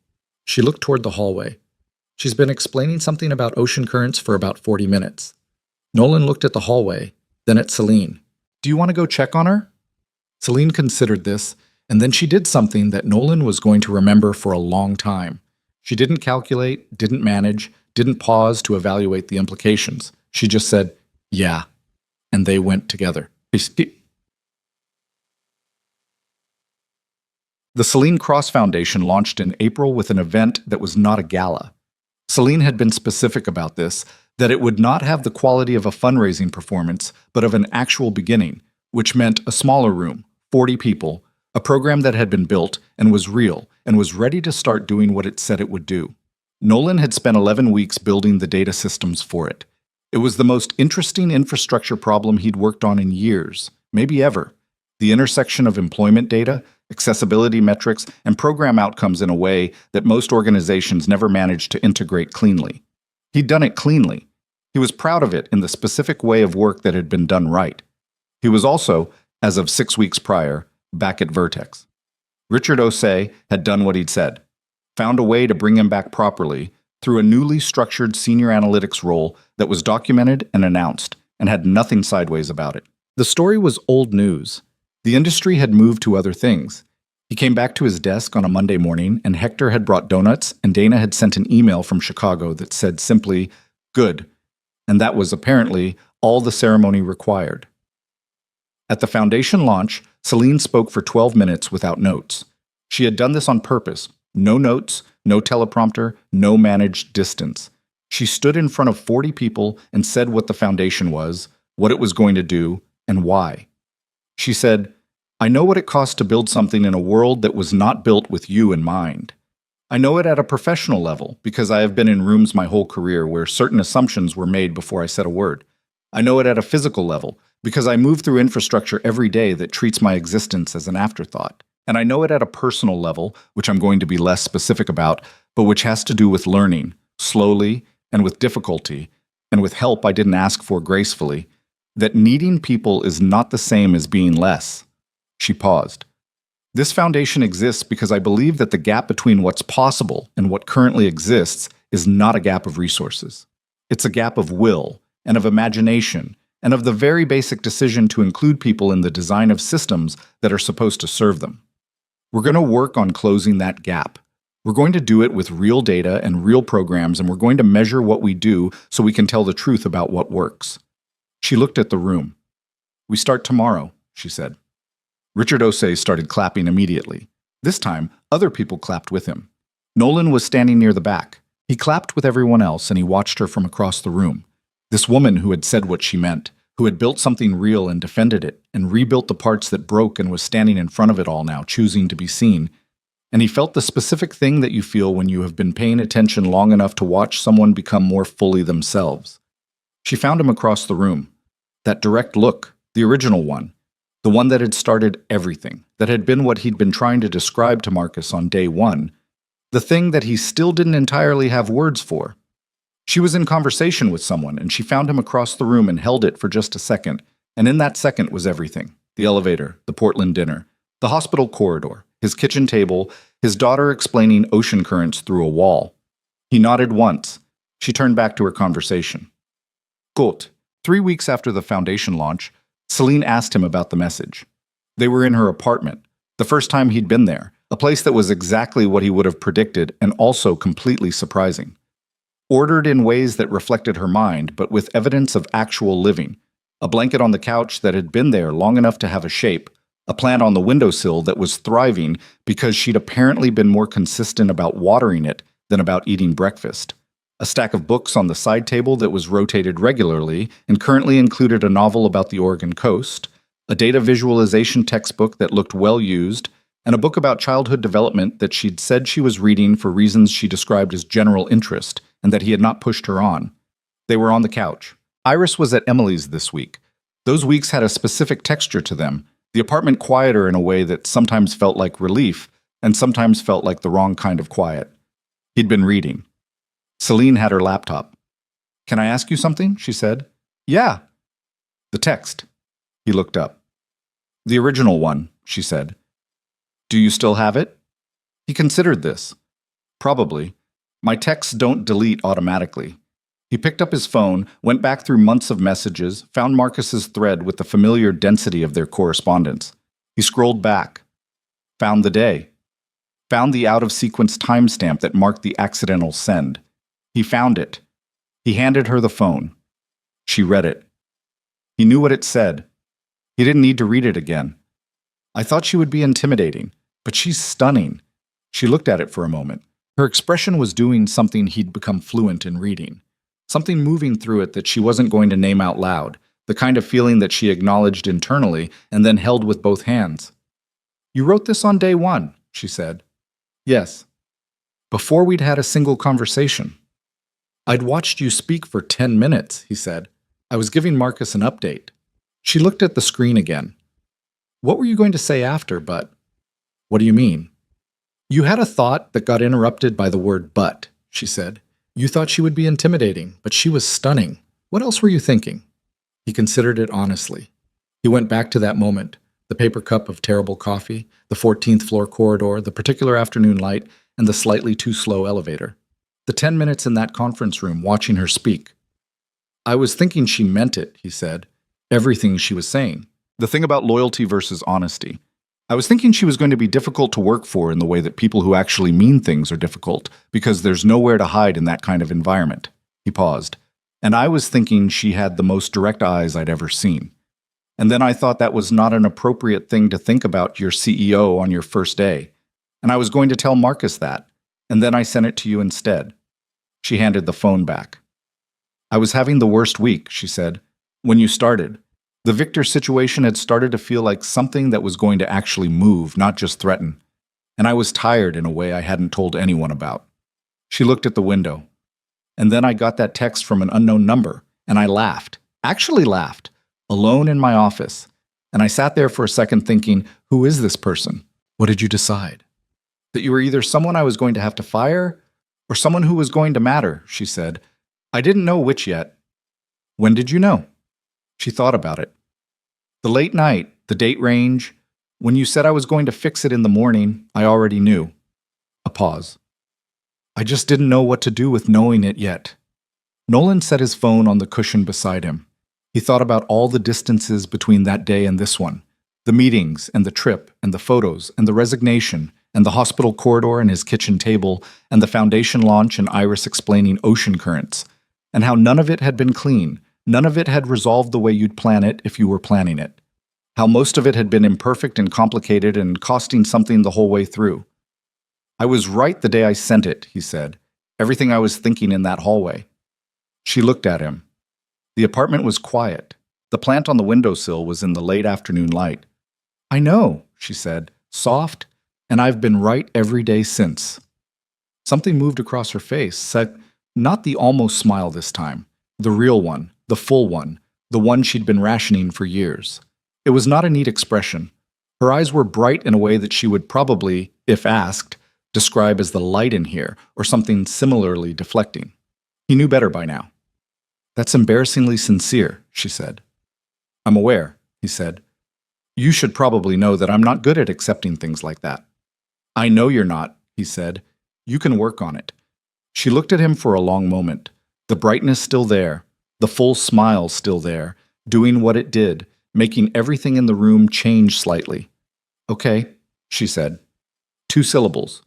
She looked toward the hallway. She's been explaining something about ocean currents for about 40 minutes. Nolan looked at the hallway, then at Celine. Do you want to go check on her? Celine considered this, and then she did something that Nolan was going to remember for a long time. She didn't calculate, didn't manage, didn't pause to evaluate the implications. She just said, yeah, and they went together. The Celine Cross Foundation launched in April with an event that was not a gala. Celine had been specific about this, that it would not have the quality of a fundraising performance, but of an actual beginning, which meant a smaller room, 40 people, a program that had been built and was real and was ready to start doing what it said it would do. Nolan had spent 11 weeks building the data systems for it. It was the most interesting infrastructure problem he'd worked on in years, maybe ever. The intersection of employment data, accessibility metrics, and program outcomes in a way that most organizations never managed to integrate cleanly. He'd done it cleanly. He was proud of it in the specific way of work that had been done right. He was also, as of 6 weeks prior, back at Vertex. Richard Osei had done what he'd said, found a way to bring him back properly through a newly structured senior analytics role that was documented and announced and had nothing sideways about it. The story was old news. The industry had moved to other things. He came back to his desk on a Monday morning, and Hector had brought donuts, and Dana had sent an email from Chicago that said simply, good, and that was apparently all the ceremony required. At the foundation launch, Celine spoke for 12 minutes without notes. She had done this on purpose. No notes, no teleprompter, no managed distance. She stood in front of 40 people and said what the foundation was, what it was going to do, and why. She said, I know what it costs to build something in a world that was not built with you in mind. I know it at a professional level because I have been in rooms my whole career where certain assumptions were made before I said a word. I know it at a physical level because I move through infrastructure every day that treats my existence as an afterthought. And I know it at a personal level, which I'm going to be less specific about, but which has to do with learning, slowly and with difficulty, and with help I didn't ask for gracefully, that needing people is not the same as being less. She paused. This foundation exists because I believe that the gap between what's possible and what currently exists is not a gap of resources. It's a gap of will and of imagination and of the very basic decision to include people in the design of systems that are supposed to serve them. We're going to work on closing that gap. We're going to do it with real data and real programs, and we're going to measure what we do so we can tell the truth about what works. She looked at the room. We start tomorrow, she said. Richard Osei started clapping immediately. This time, other people clapped with him. Nolan was standing near the back. He clapped with everyone else, and he watched her from across the room. This woman who had said what she meant, who had built something real and defended it, and rebuilt the parts that broke and was standing in front of it all now, choosing to be seen. And he felt the specific thing that you feel when you have been paying attention long enough to watch someone become more fully themselves. She found him across the room. That direct look, the original one, the one that had started everything, that had been what he'd been trying to describe to Marcus on day one, the thing that he still didn't entirely have words for. She was in conversation with someone, and she found him across the room and held it for just a second, and in that second was everything. The elevator, the Portland dinner, the hospital corridor, his kitchen table, his daughter explaining ocean currents through a wall. He nodded once. She turned back to her conversation. Gut. 3 weeks after the foundation launch, Celine asked him about the message. They were in her apartment, the first time he'd been there, a place that was exactly what he would have predicted and also completely surprising. Ordered in ways that reflected her mind, but with evidence of actual living. A blanket on the couch that had been there long enough to have a shape, a plant on the windowsill that was thriving because she'd apparently been more consistent about watering it than about eating breakfast. A stack of books on the side table that was rotated regularly and currently included a novel about the Oregon coast, a data visualization textbook that looked well used, and a book about childhood development that she'd said she was reading for reasons she described as general interest and that he had not pushed her on. They were on the couch. Iris was at Emily's this week. Those weeks had a specific texture to them, the apartment quieter in a way that sometimes felt like relief and sometimes felt like the wrong kind of quiet. He'd been reading. Celine had her laptop. "Can I ask you something?" she said. "Yeah." "The text." He looked up. "The original one," she said. "Do you still have it?" He considered this. "Probably. My texts don't delete automatically." He picked up his phone, went back through months of messages, found Marcus's thread with the familiar density of their correspondence. He scrolled back. Found the day. Found the out-of-sequence timestamp that marked the accidental send. He found it. He handed her the phone. She read it. He knew what it said. He didn't need to read it again. "I thought she would be intimidating, but she's stunning." She looked at it for a moment. Her expression was doing something he'd become fluent in reading. Something moving through it that she wasn't going to name out loud, the kind of feeling that she acknowledged internally and then held with both hands. "You wrote this on day one," she said. "Yes." "Before we'd had a single conversation." "I'd watched you speak for 10 minutes, he said. "I was giving Marcus an update." She looked at the screen again. "What were you going to say after, but?" "What do you mean?" "You had a thought that got interrupted by the word but," she said. "You thought she would be intimidating, but she was stunning. What else were you thinking?" He considered it honestly. He went back to that moment, the paper cup of terrible coffee, the 14th floor corridor, the particular afternoon light, and the slightly too slow elevator. The 10 minutes in that conference room watching her speak. "I was thinking she meant it," he said. "Everything she was saying. The thing about loyalty versus honesty. I was thinking she was going to be difficult to work for in the way that people who actually mean things are difficult, because there's nowhere to hide in that kind of environment." He paused. "And I was thinking she had the most direct eyes I'd ever seen. And then I thought that was not an appropriate thing to think about your CEO on your first day. And I was going to tell Marcus that, and then I sent it to you instead." She handed the phone back. "I was having the worst week," she said. "When you started. The Victor situation had started to feel like something that was going to actually move, not just threaten. And I was tired in a way I hadn't told anyone about." She looked at the window. "And then I got that text from an unknown number, and I laughed. Actually laughed. Alone in my office. And I sat there for a second thinking, who is this person? What did you decide?" "That you were either someone I was going to have to fire, or someone who was going to matter," she said. "I didn't know which yet." "When did you know?" She thought about it. "The late night, the date range. When you said I was going to fix it in the morning, I already knew." A pause. "I just didn't know what to do with knowing it yet." Nolan set his phone on the cushion beside him. He thought about all the distances between that day and this one, the meetings and the trip and the photos and the resignation and the hospital corridor and his kitchen table, and the foundation launch and Iris explaining ocean currents, and how none of it had been clean, none of it had resolved the way you'd plan it if you were planning it. How most of it had been imperfect and complicated and costing something the whole way through. "I was right the day I sent it," he said. "Everything I was thinking in that hallway." She looked at him. The apartment was quiet. The plant on the windowsill was in the late afternoon light. "I know," she said, soft, "and I've been right every day since." Something moved across her face, not the almost smile this time, the real one, the full one, the one she'd been rationing for years. It was not a neat expression. Her eyes were bright in a way that she would probably, if asked, describe as the light in here, or something similarly deflecting. He knew better by now. "That's embarrassingly sincere," she said. "I'm aware," he said. "You should probably know that I'm not good at accepting things like that." "I know you're not," he said. "You can work on it." She looked at him for a long moment, the brightness still there, the full smile still there, doing what it did, making everything in the room change slightly. "Okay," she said. 2 syllables.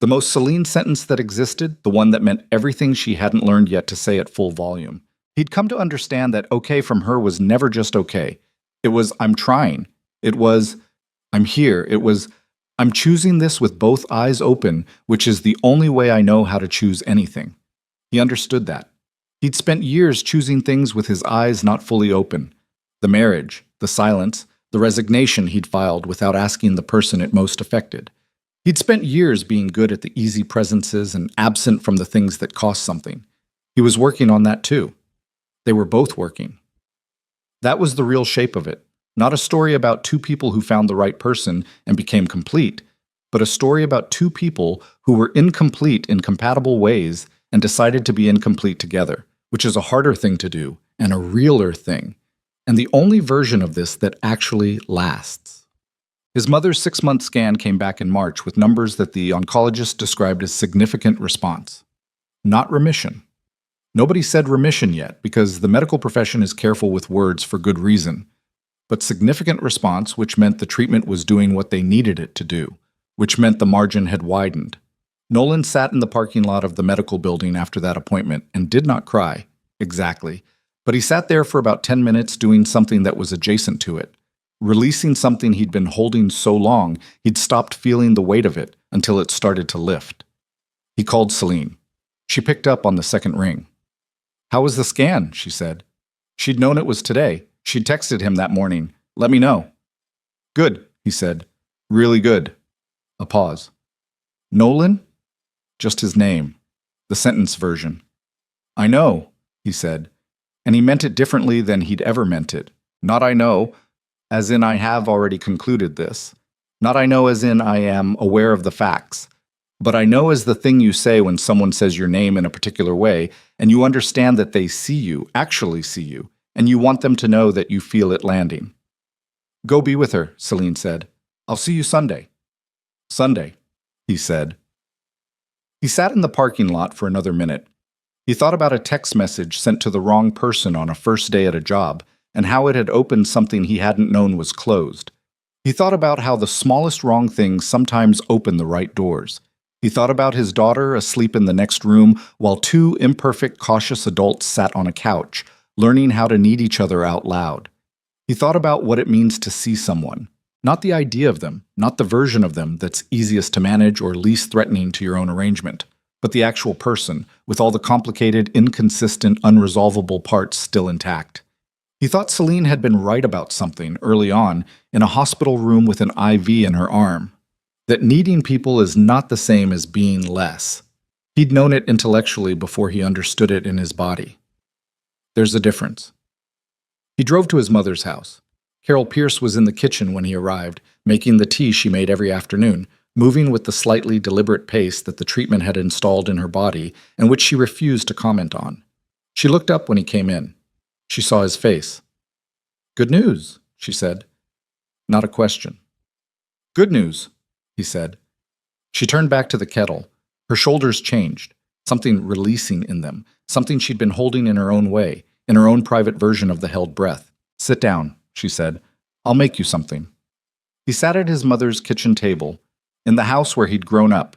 The most Celine sentence that existed, the one that meant everything she hadn't learned yet to say at full volume. He'd come to understand that okay from her was never just okay. It was, "I'm trying." It was, "I'm here." It was, "I'm choosing this with both eyes open, which is the only way I know how to choose anything." He understood that. He'd spent years choosing things with his eyes not fully open. The marriage, the silence, the resignation he'd filed without asking the person it most affected. He'd spent years being good at the easy presences and absent from the things that cost something. He was working on that too. They were both working. That was the real shape of it. Not a story about 2 people who found the right person and became complete, but a story about 2 people who were incomplete in compatible ways and decided to be incomplete together, which is a harder thing to do and a realer thing, and the only version of this that actually lasts. His mother's 6-month scan came back in March with numbers that the oncologist described as significant response. Not remission. Nobody said remission yet because the medical profession is careful with words for good reason. But significant response, which meant the treatment was doing what they needed it to do, which meant the margin had widened. Nolan sat in the parking lot of the medical building after that appointment and did not cry, exactly, but he sat there for about 10 minutes doing something that was adjacent to it, releasing something he'd been holding so long he'd stopped feeling the weight of it until it started to lift. He called Celine. She picked up on the second ring. "How was the scan?" she said. She'd known it was today. She'd texted him that morning. "Let me know." "Good," he said. "Really good." A pause. "Nolan?" Just his name. The sentence version. "I know," he said. And he meant it differently than he'd ever meant it. Not "I know," as in I have already concluded this. Not "I know" as in I am aware of the facts. But "I know" as the thing you say when someone says your name in a particular way, and you understand that they see you, actually see you, and you want them to know that you feel it landing. "Go be with her," Celine said. "I'll see you Sunday." "Sunday," he said. He sat in the parking lot for another minute. He thought about a text message sent to the wrong person on a first day at a job, and how it had opened something he hadn't known was closed. He thought about how the smallest wrong things sometimes open the right doors. He thought about his daughter asleep in the next room while 2 imperfect, cautious adults sat on a couch, learning how to need each other out loud. He thought about what it means to see someone. Not the idea of them, not the version of them that's easiest to manage or least threatening to your own arrangement, but the actual person, with all the complicated, inconsistent, unresolvable parts still intact. He thought Celine had been right about something early on in a hospital room with an IV in her arm. That needing people is not the same as being less. He'd known it intellectually before he understood it in his body. There's a difference. He drove to his mother's house. Carol Pierce was in the kitchen when he arrived, making the tea she made every afternoon, moving with the slightly deliberate pace that the treatment had installed in her body and which she refused to comment on. She looked up when he came in. She saw his face. "Good news," she said. Not a question. "Good news," he said. She turned back to the kettle. Her shoulders changed, something releasing in them, something she'd been holding in her own way, in her own private version of the held breath. "Sit down," she said. "I'll make you something." He sat at his mother's kitchen table. in the house where he'd grown up.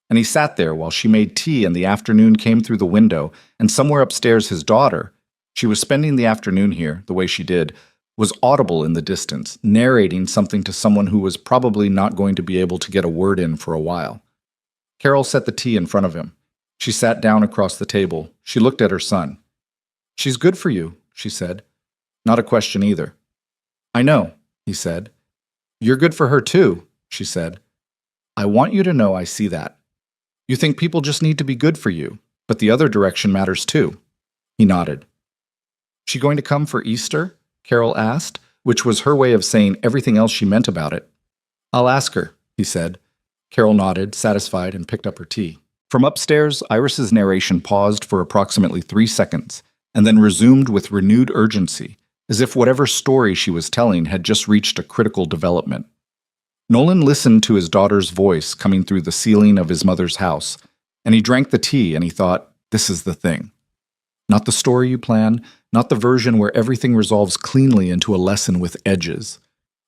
And he sat there while she made tea and the afternoon came through the window, and somewhere upstairs his daughter, she was spending the afternoon here, the way she did, was audible in the distance, narrating something to someone who was probably not going to be able to get a word in for a while. Carol set the tea in front of him. She sat down across the table. She looked at her son. "She's good for you," she said. Not a question either. "I know," he said. "You're good for her too," she said. "I want you to know I see that. You think people just need to be good for you, but the other direction matters too." He nodded. "She going to come for Easter?" Carol asked, which was her way of saying everything else she meant about it. "I'll ask her," he said. Carol nodded, satisfied, and picked up her tea. From upstairs, Iris's narration paused for approximately 3 seconds, and then resumed with renewed urgency, as if whatever story she was telling had just reached a critical development. Nolan listened to his daughter's voice coming through the ceiling of his mother's house, and he drank the tea and he thought, this is the thing. Not the story you plan, not the version where everything resolves cleanly into a lesson with edges.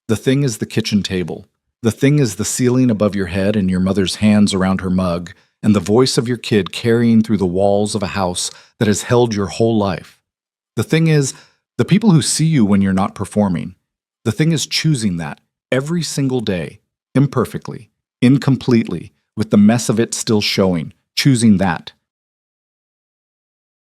The thing is the kitchen table. The thing is the ceiling above your head and your mother's hands around her mug, and the voice of your kid carrying through the walls of a house that has held your whole life. The thing is the people who see you when you're not performing. The thing is choosing that every single day, imperfectly, incompletely, with the mess of it still showing, choosing that.